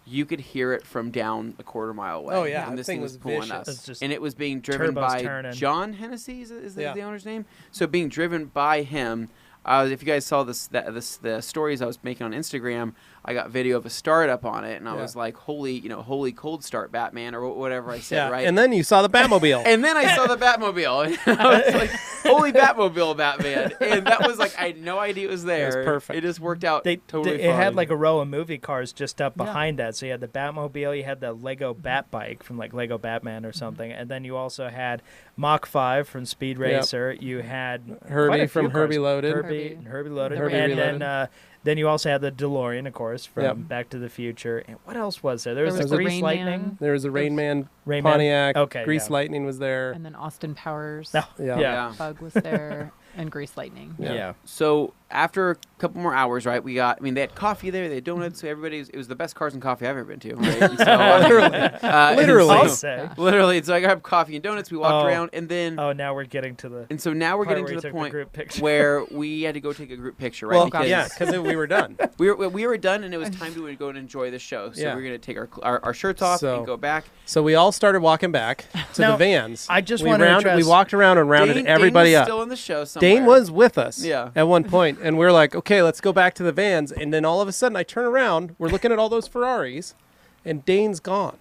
Speaker 3: you could hear it from down a quarter mile away.
Speaker 2: Oh, yeah,
Speaker 3: and
Speaker 2: that
Speaker 3: this
Speaker 2: thing
Speaker 3: thing was
Speaker 2: was
Speaker 3: pulling
Speaker 2: vicious.
Speaker 3: us,
Speaker 1: It's just
Speaker 3: and it was being driven
Speaker 1: turbos
Speaker 3: by
Speaker 1: turning.
Speaker 3: John Hennessy. Is
Speaker 2: Yeah.
Speaker 3: the owner's name? So being driven by him. If you guys saw the stories I was making on Instagram, I got video of a startup on it, and I was like, holy cold start, Batman, or whatever I said, right?
Speaker 2: And then you saw the Batmobile.
Speaker 3: And then I saw the Batmobile, and I was like, holy Batmobile, Batman. And that was like, I had no idea it was there.
Speaker 2: It was perfect.
Speaker 3: It just worked out totally
Speaker 1: It
Speaker 3: fine.
Speaker 1: had like a row of movie cars just up behind that. So you had the Batmobile, you had the Lego Bat Bike from like Lego Batman or something, and then you also had Mach 5 from Speed Racer. You had
Speaker 2: Herbie
Speaker 1: quite a few
Speaker 2: from
Speaker 1: cars.
Speaker 2: Herbie Loaded.
Speaker 1: Herbie Loaded.
Speaker 2: Herbie
Speaker 1: and
Speaker 2: Reloaded.
Speaker 1: then you also had the DeLorean, of course, from Back to the Future. And what else was there? There was the Grease
Speaker 4: Rain
Speaker 1: Lightning.
Speaker 4: Man.
Speaker 2: There was a Rain Man
Speaker 1: Rain Man.
Speaker 2: Pontiac.
Speaker 1: Okay,
Speaker 2: Grease Lightning was there.
Speaker 4: And then Austin Powers.
Speaker 1: Oh,
Speaker 2: Yeah.
Speaker 1: yeah.
Speaker 4: Bug was there. And Grease Lightning.
Speaker 1: Yeah.
Speaker 3: So after a couple more hours, right, they had coffee there, they had donuts, so it was the best cars and coffee I've ever been to, right? And so,
Speaker 2: Literally.
Speaker 1: I'll say.
Speaker 3: Literally. So I grabbed coffee and donuts, we walked
Speaker 1: Oh.
Speaker 3: around, and then...
Speaker 1: Oh, now we're getting to the...
Speaker 3: And so now we're
Speaker 1: part
Speaker 3: getting
Speaker 1: where
Speaker 3: to
Speaker 1: you
Speaker 3: the
Speaker 1: took
Speaker 3: point
Speaker 1: group picture.
Speaker 3: where we had to go take a group picture, right?
Speaker 2: Well, because we were done.
Speaker 3: We were done, and it was time to go and enjoy the show. So we were going to take our shirts off and go back.
Speaker 2: So we all started walking back to
Speaker 1: Now,
Speaker 2: the vans.
Speaker 1: I just want to address...
Speaker 2: We walked around and rounded everybody
Speaker 3: Dane was
Speaker 2: up.
Speaker 3: still in the show somewhere.
Speaker 2: Dane was with us
Speaker 3: Yeah.
Speaker 2: at one point, and we were like, okay, let's go back to the vans. And then all of a sudden, I turn around, we're looking at all those Ferraris, and Dane's gone.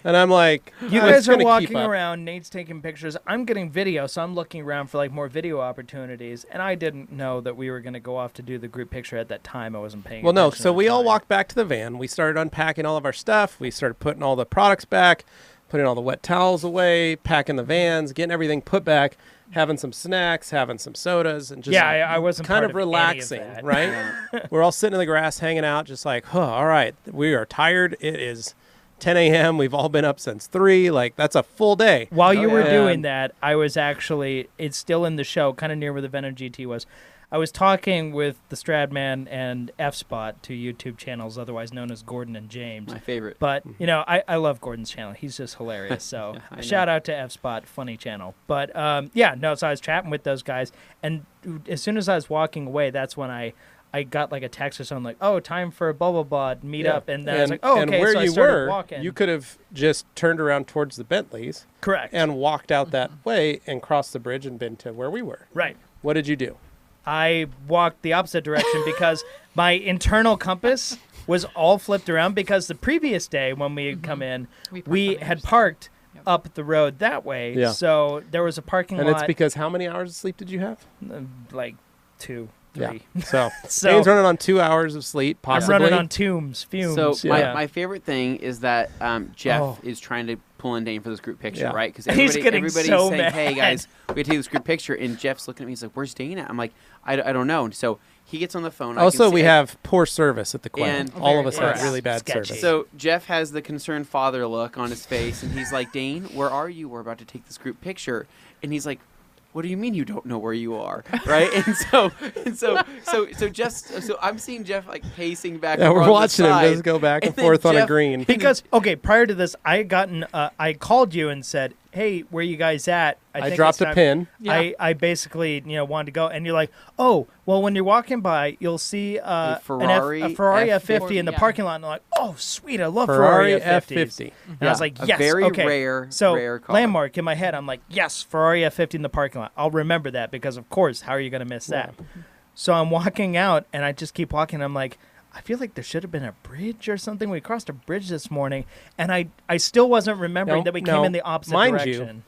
Speaker 2: And I'm like,
Speaker 1: You
Speaker 2: "Oh, it's
Speaker 1: guys are
Speaker 2: gonna keep
Speaker 1: walking
Speaker 2: up."
Speaker 1: around, Nate's taking pictures. I'm getting video, so I'm looking around for like more video opportunities. And I didn't know that we were going to go off to do the group picture at that time. I wasn't paying
Speaker 2: Well, no,
Speaker 1: attention
Speaker 2: so
Speaker 1: at the
Speaker 2: we all
Speaker 1: time.
Speaker 2: walked back to the van. We started unpacking all of our stuff. We started putting all the products back, putting all the wet towels away, packing the vans, getting everything put back, having some snacks, having some sodas, and just
Speaker 1: I wasn't
Speaker 2: kind
Speaker 1: part
Speaker 2: of
Speaker 1: any
Speaker 2: relaxing,
Speaker 1: that.
Speaker 2: right? We're all sitting in the grass hanging out, just like, all right, we are tired. It is 10 a.m. We've all been up since 3. Like, that's a full day.
Speaker 1: While you were
Speaker 2: yeah.
Speaker 1: doing that, I was actually, it's still in the show, kind of near where the Venom GT was. I was talking with the Stradman and F-Spot, two YouTube channels, otherwise known as Gordon and James.
Speaker 3: My favorite.
Speaker 1: But, you know, I love Gordon's channel. He's just hilarious. So
Speaker 3: I
Speaker 1: shout out to F-Spot, funny channel. But, yeah, no, so I was chatting with those guys. And as soon as I was walking away, that's when I got like a text or something like, oh, time for a blah, blah, blah, meet up. And then I was like, oh, okay,
Speaker 2: and where
Speaker 1: so I
Speaker 2: you
Speaker 1: started
Speaker 2: were,
Speaker 1: walking.
Speaker 2: you could have just turned around towards the Bentleys.
Speaker 1: Correct.
Speaker 2: And walked out that way and crossed the bridge and been to where we were.
Speaker 1: Right.
Speaker 2: What did you do?
Speaker 1: I walked the opposite direction because my internal compass was all flipped around because the previous day when we had come in, we had parked up the road that way.
Speaker 2: Yeah.
Speaker 1: So there was a parking
Speaker 2: And
Speaker 1: lot.
Speaker 2: it's because how many hours of sleep did you have?
Speaker 1: Like 2, 3.
Speaker 2: Yeah. So,
Speaker 1: So-
Speaker 2: Dane's running on 2 hours of sleep,
Speaker 1: I'm
Speaker 2: possibly.
Speaker 1: running on fumes.
Speaker 3: So
Speaker 1: yeah.
Speaker 3: my favorite thing is that Jeff is trying to pull in Dane for this group picture,
Speaker 2: Yeah.
Speaker 3: right? Because
Speaker 1: He's getting
Speaker 3: everybody's
Speaker 1: so
Speaker 3: saying,
Speaker 1: mad.
Speaker 3: hey, guys, we gotta take this group picture. And Jeff's looking at me. He's like, where's Dane at? I'm like, I don't know. And so he gets on the phone.
Speaker 2: Also, we have poor service at the Quail.
Speaker 3: And-
Speaker 2: All of us
Speaker 1: Very
Speaker 2: have really bad
Speaker 1: sketchy.
Speaker 2: service.
Speaker 3: So Jeff has the concerned father look on his face. And he's like, Dane, where are you? We're about to take this group picture. And he's like, what do you mean you don't know where you are, right? So I'm seeing Jeff like pacing back.
Speaker 2: Yeah,
Speaker 3: and
Speaker 2: we're
Speaker 3: forth
Speaker 2: watching
Speaker 3: on the
Speaker 2: him
Speaker 3: side,
Speaker 2: just go back and
Speaker 3: then
Speaker 2: forth on a
Speaker 3: Jeff-
Speaker 2: green.
Speaker 1: Because prior to this, I had gotten I called you and said, "Hey, where you guys at?"
Speaker 2: I
Speaker 1: think
Speaker 2: dropped
Speaker 1: it's
Speaker 2: a
Speaker 1: time-
Speaker 2: pin.
Speaker 4: Yeah.
Speaker 1: I basically wanted to go, and you're like, "Oh, well, when you're walking by, you'll see a
Speaker 3: Ferrari
Speaker 1: F50 in the
Speaker 4: yeah.
Speaker 1: parking lot." And I'm like, "Oh, sweet, I love
Speaker 2: Ferrari
Speaker 1: F50s."
Speaker 2: F50.
Speaker 1: And I was like,
Speaker 3: a
Speaker 1: "Yes,
Speaker 3: very
Speaker 1: okay."
Speaker 3: rare car.
Speaker 1: Landmark in my head, I'm like, "Yes, Ferrari F50 in the parking lot. I'll remember that because, of course, how are you going to miss that?" So I'm walking out, and I just keep walking. I'm like, I feel like there should have been a bridge or something. We crossed a bridge this morning, and I still wasn't remembering that we came in the opposite
Speaker 2: Mind you,
Speaker 1: direction.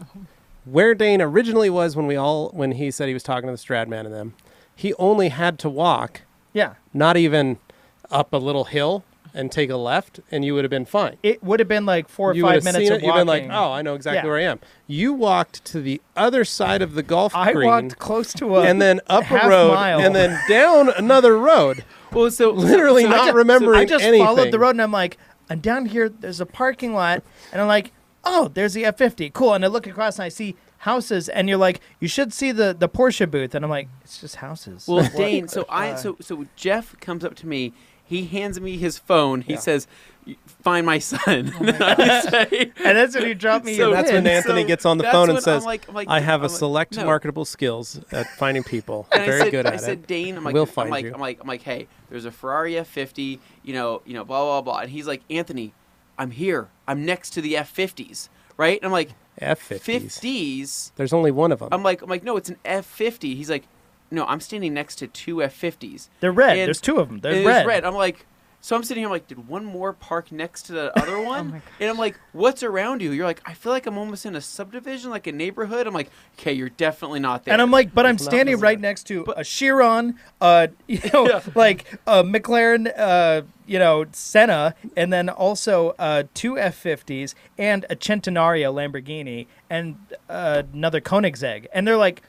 Speaker 2: Where Dane originally was when he said he was talking to the Stradman and them, he only had to walk,
Speaker 1: Yeah.
Speaker 2: not even up a little hill and take a left, and you would have been fine.
Speaker 1: It would have been like 4 or
Speaker 2: You would
Speaker 1: 5
Speaker 2: have
Speaker 1: minutes
Speaker 2: seen
Speaker 1: of
Speaker 2: it. You've been like,
Speaker 1: walking.
Speaker 2: oh, I know exactly
Speaker 1: Yeah.
Speaker 2: where I am. You walked to the other side of the golf
Speaker 1: I
Speaker 2: green,
Speaker 1: walked close to a
Speaker 2: and then up a
Speaker 1: half
Speaker 2: road,
Speaker 1: mile.
Speaker 2: and then down another road.
Speaker 3: Well, so
Speaker 2: Literally
Speaker 3: so-
Speaker 2: not remembering
Speaker 1: I just
Speaker 2: anything.
Speaker 1: followed the road, and I'm like, I'm down here. There's a parking lot, and I'm like, oh, there's the F50. Cool. And I look across, and I see houses, and you're like, you should see the Porsche booth, and I'm like, it's just houses.
Speaker 3: Well,
Speaker 1: What?
Speaker 3: Dane, so Jeff comes up to me. He hands me his phone. He says, "Find my son." And I say,
Speaker 1: and that's when you dropped me.
Speaker 3: So
Speaker 1: your
Speaker 2: That's
Speaker 1: pin.
Speaker 2: when Anthony
Speaker 3: So
Speaker 2: gets on the
Speaker 3: that's
Speaker 2: phone
Speaker 3: when
Speaker 2: and says,
Speaker 3: I'm like,
Speaker 2: I have
Speaker 3: I'm
Speaker 2: a
Speaker 3: like,
Speaker 2: select
Speaker 3: no.
Speaker 2: marketable skills at finding people.
Speaker 3: And
Speaker 2: Very
Speaker 3: I said,
Speaker 2: good at
Speaker 3: I said,
Speaker 2: it.
Speaker 3: Dane, I'm like,
Speaker 2: We'll
Speaker 3: I'm
Speaker 2: find
Speaker 3: like,
Speaker 2: you.
Speaker 3: I'm like, hey, there's a Ferrari F50, blah blah blah, and he's like, Anthony, I'm here. I'm next to the F50s, right? And I'm like,
Speaker 2: F50s.
Speaker 3: 50s.
Speaker 2: There's only one of them.
Speaker 3: I'm like, no, it's an F50. He's like, no, I'm standing next to two F50s.
Speaker 1: They're red.
Speaker 3: And-
Speaker 1: There's 2 of them. They're
Speaker 3: and
Speaker 1: red.
Speaker 3: it's red. I'm like, so I'm sitting here, I'm like, did one more park next to the other one?
Speaker 4: my gosh.
Speaker 3: And I'm like, what's around you? You're like, I feel like I'm almost in a subdivision, like a neighborhood. I'm like, okay, you're definitely not there.
Speaker 1: And I'm like, but I'm
Speaker 2: It's not
Speaker 1: standing
Speaker 2: visible.
Speaker 1: right next to a Chiron, like a McLaren, Senna, and then also 2 F50s and a Centenario Lamborghini and another Koenigsegg. And they're like,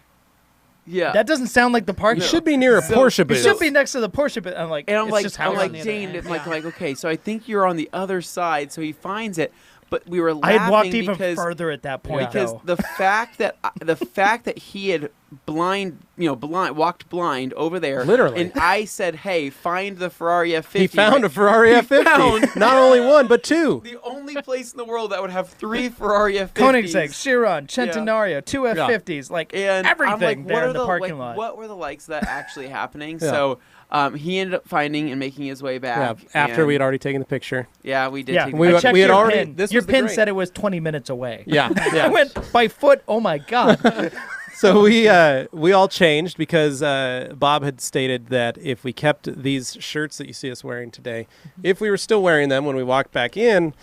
Speaker 3: yeah.
Speaker 1: that doesn't sound like the park.
Speaker 2: You should be near a Porsche
Speaker 1: It
Speaker 2: booth.
Speaker 1: should be next to the Porsche, but I'm like,
Speaker 3: And I'm
Speaker 1: it's
Speaker 3: like,
Speaker 1: just
Speaker 3: I'm
Speaker 1: houses.
Speaker 3: like,
Speaker 4: on the other
Speaker 3: Dane,
Speaker 4: end.
Speaker 3: I'm like, okay, so I think you're on the other side. So he finds it, but we were
Speaker 1: I
Speaker 3: laughing
Speaker 1: had walked even
Speaker 3: because
Speaker 1: further at that point,
Speaker 3: because
Speaker 1: though.
Speaker 3: the fact that he had walked blind over there,
Speaker 2: Literally.
Speaker 3: and I said, hey, find the Ferrari F50.
Speaker 2: He found a Ferrari F50.
Speaker 3: found-
Speaker 2: Not only one, but 2.
Speaker 3: the only place in the world that would have 3 Ferrari F50s.
Speaker 1: Koenigsegg, Chiron, Centenario, 2 F50s, like
Speaker 3: And
Speaker 1: everything
Speaker 3: I'm like,
Speaker 1: there
Speaker 3: what are
Speaker 1: in the parking
Speaker 3: like,
Speaker 1: lot.
Speaker 3: What were the likes of that actually happening?
Speaker 2: Yeah.
Speaker 3: So he ended up finding and making his way
Speaker 2: Yeah,
Speaker 3: back.
Speaker 2: after
Speaker 3: and-
Speaker 2: we had already taken the picture.
Speaker 3: Yeah, we did.
Speaker 1: Yeah,
Speaker 3: take
Speaker 2: We
Speaker 1: I
Speaker 2: had-
Speaker 1: checked
Speaker 2: we had
Speaker 1: your
Speaker 2: already-
Speaker 1: pin.
Speaker 2: this
Speaker 1: Your
Speaker 2: was the
Speaker 1: pin
Speaker 2: great-
Speaker 1: said it was 20 minutes away.
Speaker 2: Yeah,
Speaker 1: I
Speaker 2: yeah.
Speaker 1: went by foot. Oh my god!
Speaker 2: So we all changed because Bob had stated that if we kept these shirts that you see us wearing today, if we were still wearing them when we walked back in,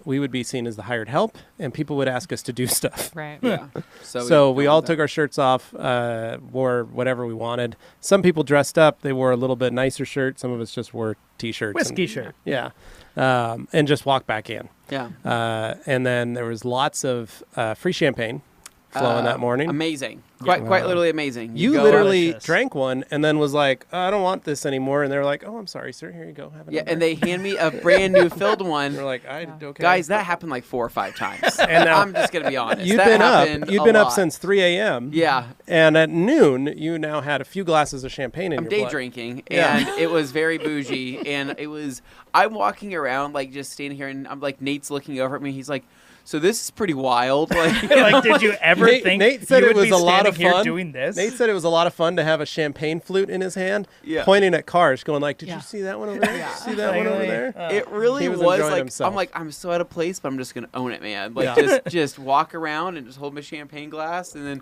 Speaker 2: we would be seen as the hired help, and people would ask us to do stuff.
Speaker 4: Right.
Speaker 3: Yeah.
Speaker 2: So we
Speaker 3: went
Speaker 2: all
Speaker 3: with
Speaker 2: took
Speaker 3: that.
Speaker 2: our shirts off, wore whatever we wanted. Some people dressed up; they wore a little bit nicer shirt. Some of us just wore t-shirts,
Speaker 1: Whiskey
Speaker 2: and,
Speaker 1: shirt.
Speaker 2: yeah, and just walked back in.
Speaker 3: Yeah.
Speaker 2: And then there was lots of free champagne flowing that morning.
Speaker 3: Amazing. Quite literally amazing.
Speaker 2: You
Speaker 3: go-
Speaker 2: literally
Speaker 1: Delicious.
Speaker 2: drank one and then was like, I don't want this anymore. And they're like, oh, I'm sorry, sir. Here you go. Have
Speaker 3: Yeah,
Speaker 2: another.
Speaker 3: and they hand me a brand new filled
Speaker 2: And
Speaker 3: one.
Speaker 2: they're like, okay.
Speaker 3: Guys, that happened like 4 or 5 times.
Speaker 2: And now-
Speaker 3: I'm just gonna be honest.
Speaker 2: You've
Speaker 3: That
Speaker 2: been up.
Speaker 3: happened
Speaker 2: You've
Speaker 3: a
Speaker 2: been up
Speaker 3: lot.
Speaker 2: since 3 a.m.
Speaker 3: Yeah.
Speaker 2: And at noon, you now had a few glasses of champagne in
Speaker 3: I'm
Speaker 2: your
Speaker 3: day
Speaker 2: blood.
Speaker 3: drinking,
Speaker 2: Yeah.
Speaker 3: and it was very bougie, and it was. I'm walking around like just standing here, and I'm like Nate's looking over at me. He's like, "So this is pretty wild." Like,
Speaker 1: Like, did you ever
Speaker 2: Nate-
Speaker 1: think
Speaker 2: Nate said
Speaker 1: you
Speaker 2: it
Speaker 1: would
Speaker 2: was
Speaker 1: be
Speaker 2: a lot
Speaker 1: standing
Speaker 2: of
Speaker 1: here
Speaker 2: fun.
Speaker 1: doing this?
Speaker 2: Nate said it was a lot of fun to have a champagne flute in his hand,
Speaker 3: Yeah.
Speaker 2: pointing at cars, going like, "Did
Speaker 4: Yeah.
Speaker 2: you see that one over there? Did you see that one over there?"
Speaker 3: it really
Speaker 2: He was
Speaker 3: was
Speaker 2: enjoying
Speaker 3: like
Speaker 2: himself.
Speaker 3: I'm like I'm so out of place, but I'm just gonna own it, man. Like
Speaker 2: Yeah.
Speaker 3: just walk around and just hold my champagne glass, and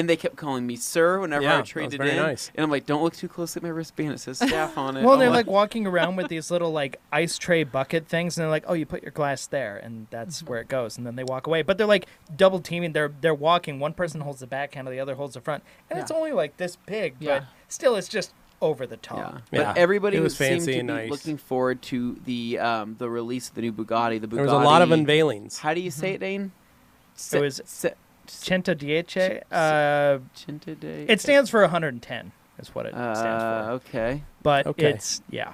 Speaker 3: they kept calling me sir whenever
Speaker 2: Yeah,
Speaker 3: I
Speaker 2: that
Speaker 3: traded
Speaker 2: was very
Speaker 3: in,
Speaker 2: nice.
Speaker 3: and I'm like, don't look too close at my wristband. It says staff on it.
Speaker 1: Well,
Speaker 3: I'm
Speaker 1: they're like walking around with these little like ice tray bucket things, and they're like, "Oh, you put your glass there, and that's where it goes." And then they walk away. But they're like double teaming. They're walking. One person holds the back handle, the other holds the front, and it's
Speaker 4: Yeah.
Speaker 1: only like this big,
Speaker 4: Yeah.
Speaker 1: but still, it's just over the top.
Speaker 3: Yeah.
Speaker 2: Yeah.
Speaker 3: But everybody
Speaker 2: It was
Speaker 3: seemed
Speaker 2: fancy
Speaker 3: to
Speaker 2: and
Speaker 3: be
Speaker 2: nice.
Speaker 3: looking forward to the release of the new Bugatti. The Bugatti.
Speaker 2: There was a lot of unveilings.
Speaker 3: How do you say it, Dane?
Speaker 1: It was Cento Dieci.
Speaker 3: Cinta
Speaker 1: It stands for 110. Is what it stands for.
Speaker 3: Okay.
Speaker 1: But
Speaker 2: Okay.
Speaker 1: it's yeah.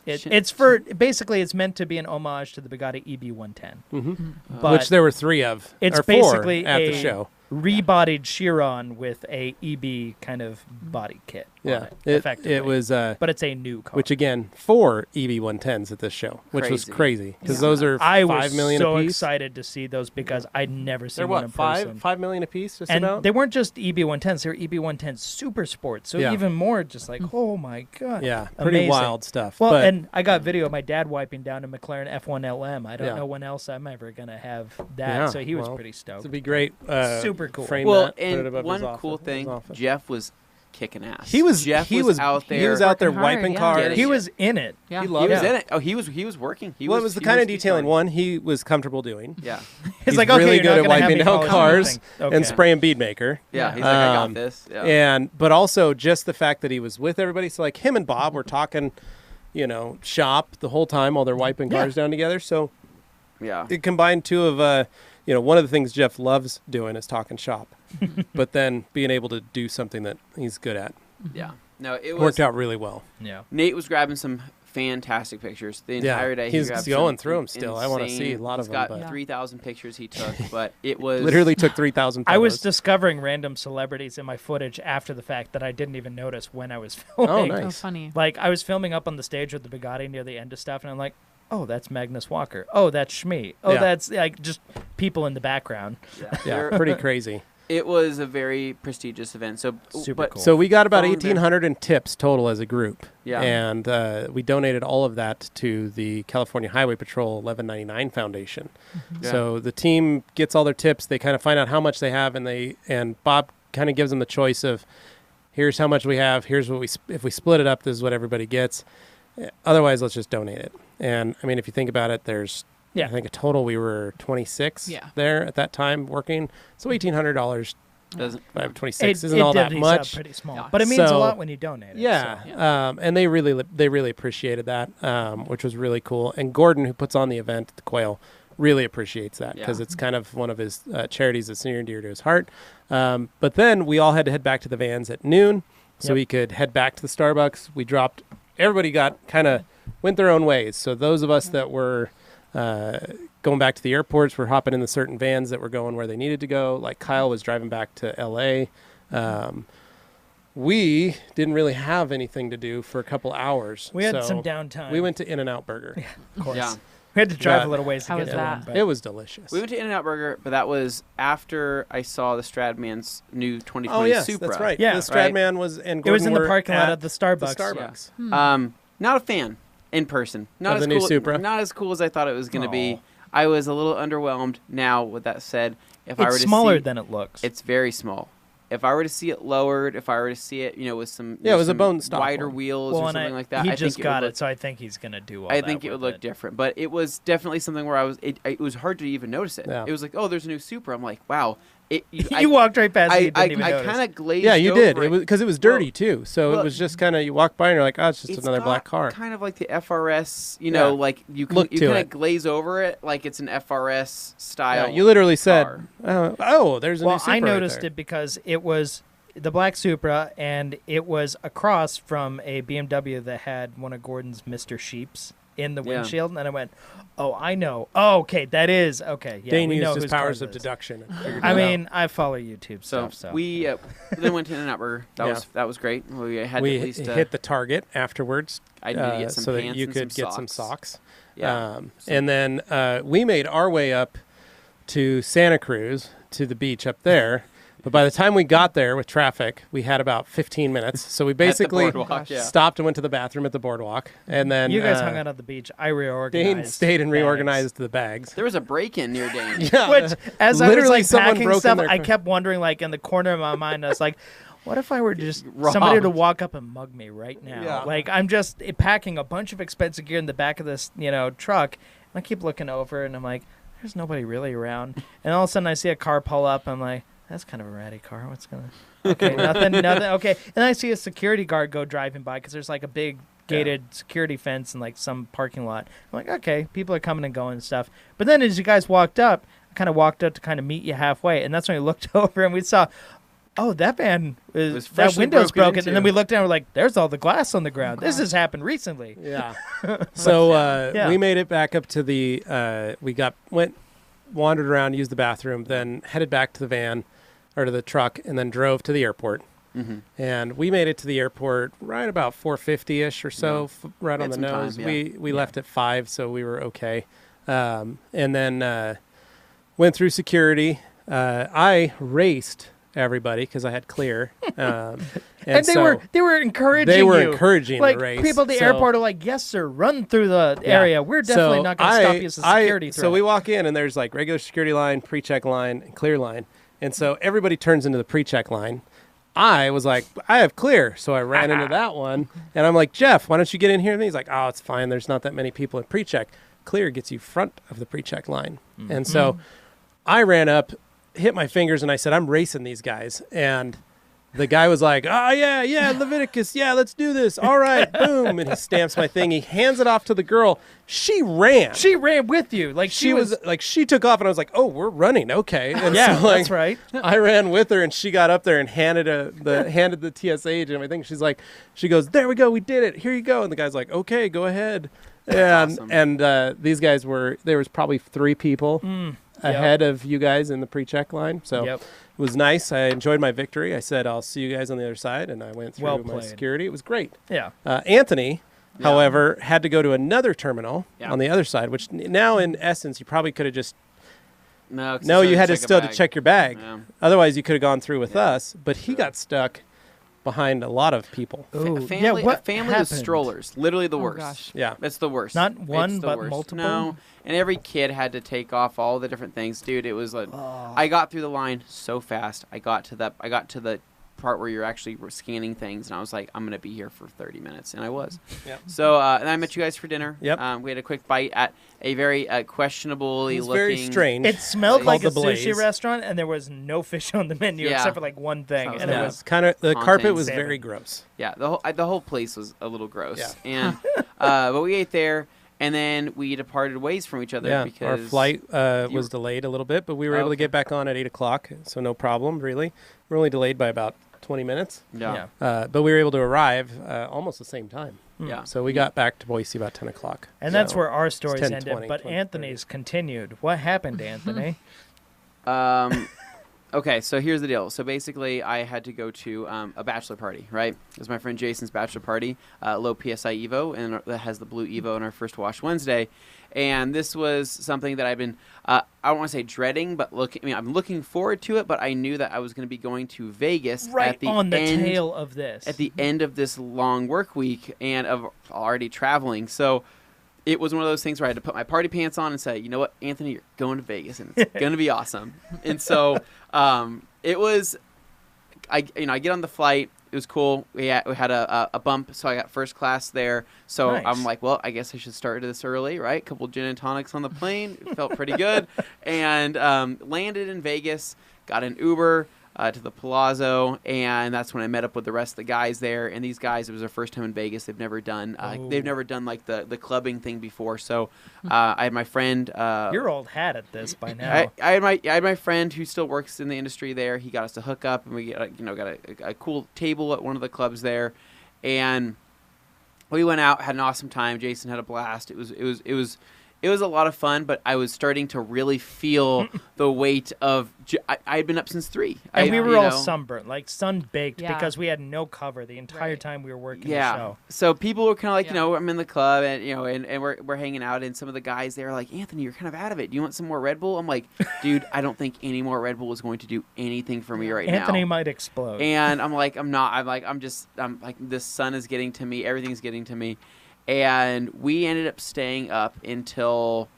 Speaker 3: Chin-
Speaker 1: It's for basically it's meant to be an homage to the Bugatti EB110.
Speaker 2: Mm-hmm.
Speaker 1: But
Speaker 2: Which there were 3 of,
Speaker 1: it's
Speaker 2: or 4
Speaker 1: basically
Speaker 2: at the
Speaker 1: a-
Speaker 2: show.
Speaker 1: rebodied Chiron with a EB kind of body kit.
Speaker 2: Yeah,
Speaker 1: effectively.
Speaker 2: it was.
Speaker 1: But it's a new car.
Speaker 2: Which again, 4 EB110s at this show, which was crazy because those are
Speaker 1: I
Speaker 2: 5 million
Speaker 1: so
Speaker 2: a piece.
Speaker 1: excited to see those because I'd never seen
Speaker 2: They're
Speaker 1: one
Speaker 2: what,
Speaker 1: in person.
Speaker 2: 5 million a piece, just
Speaker 1: and
Speaker 2: about.
Speaker 1: they weren't just EB110s; they were EB110 Super Sports. So even more, just like, oh my god,
Speaker 2: yeah, pretty
Speaker 1: amazing.
Speaker 2: wild stuff.
Speaker 1: Well,
Speaker 2: but
Speaker 1: and I got video of my dad wiping down a McLaren F1 LM. I don't know when else I'm ever gonna have that.
Speaker 2: Yeah,
Speaker 1: So he was pretty stoked.
Speaker 2: It'd be great.
Speaker 1: Super cool.
Speaker 2: Frame
Speaker 3: Well,
Speaker 2: that, put it
Speaker 3: and
Speaker 2: above
Speaker 3: one
Speaker 2: his
Speaker 3: cool thing, Jeff was kicking ass.
Speaker 2: He was
Speaker 3: out there.
Speaker 2: He was out there
Speaker 4: working hard,
Speaker 2: wiping
Speaker 4: yeah.
Speaker 2: cars.
Speaker 1: He was in it.
Speaker 4: Yeah.
Speaker 2: He
Speaker 3: He
Speaker 2: loved
Speaker 3: was
Speaker 2: it.
Speaker 3: in it. Oh, he was working.
Speaker 2: Well, it was the kind of detailing one he was comfortable doing.
Speaker 3: Yeah.
Speaker 1: He's like,
Speaker 2: really
Speaker 1: okay,
Speaker 2: good
Speaker 1: you're
Speaker 2: at
Speaker 1: not gonna have
Speaker 2: wiping
Speaker 1: me
Speaker 2: down
Speaker 1: polish
Speaker 2: cars
Speaker 1: anything. Okay.
Speaker 2: and spraying bead maker.
Speaker 3: Yeah. He's like, I got
Speaker 2: Um,
Speaker 3: this. Yeah.
Speaker 2: But also just the fact that he was with everybody. So like him and Bob were talking, shop the whole time while they're wiping cars down together. So
Speaker 3: Yeah.
Speaker 2: it combined two of one of the things Jeff loves doing is talking shop, but then being able to do something that he's good at.
Speaker 3: Yeah. No, it was
Speaker 2: Worked out really well.
Speaker 1: Yeah.
Speaker 3: Nate was grabbing some fantastic pictures the entire day.
Speaker 2: He's
Speaker 3: grabbed
Speaker 2: going
Speaker 3: some
Speaker 2: through them still. I want to see a lot of
Speaker 3: He's
Speaker 2: them.
Speaker 3: got
Speaker 2: But
Speaker 3: 3,000 pictures he took, but it was
Speaker 2: literally took 3,000 photos.
Speaker 1: I was discovering random celebrities in my footage after the fact that I didn't even notice when I was filming.
Speaker 2: Oh, nice.
Speaker 4: Oh, funny.
Speaker 1: Like, I was filming up on the stage with the Bugatti near the end of stuff, and I'm like, oh, that's Magnus Walker. Oh, that's Shmi. Oh, that's like just people in the background.
Speaker 2: Yeah, pretty crazy.
Speaker 3: It was a very prestigious event. So
Speaker 1: Super cool.
Speaker 2: So we got about
Speaker 3: Phone there.
Speaker 2: 1,800 in tips total as a group.
Speaker 3: Yeah.
Speaker 2: And we donated all of that to the California Highway Patrol 1199 Foundation.
Speaker 3: Yeah.
Speaker 2: So the team gets all their tips. They kind of find out how much they have, and Bob kind of gives them the choice of, here's how much we have. Here's what if we split it up, this is what everybody gets. Otherwise, let's just donate it. And I mean, if you think about it, there's I think a total we were 26 there at that time working. So $1,800
Speaker 3: doesn't
Speaker 2: 26 isn't all that much.
Speaker 1: Pretty small,
Speaker 3: Yeah.
Speaker 1: but it means a
Speaker 2: So-
Speaker 1: lot when you donate it.
Speaker 2: Yeah,
Speaker 1: so.
Speaker 2: and they really appreciated that, which was really cool. And Gordon, who puts on the event, the Quail, really appreciates that because it's kind of one of his charities that's near and dear to his heart. But then we all had to head back to the vans at noon so we could head back to the Starbucks. We dropped. Everybody went their own ways. So those of us that were going back to the airports were hopping in the certain vans that were going where they needed to go. Like Kyle was driving back to L.A. We didn't really have anything to do for a couple hours.
Speaker 1: We had
Speaker 2: so
Speaker 1: some downtime.
Speaker 2: We went to In-N-Out Burger.
Speaker 1: Yeah, of course.
Speaker 3: Yeah.
Speaker 1: We had to drive
Speaker 2: But-
Speaker 1: a little ways to
Speaker 4: How
Speaker 1: get
Speaker 4: was
Speaker 1: to
Speaker 4: that?
Speaker 1: one. But
Speaker 2: It was delicious.
Speaker 3: We went to In-N-Out Burger, but that was after I saw the Stradman's new 2020
Speaker 2: Oh yes,
Speaker 3: Supra.
Speaker 2: that's right.
Speaker 1: Yeah.
Speaker 2: the Stradman was and
Speaker 1: it was
Speaker 2: Gordon
Speaker 1: in the
Speaker 2: were
Speaker 1: parking lot
Speaker 2: at
Speaker 1: of the Starbucks.
Speaker 2: The Starbucks.
Speaker 3: Not a fan in person. Not
Speaker 2: Of
Speaker 3: as
Speaker 2: the new
Speaker 3: cool.
Speaker 2: Supra?
Speaker 3: Not as cool as I thought it was going to
Speaker 1: Aw.
Speaker 3: be. I was a little underwhelmed. Now, with that said, if I were
Speaker 1: It's
Speaker 3: to
Speaker 1: smaller
Speaker 3: see,
Speaker 1: than it looks.
Speaker 3: it's very small. If I were to see it lowered, if I were to see it, with some
Speaker 2: Yeah, it was a
Speaker 3: some
Speaker 2: bone stock
Speaker 3: wider
Speaker 2: one.
Speaker 3: wheels
Speaker 1: well,
Speaker 3: or
Speaker 1: and
Speaker 3: something like that,
Speaker 1: he
Speaker 3: I
Speaker 1: just
Speaker 3: think
Speaker 1: got
Speaker 3: it,
Speaker 1: it,
Speaker 3: would
Speaker 1: so I think he's gonna do all
Speaker 3: I
Speaker 1: that
Speaker 3: think it would
Speaker 1: with
Speaker 3: look different. But it was definitely something where it was hard to even notice it.
Speaker 2: Yeah.
Speaker 3: It was like, oh, there's a new Supra. I'm like, wow.
Speaker 1: You walked right past it. You didn't even
Speaker 3: I
Speaker 1: notice.
Speaker 3: kind of glazed.
Speaker 2: Yeah, you
Speaker 3: over
Speaker 2: did. It was because it was dirty
Speaker 3: Well,
Speaker 2: too. So
Speaker 3: well,
Speaker 2: it was just kind of you walk by and you're like, oh, it's just
Speaker 3: It's
Speaker 2: another
Speaker 3: got
Speaker 2: black car.
Speaker 3: kind of like the FRS,
Speaker 2: Yeah.
Speaker 3: like you
Speaker 2: Look
Speaker 3: you
Speaker 2: to
Speaker 3: kind
Speaker 2: it.
Speaker 3: of glaze over it like it's an FRS style.
Speaker 2: Yeah, you literally said,
Speaker 3: car.
Speaker 2: there's a new
Speaker 1: Well,
Speaker 2: Supra
Speaker 1: I
Speaker 2: right
Speaker 1: noticed
Speaker 2: there.
Speaker 1: it because it was the black Supra, and it was across from a BMW that had one of Gordon's Mr. Sheeps in the
Speaker 3: Yeah.
Speaker 1: windshield, and I went, "Oh, I know. Oh, okay, that is okay." Yeah,
Speaker 2: Dane
Speaker 1: we know
Speaker 2: used his
Speaker 1: whose car
Speaker 2: powers of
Speaker 1: this is.
Speaker 2: deduction. and figured
Speaker 1: I
Speaker 2: it
Speaker 1: mean, I follow YouTube
Speaker 3: So,
Speaker 1: stuff, so
Speaker 3: we then went to In-N-Out Burger. That was great. We had
Speaker 2: out. We
Speaker 3: to at least
Speaker 2: hit the Target afterwards
Speaker 3: I need to get some
Speaker 2: so that
Speaker 3: pants
Speaker 2: you
Speaker 3: and
Speaker 2: could
Speaker 3: some
Speaker 2: get some
Speaker 3: socks.
Speaker 2: socks.
Speaker 3: Yeah.
Speaker 2: And then we made our way up to Santa Cruz to the beach up there. But by the time we got there with traffic, we had about 15 minutes. So we basically
Speaker 3: boardwalk, yeah.
Speaker 2: stopped and went to the bathroom at the boardwalk. And then
Speaker 1: you guys hung out at the beach. I reorganized.
Speaker 2: Dane stayed and
Speaker 1: bags.
Speaker 2: reorganized the bags.
Speaker 3: There was a break-in near Dane.
Speaker 2: Yeah,
Speaker 1: Which, as I was
Speaker 2: literally
Speaker 1: like
Speaker 2: someone
Speaker 1: packing
Speaker 2: broke in
Speaker 1: stuff,
Speaker 2: their
Speaker 1: I
Speaker 2: car.
Speaker 1: kept wondering, like in the corner of my mind, I was like, "What if I were just
Speaker 3: Robbed.
Speaker 1: somebody to walk up and mug me right now?"
Speaker 2: Yeah.
Speaker 1: Like I'm just packing a bunch of expensive gear in the back of this, truck, and I keep looking over, and I'm like, "There's nobody really around." And all of a sudden, I see a car pull up. I'm like, "That's kind of a ratty car. What's gonna?" Okay, nothing. Okay, and I see a security guard go driving by because there's like a big gated security fence and like some parking lot. I'm like, okay, people are coming and going and stuff. But then as you guys walked up, I kind of walked up to kind of meet you halfway, and that's when we looked over and we saw, oh, that van
Speaker 3: was
Speaker 1: that
Speaker 3: freshly
Speaker 1: window's
Speaker 3: broken
Speaker 1: broken.
Speaker 3: into.
Speaker 1: And then we looked down and we're like, there's all the glass on the ground. This has happened recently.
Speaker 2: Yeah. So
Speaker 1: Yeah.
Speaker 2: we made it back up to the wandered around, used the bathroom, then headed back to the van. or to the truck, and then drove to the airport.
Speaker 3: Mm-hmm.
Speaker 2: And we made it to the airport right about 4:50ish or so, right on the nose.
Speaker 3: Time, yeah.
Speaker 2: We left at 5, so we were okay. And then went through security. I raced everybody because I had clear.
Speaker 1: And they were encouraging
Speaker 2: They were
Speaker 1: you.
Speaker 2: encouraging
Speaker 1: like,
Speaker 2: the race.
Speaker 1: people at the
Speaker 2: So-
Speaker 1: airport are like, yes, sir, run through the area. We're definitely not going to stop you as a security threat.
Speaker 2: So we walk in, and there's like regular security line, pre-check line, and clear line. And so everybody turns into the pre-check line. I was like, I have clear. So I ran into that one. And I'm like, Jeff, why don't you get in here? And he's like, oh, it's fine. There's not that many people in pre-check. Clear gets you front of the pre-check line.
Speaker 1: Mm-hmm.
Speaker 2: And so I ran up, hit my fingers, and I said, I'm racing these guys. And the guy was like, oh, yeah, Leviticus. Yeah, let's do this. All right, boom. And he stamps my thing. He hands it off to the girl. She ran.
Speaker 1: She ran with you. Like
Speaker 2: She was like, she took off, and I was like, oh, we're running. Okay. And
Speaker 1: yeah,
Speaker 2: so, like,
Speaker 1: that's right.
Speaker 2: I ran with her, and she got up there and handed the TSA agent everything. She's like, she goes, there we go. We did it. Here you go. And the guy's like, okay, go ahead.
Speaker 3: That's awesome.
Speaker 2: And these guys there was probably 3 people ahead of you guys in the pre-check line. So it was nice. I enjoyed my victory. I said, I'll see you guys on the other side. And I went through my security. It was great.
Speaker 1: Yeah.
Speaker 2: Anthony, however, had to go to another terminal on the other side, which now in essence, you probably could have just, no, you had to still to check your bag.
Speaker 3: Yeah.
Speaker 2: Otherwise, you could have gone through with us. But he got stuck behind a lot of people.
Speaker 3: A family with strollers. Literally the worst.
Speaker 4: Gosh.
Speaker 2: Yeah.
Speaker 3: It's the worst.
Speaker 1: Not one,
Speaker 3: It's the
Speaker 1: but
Speaker 3: worst.
Speaker 1: multiple?
Speaker 3: No. And every kid had to take off all the different things. Dude, it was like, I got through the line so fast. I got to the part where you're actually scanning things, and I was like, I'm going to be here for 30 minutes. And I was.
Speaker 2: Yep.
Speaker 3: So, and I met you guys for dinner.
Speaker 2: Yep.
Speaker 3: We had a quick bite at a very questionably
Speaker 2: It was
Speaker 3: looking.
Speaker 2: very strange.
Speaker 1: It smelled like a
Speaker 2: Called The
Speaker 1: sushi
Speaker 2: Blaze.
Speaker 1: restaurant, and there was no fish on the menu
Speaker 3: Yeah.
Speaker 1: except for like one thing.
Speaker 3: Sounds
Speaker 1: And
Speaker 3: bad.
Speaker 1: it
Speaker 2: It
Speaker 1: was
Speaker 2: was kind of, the
Speaker 3: Haunting
Speaker 2: carpet was
Speaker 1: salmon.
Speaker 2: very gross.
Speaker 3: Yeah, the whole place was a little gross.
Speaker 2: Yeah.
Speaker 3: And but we ate there, and then we departed ways from each other
Speaker 2: Yeah,
Speaker 3: because
Speaker 2: our flight was delayed a little bit, but we were able to
Speaker 3: Okay.
Speaker 2: get back on at 8 o'clock, so no problem, really. We're only delayed by about 20 minutes,
Speaker 3: Yeah.
Speaker 2: but we were able to arrive almost the same time.
Speaker 3: Yeah.
Speaker 2: So we got back to Boise about 10 o'clock.
Speaker 1: And that's
Speaker 2: So
Speaker 1: where our stories
Speaker 2: 10,
Speaker 1: ended,
Speaker 2: 20,
Speaker 1: but
Speaker 2: 20,
Speaker 1: Anthony's continued. What happened, Anthony?
Speaker 3: Okay, so here's the deal. So basically, I had to go to a bachelor party, right? It was my friend Jason's bachelor party, low PSI Evo, and that has the blue Evo in our first Wash Wednesday. And this was something that I've been, I don't want to say dreading, but I'm looking forward to it, but I knew that I was going to be going to Vegas
Speaker 1: Right
Speaker 3: at the
Speaker 1: on the
Speaker 3: end,
Speaker 1: tail of this.
Speaker 3: at the end of this long work week and of already traveling. So it was one of those things where I had to put my party pants on and say, you know what, Anthony, you're going to Vegas and it's going to be awesome. And so it was, I get on the flight. It was cool. We had a bump, so I got first class there. So
Speaker 1: Nice.
Speaker 3: I'm like, well, I guess I should start this early, right? Couple gin and tonics on the plane. It felt pretty good. And landed in Vegas, got an Uber to the Palazzo, and that's when I met up with the rest of the guys there. And these guys, it was their first time in Vegas. They've never done like the clubbing thing before. So I had my friend.
Speaker 1: You're old hat at this by now.
Speaker 3: I had my friend who still works in the industry there. He got us to hook up, and we got a cool table at one of the clubs there, and we went out, had an awesome time. Jason had a blast. It was a lot of fun, but I was starting to really feel the weight of. I had been up since 3.
Speaker 1: And we were all sunburnt, like sun-baked,
Speaker 4: Yeah.
Speaker 1: because we had no cover the entire time we were working the
Speaker 3: Yeah.
Speaker 1: show.
Speaker 3: So people were kind of like,
Speaker 4: Yeah.
Speaker 3: I'm in the club, and and we're hanging out, and some of the guys there are like, Anthony, you're kind of out of it. Do you want some more Red Bull? I'm like, dude, I don't think any more Red Bull is going to do anything for me right now.
Speaker 1: Anthony might explode.
Speaker 3: And I'm like, I'm not. I'm like, this sun is getting to me. Everything's getting to me. And we ended up staying up until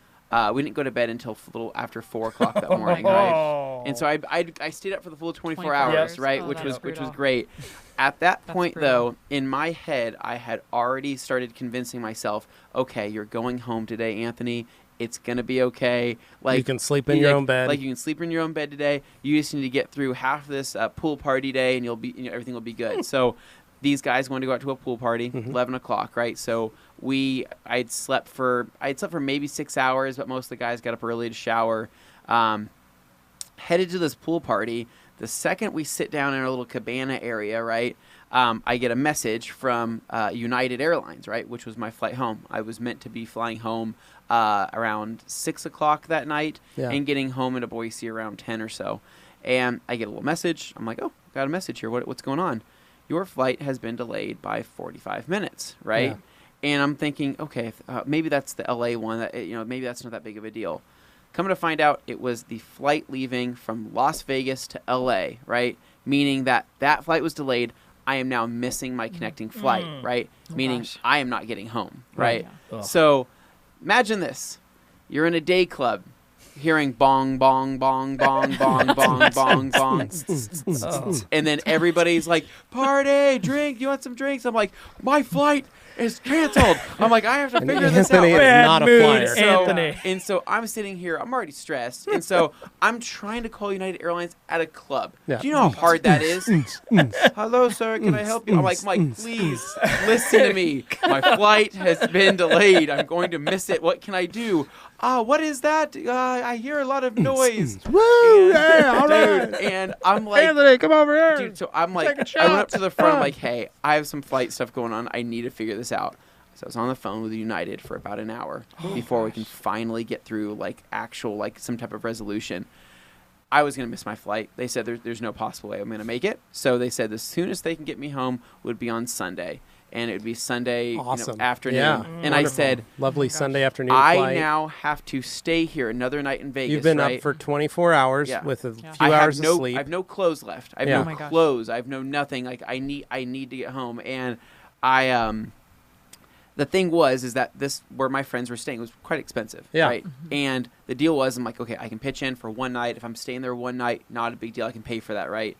Speaker 3: we didn't go to bed until a little after 4 o'clock that morning, right? And so I stayed up for the full 24 hours,
Speaker 4: hours.
Speaker 3: right?
Speaker 4: Oh,
Speaker 3: which
Speaker 4: that's
Speaker 3: was
Speaker 4: brutal.
Speaker 3: great. At that
Speaker 4: That's
Speaker 3: point,
Speaker 4: brutal.
Speaker 3: though, in my head, I had already started convincing myself, okay, you're going home today, Anthony. It's gonna be okay. Like
Speaker 2: You can sleep in your own bed.
Speaker 3: Like you can sleep in your own bed today. You just need to get through half this pool party day, and everything will be good. So these guys wanted to go out to a pool party, 11 o'clock, right? So I slept for maybe 6 hours, but most of the guys got up early to shower. Headed to this pool party. The second we sit down in our little cabana area, right, I get a message from United Airlines, right, which was my flight home. I was meant to be flying home around 6 o'clock that night and getting home into Boise around 10 or so. And I get a little message. I'm like, oh, got a message here. What's going on? Your flight has been delayed by 45 minutes, right?
Speaker 2: Yeah.
Speaker 3: And I'm thinking, okay, maybe that's the LA one. That, maybe that's not that big of a deal. Coming to find out, it was the flight leaving from Las Vegas to LA, right? Meaning that flight was delayed. I am now missing my connecting flight, right? Meaning
Speaker 4: gosh.
Speaker 3: I am not getting home, right?
Speaker 1: Yeah.
Speaker 3: So imagine this. You're in a day club hearing bong, bong, bong, bong, bong, bong, bong, bong. And then everybody's like, party, drink, you want some drinks? I'm like, my flight is canceled. I'm like, I have to figure this out.
Speaker 2: Anthony is
Speaker 1: Bad
Speaker 2: not a
Speaker 1: mood,
Speaker 2: flyer.
Speaker 1: Anthony.
Speaker 3: And so I'm sitting here, I'm already stressed. And so I'm trying to call United Airlines at a club.
Speaker 2: Yeah.
Speaker 3: Do you know how hard that is? Hello, sir, can I help you? I'm like, Mike, please listen to me. My flight has been delayed. I'm going to miss it. What can I do? What is that? I hear a lot of noise.
Speaker 2: Woo!
Speaker 3: And,
Speaker 2: Yeah, all right.
Speaker 3: dude, and I'm like,
Speaker 2: Anthony, come over here.
Speaker 3: dude, so I'm like,
Speaker 2: Take a
Speaker 3: I went
Speaker 2: shot.
Speaker 3: up to the front. I'm like, hey, I have some flight stuff going on. I need to figure this out. So I was on the phone with United for about an hour before we can finally get through actual some type of resolution. I was going to miss my flight. They said there's no possible way I'm going to make it. So they said the soonest they can get me home would be on Sunday. And it would be Sunday
Speaker 2: Awesome.
Speaker 3: afternoon.
Speaker 2: Yeah.
Speaker 3: And I said,
Speaker 2: Lovely Sunday afternoon
Speaker 3: I
Speaker 2: flight.
Speaker 3: now have to stay here another night in Vegas.
Speaker 2: You've been
Speaker 3: right?
Speaker 2: up for 24 hours
Speaker 3: Yeah.
Speaker 2: with a
Speaker 4: Yeah.
Speaker 2: few
Speaker 3: I
Speaker 2: hours
Speaker 3: have no,
Speaker 2: of sleep.
Speaker 3: I have no clothes left. I have
Speaker 2: Yeah.
Speaker 3: no
Speaker 2: Oh
Speaker 4: my gosh.
Speaker 3: clothes. I have no nothing. I need to get home. And the thing is that this where my friends were staying was quite expensive.
Speaker 2: Yeah.
Speaker 3: Right. And the deal was, I'm like, okay, I can pitch in for one night. If I'm staying there one night, not a big deal. I can pay for that. Right.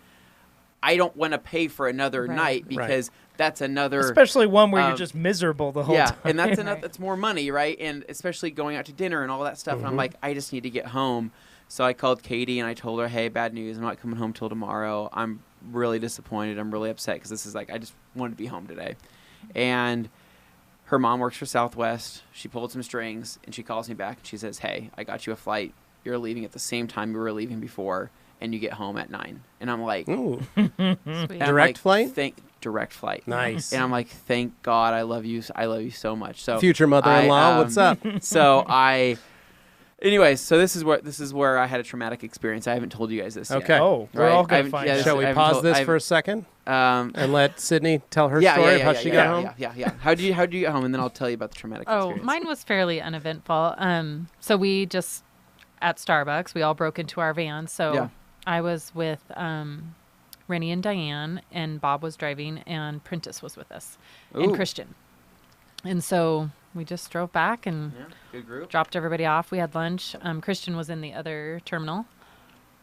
Speaker 3: I don't want to pay for another
Speaker 4: Right.
Speaker 3: night because that's another.
Speaker 1: Especially one where you're just miserable the whole time.
Speaker 3: And that's enough.
Speaker 4: Right.
Speaker 3: That's more money, right? And especially going out to dinner and all that stuff. And
Speaker 2: Mm-hmm.
Speaker 3: I'm like, I just need to get home. So I called Katie and I told her, hey, bad news. I'm not coming home till tomorrow. I'm really disappointed. I'm really upset because this is I just wanted to be home today. And her mom works for Southwest. She pulled some strings and she calls me back and she says, hey, I got you a flight. You're leaving at the same time you were leaving before. And you get home at 9. And I'm like,
Speaker 2: Ooh,
Speaker 4: Sweet.
Speaker 3: and I'm
Speaker 2: Direct
Speaker 3: like,
Speaker 2: flight?
Speaker 3: Direct flight.
Speaker 2: nice.
Speaker 3: And I'm like, thank God, I love you so much. So
Speaker 2: Future mother-in-law, what's up?
Speaker 3: So anyways, so this is where I had a traumatic experience. I haven't told you guys this
Speaker 2: Okay.
Speaker 3: yet.
Speaker 1: Oh, we're
Speaker 3: Right.
Speaker 1: all
Speaker 3: I
Speaker 1: going
Speaker 3: haven't-
Speaker 1: to find
Speaker 3: yeah,
Speaker 1: out.
Speaker 3: this-
Speaker 2: Shall we
Speaker 3: I haven't
Speaker 2: pause
Speaker 3: told-
Speaker 2: this
Speaker 3: I've-
Speaker 2: for a second
Speaker 3: Um,
Speaker 2: and let Sydney tell her story of how she got home?
Speaker 3: Yeah. How do you get home? And then I'll tell you about the traumatic
Speaker 4: Oh,
Speaker 3: experience.
Speaker 4: mine was fairly uneventful. So we just at Starbucks, we all broke into our van. So
Speaker 3: Yeah.
Speaker 4: I was with Rennie and Diane, and Bob was driving, and Prentice was with us, and
Speaker 3: Ooh.
Speaker 4: Christian. And so we just drove back and
Speaker 3: Yeah, good group.
Speaker 4: dropped everybody off. We had lunch. Christian was in the other terminal,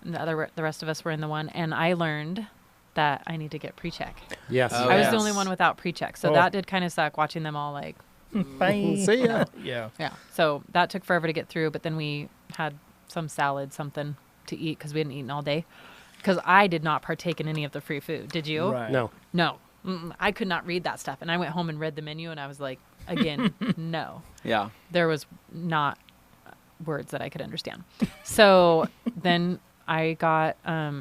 Speaker 4: and the rest of us were in the one. And I learned that I need to get pre-check.
Speaker 2: Yes.
Speaker 3: Oh,
Speaker 4: I was
Speaker 3: yes.
Speaker 4: the only one without pre-check, so
Speaker 1: Oh.
Speaker 4: that did kind of suck watching them all like.
Speaker 1: Bye.
Speaker 2: See ya.
Speaker 1: Yeah.
Speaker 4: Yeah. So that took forever to get through, but then we had some salad, something to eat because we hadn't eaten all day. Because I did not partake in any of the free food. Did you?
Speaker 1: Right.
Speaker 2: No.
Speaker 4: No. I could not read that stuff. And I went home and read the menu, and I was like, again, no.
Speaker 3: Yeah.
Speaker 4: There was not words that I could understand. So then I got, I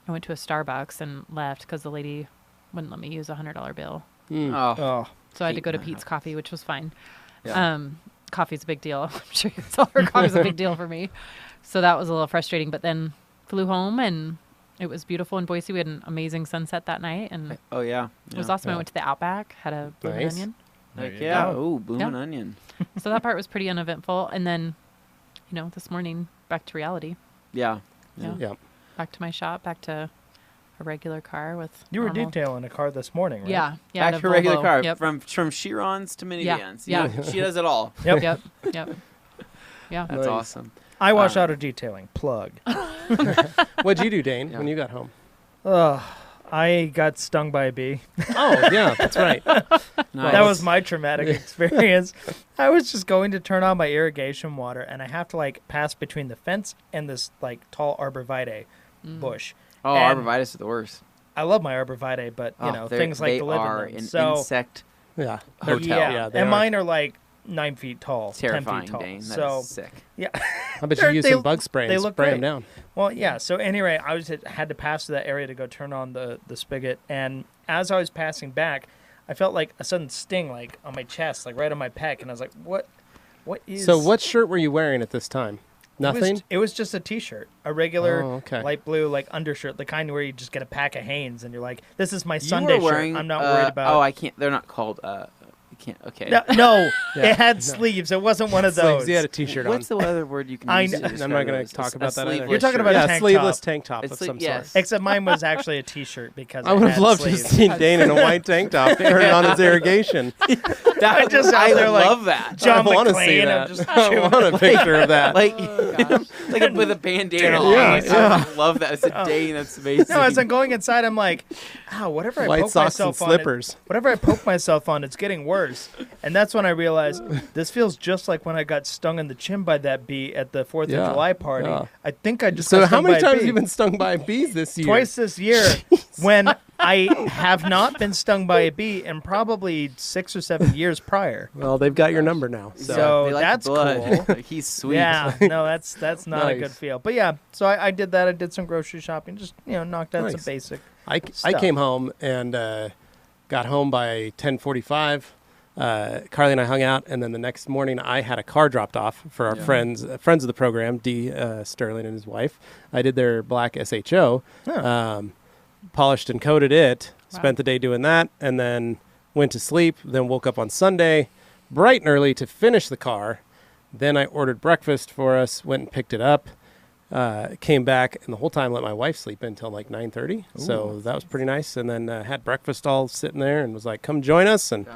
Speaker 4: went to a Starbucks and left because the lady wouldn't let me use a $100 bill.
Speaker 3: Oh.
Speaker 1: Oh,
Speaker 4: So I had to
Speaker 3: Hate
Speaker 4: go to
Speaker 3: that.
Speaker 4: Pete's Coffee, which was fine.
Speaker 3: Yeah.
Speaker 4: Coffee's a big deal. I'm sure you saw her coffee's a big deal for me. So that was a little frustrating, but then flew home and it was beautiful in Boise. We had an amazing sunset that night and
Speaker 3: Oh yeah.
Speaker 4: it was awesome. I
Speaker 2: Yeah.
Speaker 4: went to the Outback, had a bloomin'
Speaker 2: Nice.
Speaker 4: onion.
Speaker 1: there
Speaker 3: Heck
Speaker 1: you
Speaker 3: yeah.
Speaker 1: go.
Speaker 3: Ooh, blooming
Speaker 4: Yeah.
Speaker 3: onion.
Speaker 4: So that part was pretty uneventful. And then, this morning, back to reality.
Speaker 3: Yeah.
Speaker 4: Yeah.
Speaker 2: Yeah.
Speaker 4: Back to my shop, back to a regular car with
Speaker 1: You were
Speaker 4: normal-
Speaker 1: detailing a car this morning, right?
Speaker 4: Yeah.
Speaker 3: Back
Speaker 4: and
Speaker 3: to
Speaker 4: a
Speaker 3: a regular
Speaker 4: Volvo.
Speaker 3: car.
Speaker 4: Yep.
Speaker 3: From Chirons to minivans.
Speaker 4: Yeah.
Speaker 3: You know, she does it all.
Speaker 1: Yep.
Speaker 4: Yep. Yep. Yeah.
Speaker 3: That's
Speaker 2: Nice.
Speaker 3: awesome.
Speaker 1: iWash Auto Detailing. Plug.
Speaker 2: What'd you do, Dane,
Speaker 3: Yeah.
Speaker 2: when you got home?
Speaker 1: I got stung by a bee.
Speaker 2: Oh, yeah, that's right.
Speaker 3: Nice.
Speaker 1: That was my traumatic experience. I was just going to turn on my irrigation water, and I have to pass between the fence and this tall arborvitae bush.
Speaker 3: Oh,
Speaker 1: and-
Speaker 3: arborvitae are the worst.
Speaker 1: I love my arborvitae, but things like
Speaker 3: they
Speaker 1: to live
Speaker 3: are
Speaker 1: in them.
Speaker 3: an
Speaker 1: So
Speaker 3: insect
Speaker 2: Yeah.
Speaker 3: hotel.
Speaker 1: yeah,
Speaker 2: they
Speaker 1: and
Speaker 2: are.
Speaker 1: mine are 9 feet tall,
Speaker 3: Terrifying,
Speaker 1: 10 feet tall.
Speaker 3: Dane. That
Speaker 1: So
Speaker 3: is sick.
Speaker 1: yeah,
Speaker 2: I bet you use
Speaker 1: They-
Speaker 2: some bug spray
Speaker 1: they
Speaker 2: and
Speaker 1: look
Speaker 2: spray them
Speaker 1: great.
Speaker 2: down.
Speaker 1: Well, yeah. So anyway, I had to pass through that area to go turn on the spigot, and as I was passing back, I felt like a sudden sting, on my chest, right on my pec, and I was like, "What is?"
Speaker 2: So what shirt were you wearing at this time? Nothing?
Speaker 1: It was just a T-shirt, a regular
Speaker 2: okay.
Speaker 1: light blue like undershirt, the kind where you just get a pack of Hanes and you're like, "This is my
Speaker 3: You
Speaker 1: Sunday
Speaker 3: were wearing,
Speaker 1: shirt. I'm not worried about."
Speaker 3: Oh, I can't. They're not called. You can't. Okay.
Speaker 1: No,
Speaker 2: Yeah,
Speaker 1: it had
Speaker 2: no.
Speaker 1: sleeves. It wasn't one of
Speaker 2: Sleeves.
Speaker 1: those.
Speaker 2: He had a T-shirt on.
Speaker 3: What's the other word you can
Speaker 1: I
Speaker 3: use?
Speaker 1: know.
Speaker 3: to
Speaker 2: I'm
Speaker 3: describe
Speaker 2: not going
Speaker 3: those?
Speaker 2: to talk
Speaker 3: A
Speaker 2: about that either.
Speaker 3: sleeveless
Speaker 1: You're talking about
Speaker 3: shirt.
Speaker 1: a
Speaker 2: yeah,
Speaker 1: tank
Speaker 2: sleeveless
Speaker 1: top.
Speaker 2: tank top
Speaker 3: It's
Speaker 2: of
Speaker 3: sleeve-
Speaker 2: some
Speaker 3: yes.
Speaker 2: sort.
Speaker 1: Except mine was actually a T-shirt because
Speaker 2: I
Speaker 1: it
Speaker 2: would have
Speaker 1: had
Speaker 2: loved to
Speaker 1: sleeves.
Speaker 2: see Dane in a white tank top turning on his irrigation.
Speaker 3: I
Speaker 1: just out there like
Speaker 3: love that.
Speaker 1: John
Speaker 2: I want to see
Speaker 1: McClane,
Speaker 2: that.
Speaker 1: I'm just
Speaker 2: I
Speaker 1: chewing
Speaker 2: want a picture of that.
Speaker 3: Like,
Speaker 4: gosh.
Speaker 3: like with a bandana on.
Speaker 2: Yeah,
Speaker 3: Like,
Speaker 2: yeah.
Speaker 3: I love that. It's a day. That's amazing.
Speaker 1: No, as I'm going inside, I'm like, whatever I
Speaker 2: White
Speaker 1: poke
Speaker 2: socks and
Speaker 1: myself on,
Speaker 2: slippers.
Speaker 1: whatever I poke myself on, it's getting worse. And that's when I realized this feels just like when I got stung in the chin by that bee at the 4th
Speaker 2: Yeah,
Speaker 1: of July party.
Speaker 2: yeah.
Speaker 1: I think I just
Speaker 2: So
Speaker 1: got
Speaker 2: how
Speaker 1: stung
Speaker 2: many
Speaker 1: by a
Speaker 2: times have
Speaker 1: bee.
Speaker 2: you been stung by bees this year?
Speaker 1: Twice this year, when I have not been stung by a bee in probably 6 or 7 years prior.
Speaker 2: Well, they've got your number now.
Speaker 1: So
Speaker 3: They like
Speaker 1: that's
Speaker 3: blood.
Speaker 1: cool.
Speaker 3: He's sweet.
Speaker 1: Yeah, no, that's not a
Speaker 2: Nice.
Speaker 1: good feel. But yeah, so I did that. I did some grocery shopping, just knocked out some
Speaker 2: Nice.
Speaker 1: basic.
Speaker 2: I
Speaker 1: stuff.
Speaker 2: came home and got home by 10:45. Carly and I hung out, and then the next morning I had a car dropped off for our friends of the program, D. Sterling and his wife. I did their black SHO, polished and coated it, spent the day doing that, and then went to sleep, then woke up on Sunday bright and early to finish the car. Then I ordered breakfast for us, went and picked it up, came back, and the whole time let my wife sleep until like 9:30. So that was pretty nice. And then had breakfast all sitting there and was like, come join us. And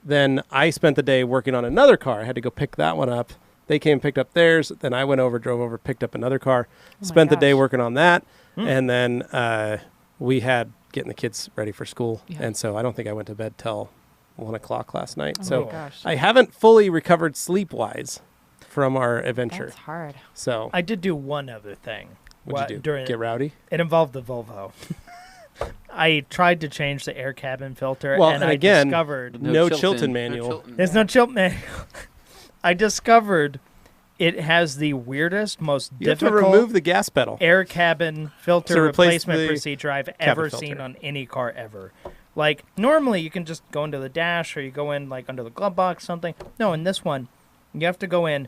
Speaker 2: then I spent the day working on another car. I had to go pick that one up. They came and picked up theirs. Then I went over, drove over, picked up another car, spent the day
Speaker 4: gosh.
Speaker 2: working on that. And then we had getting the kids ready for school.
Speaker 4: Yeah.
Speaker 2: And so I don't think I went to bed till 1 o'clock last night.
Speaker 4: Oh
Speaker 2: So
Speaker 4: my gosh.
Speaker 2: I haven't fully recovered sleep-wise from our adventure.
Speaker 4: That's hard.
Speaker 2: So
Speaker 1: I did do one other thing.
Speaker 2: what'd you do? Get rowdy?
Speaker 1: It involved the Volvo. I tried to change the air cabin filter,
Speaker 2: Well,
Speaker 1: and
Speaker 2: and
Speaker 1: I
Speaker 2: again,
Speaker 1: discovered
Speaker 2: No Chilton manual.
Speaker 3: Chilton.
Speaker 1: there's no Chilton manual. I discovered it has the weirdest, most
Speaker 2: You have to
Speaker 1: difficult
Speaker 2: remove the gas pedal.
Speaker 1: air cabin filter
Speaker 2: To replace
Speaker 1: replacement
Speaker 2: the
Speaker 1: procedure I've ever
Speaker 2: filter.
Speaker 1: seen on any car ever. Like, normally you can just go into the dash or you go in like under the glove box, something. No, in this one, you have to go in,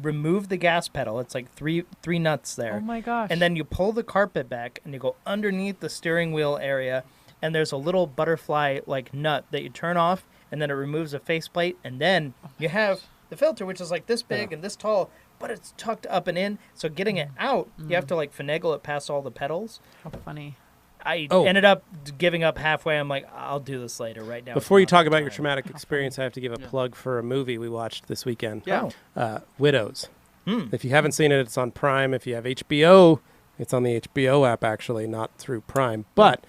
Speaker 1: remove the gas pedal. It's like three nuts there.
Speaker 4: Oh my gosh.
Speaker 1: And then you pull the carpet back and you go underneath the steering wheel area, and there's a little butterfly like nut that you turn off, and then it removes a faceplate, and then you have the filter, which is like this big and this tall, but it's tucked up and in. So getting it out, you have to like finagle it past all the pedals.
Speaker 4: How funny.
Speaker 1: I
Speaker 2: Oh.
Speaker 1: ended up giving up halfway. I'm like, I'll do this later. Right now.
Speaker 2: Before you
Speaker 1: it's not
Speaker 2: talk
Speaker 1: the
Speaker 2: about your
Speaker 1: time.
Speaker 2: traumatic experience, I have to give a plug for a movie we watched this weekend.
Speaker 3: Yeah.
Speaker 2: Widows. If you haven't seen it, it's on Prime. If you have HBO, it's on the HBO app, actually, not through Prime. But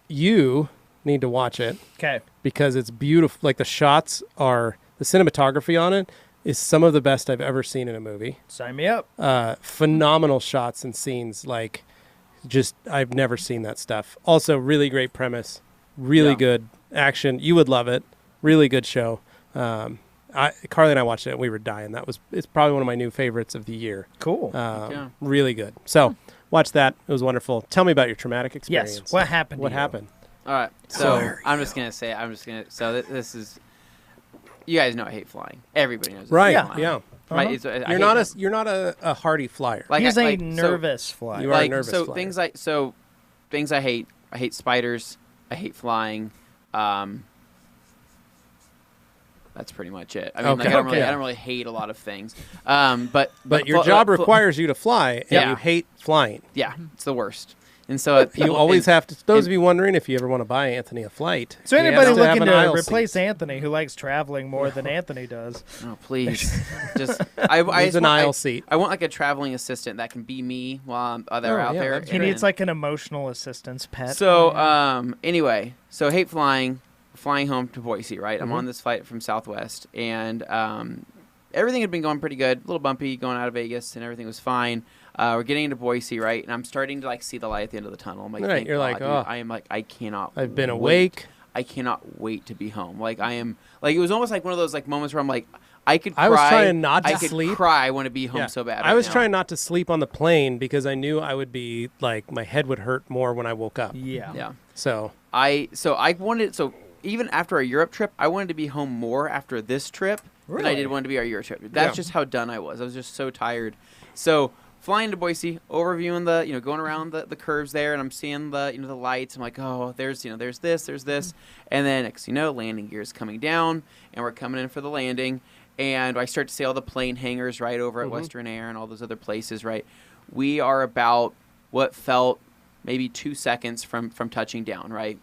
Speaker 2: you need to watch it
Speaker 1: Okay.
Speaker 2: because it's beautiful. Like the cinematography on it is some of the best I've ever seen in a movie.
Speaker 1: Sign me up.
Speaker 2: Phenomenal shots and scenes. Like, just, I've never seen that stuff. Also, really great premise. Really
Speaker 3: Yeah.
Speaker 2: good action. You would love it. Really good show. Carly and I watched it and we were dying. It's probably one of my new favorites of the year.
Speaker 1: Cool.
Speaker 3: Yeah.
Speaker 2: Really good. So watch that. It was wonderful. Tell me about your traumatic experience.
Speaker 1: Yes. What happened?
Speaker 2: What
Speaker 1: to you?
Speaker 2: happened?
Speaker 3: All right. So I'm just gonna say. So this is. You guys know I hate flying. Everybody knows. I
Speaker 2: Right.
Speaker 3: hate
Speaker 1: Yeah.
Speaker 3: flying.
Speaker 2: Yeah.
Speaker 3: Right.
Speaker 1: Uh-huh.
Speaker 3: I
Speaker 2: You're
Speaker 3: hate
Speaker 2: not
Speaker 3: them.
Speaker 2: you're not a hardy flyer.
Speaker 3: Like
Speaker 1: He's
Speaker 3: I-
Speaker 1: a
Speaker 3: like,
Speaker 1: nervous flyer.
Speaker 2: You are a
Speaker 3: like
Speaker 2: nervous
Speaker 3: so
Speaker 2: flyer.
Speaker 3: things I hate. I hate spiders. I hate flying. That's pretty much it. I mean, like,
Speaker 2: Okay.
Speaker 3: I don't really hate a lot of things. But
Speaker 2: your job requires you to fly, and
Speaker 3: Yeah.
Speaker 2: you hate flying.
Speaker 3: Yeah, it's the worst. And so
Speaker 2: You always have to. Those of you wondering, if you ever want to buy Anthony a flight,
Speaker 1: So
Speaker 2: he has
Speaker 1: anybody
Speaker 2: to have
Speaker 1: looking
Speaker 2: an
Speaker 1: to
Speaker 2: aisle
Speaker 1: replace
Speaker 2: seat.
Speaker 1: Anthony, who likes traveling more than Anthony does,
Speaker 3: Oh, please. Just I
Speaker 2: There's
Speaker 3: just
Speaker 2: an
Speaker 3: want,
Speaker 2: aisle seat.
Speaker 3: I want like a traveling assistant that can be me while they're
Speaker 2: Oh,
Speaker 3: out
Speaker 2: yeah,
Speaker 3: there.
Speaker 2: that's
Speaker 1: he
Speaker 2: great.
Speaker 1: needs like an emotional assistance pet.
Speaker 3: So anyway, so hate flying home to Boise, right? I'm
Speaker 2: Mm-hmm.
Speaker 3: on this flight from Southwest, and everything had been going pretty good, a little bumpy going out of Vegas, and everything was fine. We're getting into Boise, right? And I'm starting to like see the light at the end of the tunnel. I'm like,
Speaker 2: Right,
Speaker 3: thank
Speaker 2: you're
Speaker 3: God,
Speaker 2: like,
Speaker 3: dude.
Speaker 2: oh.
Speaker 3: I am like, I cannot.
Speaker 2: I've been
Speaker 3: wait.
Speaker 2: awake.
Speaker 3: I cannot wait to be home. Like I am, like it was almost like one of those like moments where I'm like, I could cry.
Speaker 2: I was trying not to
Speaker 3: I could
Speaker 2: sleep.
Speaker 3: cry. I want to be home
Speaker 2: Yeah.
Speaker 3: so bad.
Speaker 2: I was
Speaker 3: right now.
Speaker 2: trying not to sleep on the plane because I knew I would be like my head would hurt more when I woke up.
Speaker 1: yeah.
Speaker 3: Yeah.
Speaker 2: So
Speaker 3: So even after a Europe trip, I wanted to be home more after this trip than I did one to be our Euro trip. That's just how done I was. I was just so tired. So flying to Boise, overviewing the, going around the curves there, and I'm seeing the, the lights. I'm like, oh, there's this, and then next, landing gear is coming down, and we're coming in for the landing, and I start to see all the plane hangars right over at Western Air and all those other places. Right, we are about what felt maybe 2 seconds from touching down. Right,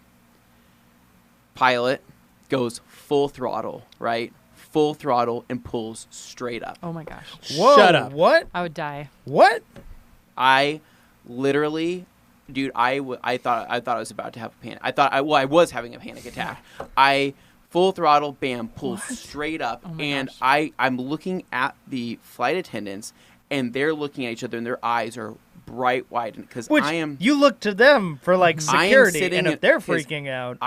Speaker 3: pilot goes full throttle. Right. Full throttle and pulls straight up.
Speaker 4: Oh my gosh.
Speaker 1: Whoa,
Speaker 2: Shut up.
Speaker 1: What?
Speaker 4: I would die.
Speaker 1: What?
Speaker 3: I literally, dude, I thought I was about to have a panic. I was having a panic attack. I full throttle, bam, pulls straight up,
Speaker 4: Oh my
Speaker 3: and
Speaker 4: gosh.
Speaker 3: I'm looking at the flight attendants, and they're looking at each other, and their eyes are bright white because
Speaker 1: You look to them for like
Speaker 3: I am
Speaker 1: security,
Speaker 3: sitting
Speaker 1: and if
Speaker 3: at
Speaker 1: they're
Speaker 3: his-
Speaker 1: freaking out,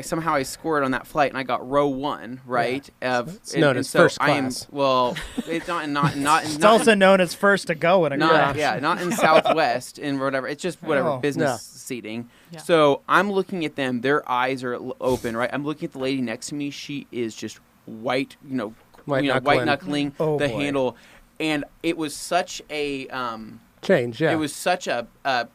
Speaker 3: somehow I scored on that flight, and I got row 1, right?
Speaker 2: It's known as first class.
Speaker 3: Well, it's not
Speaker 1: it's also known as first to go in a
Speaker 3: not
Speaker 1: crash.
Speaker 3: not in Southwest and whatever. It's just whatever
Speaker 1: Oh.
Speaker 3: business seating.
Speaker 4: Yeah.
Speaker 3: So I'm looking at them. Their eyes are open, right? I'm looking at the lady next to me. She is just white, white knuckling
Speaker 1: Oh,
Speaker 3: the
Speaker 1: boy.
Speaker 3: handle, and it was such a
Speaker 2: Change, yeah.
Speaker 3: it was such a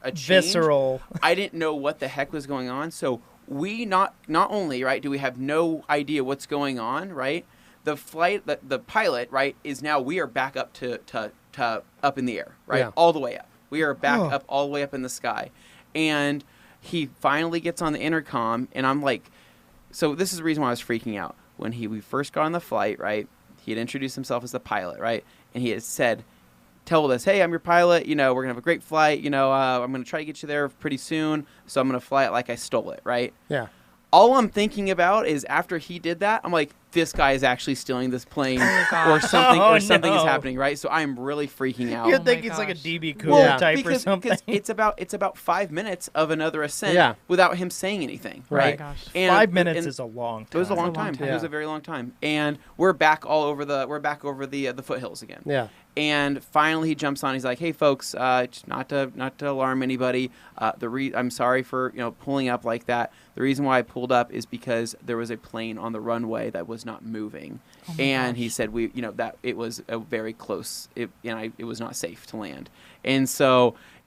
Speaker 3: change.
Speaker 1: Visceral.
Speaker 3: I didn't know what the heck was going on. So we not only, right, do we have no idea what's going on, right? The pilot, right, is now we are back up to up in the air, right?
Speaker 2: Yeah.
Speaker 3: All the way up. We are back
Speaker 1: Oh.
Speaker 3: up all the way up in the sky. And he finally gets on the intercom, and I'm like, so this is the reason why I was freaking out. When we first got on the flight, right, he had introduced himself as the pilot, right? And he had told us, hey, I'm your pilot, we're going to have a great flight, I'm going to try to get you there pretty soon, so I'm going to fly it like I stole it, right?
Speaker 2: Yeah.
Speaker 3: All I'm thinking about is after he did that, I'm like, this guy is actually stealing this plane or something
Speaker 1: Oh,
Speaker 3: or something is
Speaker 1: no.
Speaker 3: happening, right? So I'm really freaking out.
Speaker 1: You'd
Speaker 4: Oh
Speaker 1: think
Speaker 4: my
Speaker 1: he's like a
Speaker 4: gosh.
Speaker 1: DB Cooper
Speaker 2: Well,
Speaker 1: type or
Speaker 3: because
Speaker 1: something.
Speaker 3: it's about 5 minutes of another ascent
Speaker 2: Yeah.
Speaker 3: without him saying anything,
Speaker 2: Right.
Speaker 3: right?
Speaker 4: Oh my gosh.
Speaker 3: And,
Speaker 1: 5 minutes
Speaker 3: and
Speaker 1: is a long time.
Speaker 3: it was a long
Speaker 4: That's a long
Speaker 3: time.
Speaker 4: time.
Speaker 3: It was
Speaker 2: Yeah.
Speaker 3: a very long time, and we're back over the foothills again.
Speaker 2: Yeah.
Speaker 3: And finally, he jumps on. He's like, "Hey, folks, just not to alarm anybody. I'm sorry for pulling up like that. The reason why I pulled up is because there was a plane on the runway that was not moving, and he said that it was a very close. It was not safe to land. And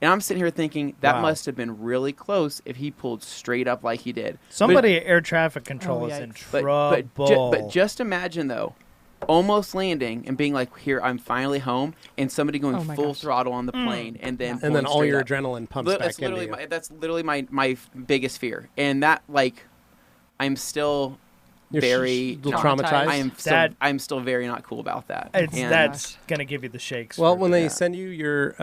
Speaker 3: I'm sitting here thinking that
Speaker 1: Wow.
Speaker 3: must have been really close if he pulled straight up like he did.
Speaker 1: Somebody at air traffic control
Speaker 4: Oh,
Speaker 1: is in
Speaker 4: yikes.
Speaker 1: trouble.
Speaker 3: But just imagine though. Almost landing and being like, "Here, I'm finally home," and somebody going
Speaker 4: Oh my
Speaker 3: full
Speaker 4: gosh.
Speaker 3: throttle on the plane, and then
Speaker 2: And then all
Speaker 3: pulling
Speaker 2: your
Speaker 3: straight up.
Speaker 2: adrenaline pumps back
Speaker 3: That's
Speaker 2: into
Speaker 3: literally
Speaker 2: you.
Speaker 3: that's literally my biggest fear, and that I'm still
Speaker 2: You're
Speaker 3: very
Speaker 2: little
Speaker 4: traumatized.
Speaker 2: traumatized.
Speaker 3: I'm still very not cool about that.
Speaker 1: It's
Speaker 3: And
Speaker 1: that's gonna give you the shakes.
Speaker 2: Well,
Speaker 1: for
Speaker 2: when they
Speaker 1: that.
Speaker 2: send you your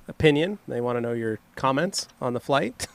Speaker 2: opinion, they want to know your comments on the flight.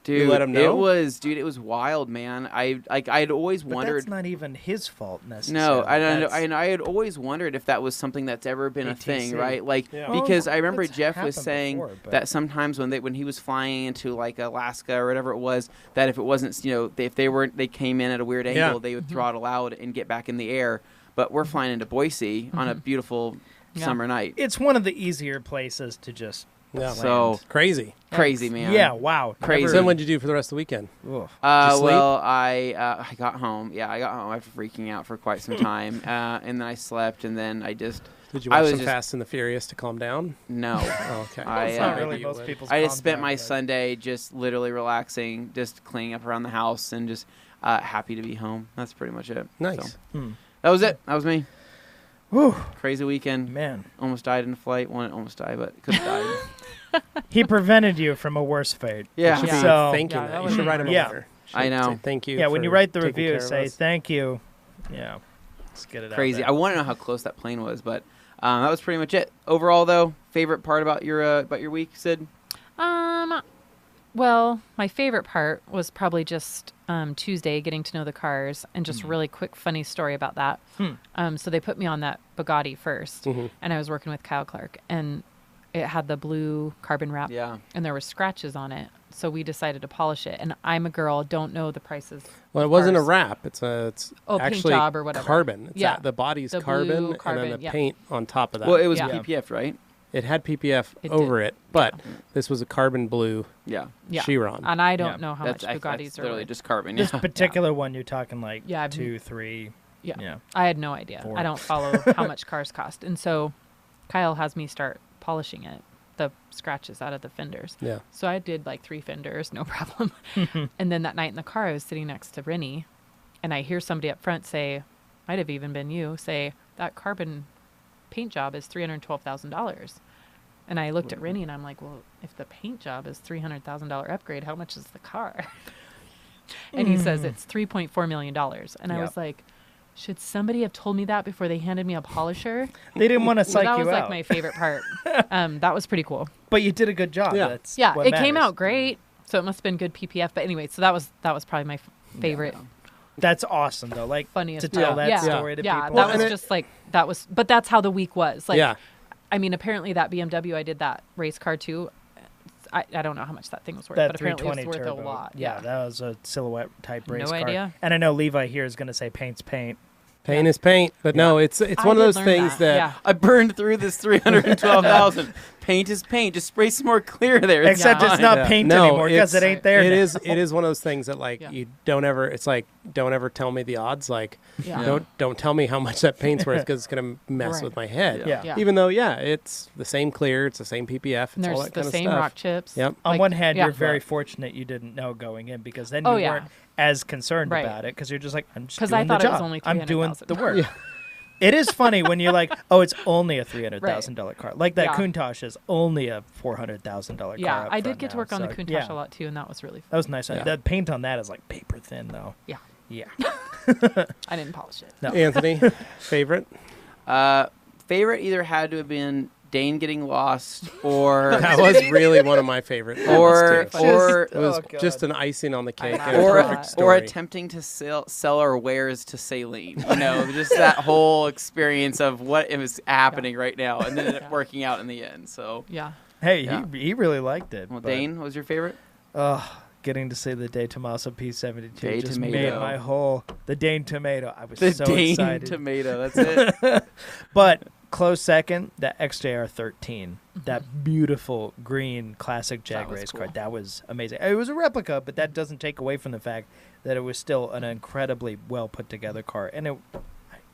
Speaker 3: dude,
Speaker 2: let 'em know?
Speaker 3: it was wild, man. I'd always
Speaker 1: But
Speaker 3: wondered.
Speaker 1: that's not even his fault necessarily.
Speaker 3: No, I don't know.
Speaker 1: That's-
Speaker 3: I had always wondered if that was something that's ever been a thing,
Speaker 1: ATC.
Speaker 3: right?
Speaker 2: Yeah.
Speaker 3: Because
Speaker 1: Well,
Speaker 3: I remember
Speaker 1: it's
Speaker 3: Jeff was
Speaker 1: happened
Speaker 3: saying
Speaker 1: before, but-
Speaker 3: that sometimes when he was flying into like Alaska or whatever it was, that if it wasn't, if they came in at a weird
Speaker 2: Yeah.
Speaker 3: angle, they would throttle out and get back in the air. But we're flying into Boise on a beautiful
Speaker 4: Yeah.
Speaker 3: summer night.
Speaker 1: It's one of the easier places to just.
Speaker 2: Yeah.
Speaker 3: So
Speaker 2: Crazy.
Speaker 3: crazy, man.
Speaker 1: Yeah. Wow.
Speaker 3: Crazy.
Speaker 2: So then what'd you do for the rest of the weekend?
Speaker 1: Ugh.
Speaker 2: Did you sleep?
Speaker 3: Well, I got home. Yeah, I got home after freaking out for quite some time, and then I slept, and then I just
Speaker 2: Did you
Speaker 3: I
Speaker 2: watch
Speaker 3: was
Speaker 2: some
Speaker 3: just-
Speaker 2: Fast and the Furious to calm down?
Speaker 3: no.
Speaker 2: Oh, okay.
Speaker 3: I,
Speaker 1: It's not
Speaker 3: uh,
Speaker 1: really
Speaker 2: maybe you
Speaker 1: most
Speaker 2: would.
Speaker 1: people's.
Speaker 3: I just
Speaker 1: calm
Speaker 3: spent
Speaker 1: down,
Speaker 3: my
Speaker 1: but-
Speaker 3: Sunday just literally relaxing, just cleaning up around the house, and just happy to be home. That's pretty much it.
Speaker 2: Nice.
Speaker 3: So, that was it. That was me.
Speaker 1: Whew,
Speaker 3: Crazy weekend.
Speaker 1: man,
Speaker 3: Almost died in a flight. One almost died, but could have died.
Speaker 1: he prevented you from a worse fate.
Speaker 3: Yeah.
Speaker 2: You should
Speaker 4: Yeah.
Speaker 2: be
Speaker 1: So-
Speaker 2: thanking
Speaker 4: Yeah,
Speaker 2: that.
Speaker 4: that
Speaker 2: You
Speaker 4: was
Speaker 2: should write him a
Speaker 1: Yeah.
Speaker 2: letter.
Speaker 3: I know.
Speaker 2: Say thank you.
Speaker 1: Yeah, when you
Speaker 2: for
Speaker 1: write the
Speaker 2: taking care
Speaker 1: review,
Speaker 2: of
Speaker 1: say
Speaker 2: us.
Speaker 1: thank you. Yeah, let's get it
Speaker 3: Crazy.
Speaker 1: out
Speaker 3: I
Speaker 1: there.
Speaker 3: want to know how close that plane was, but that was pretty much it. Overall, though, favorite part about your week, Sid?
Speaker 4: Well, my favorite part was probably just Tuesday, getting to know the cars, and just a really quick, funny story about that. So they put me on that Bugatti first, and I was working with Kyle Clark, and it had the blue carbon wrap,
Speaker 3: Yeah.
Speaker 4: and there were scratches on it. So we decided to polish it, and I'm a girl, don't know the prices.
Speaker 2: Well, it
Speaker 4: of
Speaker 2: wasn't a
Speaker 4: cars.
Speaker 2: wrap. It's paint
Speaker 4: paint job or whatever.
Speaker 2: Carbon. It's
Speaker 4: Yeah.
Speaker 2: the body's
Speaker 4: The
Speaker 2: carbon,
Speaker 4: blue
Speaker 2: and then
Speaker 4: carbon,
Speaker 2: the
Speaker 4: yeah.
Speaker 2: paint on top of that.
Speaker 3: Well, it was
Speaker 4: Yeah.
Speaker 3: PPF, right?
Speaker 2: It had PPF over it, but this was a carbon blue Chiron.
Speaker 4: And I don't know how much
Speaker 3: That's
Speaker 4: Bugattis are.
Speaker 3: literally just carbon.
Speaker 1: This particular one, you're talking like 2, 3.
Speaker 4: Yeah. I had no idea.
Speaker 1: 4.
Speaker 4: I don't follow how much cars cost. And so Kyle has me start polishing it, the scratches out of the fenders.
Speaker 2: Yeah.
Speaker 4: So I did like 3 fenders, no problem. And then that night in the car, I was sitting next to Rennie, and I hear somebody up front say, might have even been you, say, that carbon paint job is $312,000. And I looked at Rennie and I'm like, well, if the paint job is $300,000 upgrade, how much is the car? And he says it's $3.4 million. And I was like, should somebody have told me that before they handed me a polisher?
Speaker 1: They didn't want to psych you out.
Speaker 4: That was like my favorite part. That was pretty cool.
Speaker 1: But you did a good job.
Speaker 2: Yeah.
Speaker 1: That's
Speaker 4: Yeah,
Speaker 1: what
Speaker 4: it came
Speaker 1: matters.
Speaker 4: out great. So it must have been good PPF. But anyway, so that was probably my favorite.
Speaker 1: That's awesome, though. Like,
Speaker 4: Funniest
Speaker 1: to tell
Speaker 4: part.
Speaker 1: that story to
Speaker 4: yeah,
Speaker 1: people.
Speaker 4: that was just like, that was, but that's how the week was. Like,
Speaker 2: I
Speaker 4: mean, apparently that BMW, I did that race car too. I don't know how much that thing was worth,
Speaker 1: That
Speaker 4: but apparently it was
Speaker 1: 320
Speaker 4: worth
Speaker 1: turbo.
Speaker 4: a lot.
Speaker 1: Yeah, that was a silhouette type race car.
Speaker 4: idea.
Speaker 1: And I know Levi here is going to say paint's paint.
Speaker 2: Paint is paint, but no, it's one of those things that
Speaker 3: I burned through this 312,000. Paint is paint. Just spray some more clear there.
Speaker 1: Except it's not paint anymore because it ain't there.
Speaker 2: It
Speaker 1: now.
Speaker 2: is. It is one of those things that like you don't ever. It's like don't ever tell me the odds. Like don't tell me how much that paint's worth because it's gonna mess with my head.
Speaker 1: Yeah.
Speaker 2: Even though it's the same clear, it's the same PPF,
Speaker 4: And
Speaker 2: it's all
Speaker 4: there's
Speaker 2: that
Speaker 4: the
Speaker 2: kind of
Speaker 4: same
Speaker 2: stuff.
Speaker 4: rock chips.
Speaker 2: Yep.
Speaker 1: On
Speaker 4: Like,
Speaker 1: one hand,
Speaker 4: yeah.
Speaker 1: you're very fortunate you didn't know going in because then you weren't as concerned about it because you're just like, I'm just doing
Speaker 4: I thought
Speaker 1: the
Speaker 4: it was
Speaker 1: job.
Speaker 4: only
Speaker 1: I'm doing
Speaker 4: $300,000.
Speaker 1: the work. It is funny when you're like, oh, it's only a $300,000 car. Like that Countach is only a $400,000 car.
Speaker 4: Yeah,
Speaker 1: up
Speaker 4: I did
Speaker 1: front
Speaker 4: get to
Speaker 1: now,
Speaker 4: work on the
Speaker 1: so,
Speaker 4: Countach a lot too, and that was really fun.
Speaker 1: That was nice.
Speaker 2: Yeah.
Speaker 1: The paint on that is like paper thin, though.
Speaker 4: Yeah.
Speaker 1: Yeah.
Speaker 4: I didn't polish it.
Speaker 1: No.
Speaker 2: Anthony, favorite?
Speaker 3: Favorite either had to have been Dane getting lost or
Speaker 2: That was really one of my favorite.
Speaker 3: or
Speaker 2: moments, too.
Speaker 3: or
Speaker 2: It was
Speaker 1: God.
Speaker 2: just an icing on the cake.
Speaker 4: laughed
Speaker 2: And a
Speaker 3: or,
Speaker 4: a
Speaker 2: perfect
Speaker 4: lot.
Speaker 2: story.
Speaker 3: or attempting to sell our wares to Saline. You know, just that whole experience of what is happening right now, and then it working out in the end. So,
Speaker 4: Yeah.
Speaker 1: Hey,
Speaker 3: Yeah.
Speaker 1: he really liked it.
Speaker 3: well,
Speaker 1: but-
Speaker 3: Dane, what was your favorite?
Speaker 1: Getting to say the De Tomaso P72
Speaker 3: De
Speaker 1: just
Speaker 3: Tomato.
Speaker 1: made my whole the Dane tomato. I was
Speaker 3: The
Speaker 1: so
Speaker 3: Dane
Speaker 1: excited.
Speaker 3: tomato. That's it.
Speaker 1: But close second, that XJR 13, that beautiful green classic Jag
Speaker 3: That was
Speaker 1: race
Speaker 3: cool.
Speaker 1: car. That was amazing. It was a replica, but that doesn't take away from the fact that it was still an incredibly well put together car, and it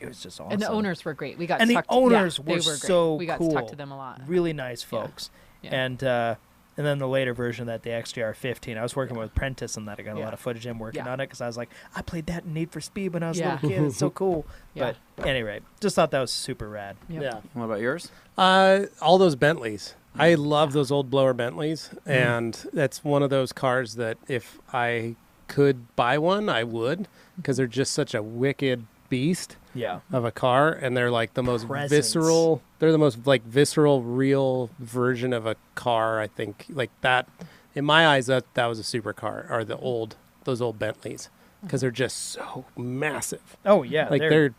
Speaker 1: was just awesome.
Speaker 4: And the owners were great. We got
Speaker 1: And
Speaker 4: to
Speaker 1: the
Speaker 4: talk to,
Speaker 1: owners
Speaker 4: they
Speaker 1: were
Speaker 4: were great.
Speaker 1: so
Speaker 4: We got
Speaker 1: cool.
Speaker 4: to talk to them a lot.
Speaker 1: Really nice folks.
Speaker 4: Yeah.
Speaker 1: And then the later version of that, the XJR 15, I was working with Prentice on that. I got a lot of footage of him working on it because I was like, I played that in Need for Speed when I was a little kid. It's so cool.
Speaker 4: Yeah.
Speaker 1: But anyway, just thought that was super rad.
Speaker 4: Yep.
Speaker 2: Yeah.
Speaker 3: What about yours?
Speaker 2: All those Bentleys. I love those old blower Bentleys, and that's one of those cars that if I could buy one, I would, because they're just such a wicked beast
Speaker 1: Yeah.
Speaker 2: of a car, and they're like the most
Speaker 1: Presence.
Speaker 2: visceral. They're the most like visceral, real version of a car. I think like that. In my eyes, that was a supercar, or those old Bentleys, because they're just so massive.
Speaker 1: Oh, yeah.
Speaker 2: Like they're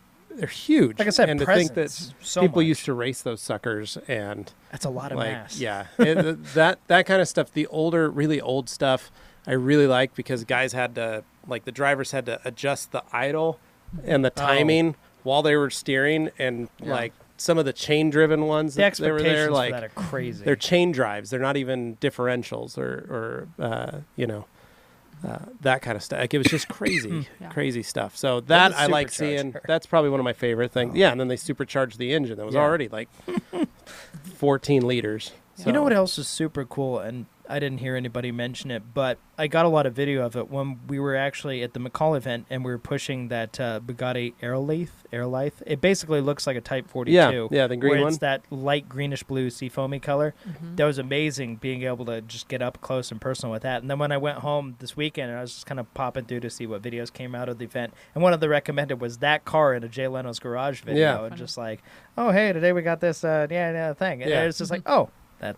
Speaker 2: huge.
Speaker 1: like I said,
Speaker 2: and to think that
Speaker 1: presence, so
Speaker 2: people
Speaker 1: much.
Speaker 2: used to race those suckers, and
Speaker 1: That's a lot of
Speaker 2: like
Speaker 1: mass.
Speaker 2: yeah, that kind of stuff. The older, really old stuff, I really like because guys had to the drivers had to adjust the idle and the timing while they were steering, and like some of the chain driven ones
Speaker 1: The
Speaker 2: that they were
Speaker 1: expectations
Speaker 2: there,
Speaker 1: for
Speaker 2: like
Speaker 1: that are crazy.
Speaker 2: they're chain drives. They're not even differentials or that kind of stuff. Like it was just crazy, crazy stuff. So that I like seeing.
Speaker 1: supercharger.
Speaker 2: That's probably one of my favorite things. Yeah, and then they supercharged the engine. That was already like 14 liters.
Speaker 1: You know
Speaker 2: So-
Speaker 1: what else is super cool? And I didn't hear anybody mention it, but I got a lot of video of it when we were actually at the McCall event and we were pushing that Bugatti Aerolith. It basically looks like a Type 42.
Speaker 2: Yeah, the green
Speaker 1: where
Speaker 2: one.
Speaker 1: It's that light greenish blue seafoamy color.
Speaker 4: Mm-hmm.
Speaker 1: That was amazing being able to just get up close and personal with that. And then when I went home this weekend, I was just kind of popping through to see what videos came out of the event. And one of the recommended was that car in a Jay Leno's garage video.
Speaker 2: Yeah.
Speaker 1: And just like, oh, hey, today we got this thing. And
Speaker 2: Yeah.
Speaker 1: it's just like, oh,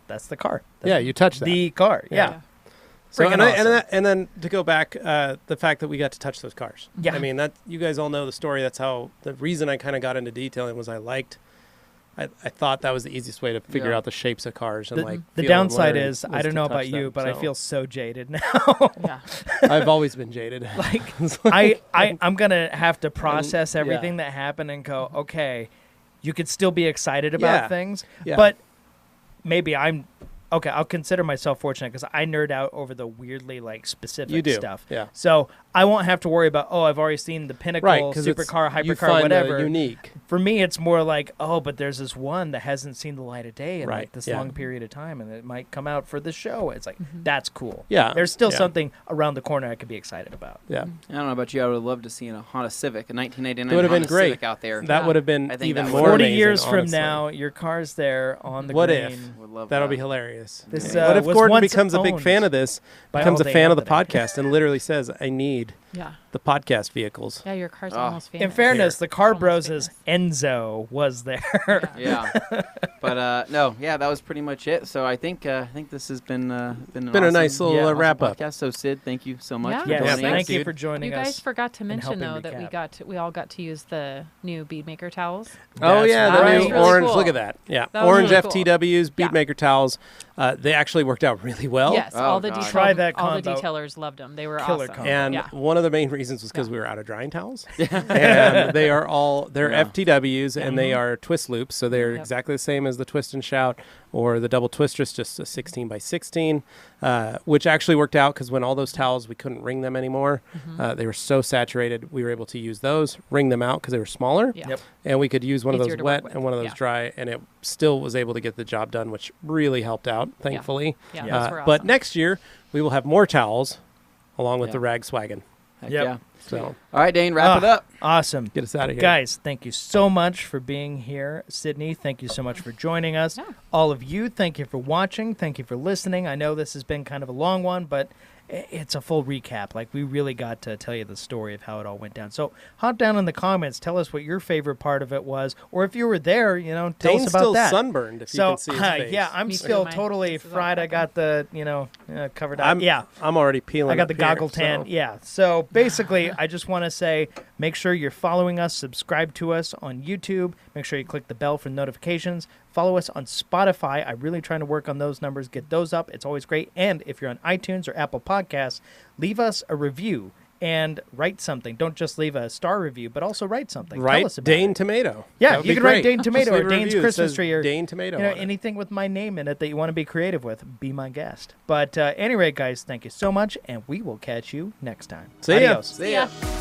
Speaker 1: that's the car. That's
Speaker 2: Yeah, you touched that.
Speaker 1: the car. Yeah.
Speaker 4: Yeah.
Speaker 2: So
Speaker 1: Freaking
Speaker 2: and,
Speaker 1: awesome.
Speaker 2: and then to go back, the fact that we got to touch those cars.
Speaker 1: Yeah.
Speaker 2: I mean that you guys all know the story. That's how the reason I kind of got into detailing was I thought that was the easiest way to figure out the shapes of cars and
Speaker 1: The
Speaker 2: feel and
Speaker 1: downside
Speaker 2: learn
Speaker 1: is, I
Speaker 2: was
Speaker 1: don't
Speaker 2: to
Speaker 1: know about
Speaker 2: touch
Speaker 1: you,
Speaker 2: them.
Speaker 1: but I
Speaker 2: So,
Speaker 1: feel so jaded now.
Speaker 4: Yeah.
Speaker 2: I've always been jaded.
Speaker 1: Like, I'm going to have to process everything that happened and go, okay, you could still be excited about
Speaker 2: Yeah.
Speaker 1: things,
Speaker 2: Yeah.
Speaker 1: but maybe I'm okay. I'll consider myself fortunate because I nerd out over the weirdly like specific
Speaker 2: You do,
Speaker 1: stuff.
Speaker 2: yeah.
Speaker 1: So I won't have to worry about I've already seen the Pinnacle,
Speaker 2: Right, because
Speaker 1: supercar,
Speaker 2: you
Speaker 1: hypercar,
Speaker 2: find
Speaker 1: whatever.
Speaker 2: unique.
Speaker 1: For me, it's more like but there's this one that hasn't seen the light of day in
Speaker 2: Right,
Speaker 1: like this
Speaker 2: yeah.
Speaker 1: long period of time, and it might come out for the show. It's like that's cool.
Speaker 2: Yeah,
Speaker 1: there's still
Speaker 2: yeah.
Speaker 1: something around the corner I could be excited about.
Speaker 2: Yeah,
Speaker 3: I don't know about you. I would have loved to see a Honda Civic, a 1989
Speaker 2: it would have been
Speaker 3: Honda
Speaker 2: great
Speaker 3: Civic out there.
Speaker 2: That would have been
Speaker 3: I think
Speaker 2: even
Speaker 3: that
Speaker 2: more.
Speaker 3: would-
Speaker 1: 40
Speaker 2: amazing,
Speaker 1: years from
Speaker 2: honestly.
Speaker 1: now, your car's there on the
Speaker 2: What
Speaker 1: green.
Speaker 2: if?
Speaker 3: Would love
Speaker 2: That'll
Speaker 3: that.
Speaker 2: be hilarious.
Speaker 1: This,
Speaker 2: what if
Speaker 1: was
Speaker 2: Gordon
Speaker 1: once
Speaker 2: becomes a big
Speaker 1: owned
Speaker 2: fan of this,
Speaker 1: by
Speaker 2: becomes a
Speaker 1: All Day
Speaker 2: fan of the
Speaker 1: Anthony.
Speaker 2: podcast, and literally says, "I need
Speaker 4: Yeah.
Speaker 2: the podcast vehicles."
Speaker 4: Yeah, your car's
Speaker 3: Oh.
Speaker 4: almost famous.
Speaker 1: In fairness, the Car
Speaker 4: Almost
Speaker 1: Bros' Enzo was there.
Speaker 3: Yeah, but no, yeah, that was pretty much it. So I think this has been an
Speaker 2: Been a
Speaker 3: awesome,
Speaker 2: nice little
Speaker 3: awesome
Speaker 2: wrap up.
Speaker 3: podcast. So Sid, thank you so much
Speaker 4: Yeah.
Speaker 3: for
Speaker 1: Yes,
Speaker 3: joining
Speaker 1: thank
Speaker 3: us.
Speaker 1: you
Speaker 2: dude.
Speaker 1: for joining
Speaker 4: You
Speaker 1: us.
Speaker 4: guys forgot to mention
Speaker 1: helping
Speaker 4: though that
Speaker 1: recap.
Speaker 4: we all got to use the new beadmaker towels.
Speaker 2: Oh
Speaker 1: That's
Speaker 2: yeah,
Speaker 4: That
Speaker 2: the
Speaker 4: was
Speaker 2: new
Speaker 4: really
Speaker 2: orange.
Speaker 4: cool.
Speaker 2: Look at that. Yeah,
Speaker 4: That was
Speaker 2: orange
Speaker 4: really cool.
Speaker 2: FTWs,
Speaker 4: Yeah.
Speaker 2: beadmaker towels. They actually worked out really well.
Speaker 4: Yes,
Speaker 3: Oh,
Speaker 4: all the
Speaker 3: God.
Speaker 1: Try that
Speaker 4: all the
Speaker 1: combo.
Speaker 4: detailers loved them. They were
Speaker 1: Killer
Speaker 4: awesome.
Speaker 1: combo.
Speaker 2: And
Speaker 4: yeah.
Speaker 2: one of the main reasons was because we were out of drying towels. And they're
Speaker 3: Yeah.
Speaker 2: FTWs and they are twist loops. So they're
Speaker 4: Yep.
Speaker 2: exactly the same as the twist and shout or the double twistress, just a 16 by 16, which actually worked out because when all those towels, we couldn't wring them anymore. They were so saturated. We were able to use those, wring them out because they were smaller.
Speaker 4: Yeah.
Speaker 1: Yep.
Speaker 2: And we could use one of
Speaker 4: Easier
Speaker 2: those
Speaker 4: to work
Speaker 2: wet
Speaker 4: with.
Speaker 2: and one of those
Speaker 4: Yeah.
Speaker 2: dry. And it still was able to get the job done, which really helped out, thankfully.
Speaker 4: Yeah,
Speaker 1: Yeah.
Speaker 4: those were
Speaker 2: But
Speaker 4: awesome.
Speaker 2: next year, we will have more towels along with
Speaker 3: Yeah.
Speaker 2: the rag swaggin.
Speaker 3: Heck
Speaker 1: Yep.
Speaker 3: yeah.
Speaker 2: So
Speaker 3: All right, Dane, wrap it up.
Speaker 1: Awesome.
Speaker 2: get us out of here.
Speaker 1: Guys, thank you so much for being here. Sydney, thank you so much for joining us.
Speaker 4: Yeah.
Speaker 1: All of you, thank you for watching. Thank you for listening. I know this has been kind of a long one, but it's a full recap. Like, we really got to tell you the story of how it all went down. So hop down in the comments. Tell us what your favorite part of it was. Or if you were there, tell
Speaker 2: Dane's
Speaker 1: us about
Speaker 2: still
Speaker 1: that.
Speaker 2: sunburned, if
Speaker 1: So,
Speaker 2: you can see his face.
Speaker 1: yeah, I'm
Speaker 4: Me too.
Speaker 1: still
Speaker 4: My
Speaker 1: totally
Speaker 4: face is all
Speaker 1: fried. I
Speaker 4: fucking-
Speaker 1: got the, covered up.
Speaker 2: I'm already peeling
Speaker 1: I got
Speaker 2: up
Speaker 1: the
Speaker 2: here,
Speaker 1: goggle tan.
Speaker 2: so-
Speaker 1: Yeah. So basically, I just want to say make sure you're following us, subscribe to us on YouTube. Make sure you click the bell for notifications. Follow us on Spotify. I'm really trying to work on those numbers, get those up. It's always great. And if you're on iTunes or Apple Podcasts, leave us a review and write something. Don't just leave a star review, but also write something. Tell
Speaker 2: Write
Speaker 1: us about
Speaker 2: Dane
Speaker 1: it.
Speaker 2: Tomato.
Speaker 1: Yeah,
Speaker 2: That would
Speaker 1: you
Speaker 2: be
Speaker 1: can write
Speaker 2: great.
Speaker 1: Dane Tomato
Speaker 2: Just
Speaker 1: or
Speaker 2: leave a
Speaker 1: Dane's
Speaker 2: review that
Speaker 1: Christmas
Speaker 2: says
Speaker 1: tree or
Speaker 2: Dane Tomato. on it.
Speaker 1: anything with my name in it that you want to be creative with. Be my guest. But anyway, guys, thank you so much, and we will catch you next time.
Speaker 2: See ya.
Speaker 1: Adios.
Speaker 3: See ya.
Speaker 4: Yeah.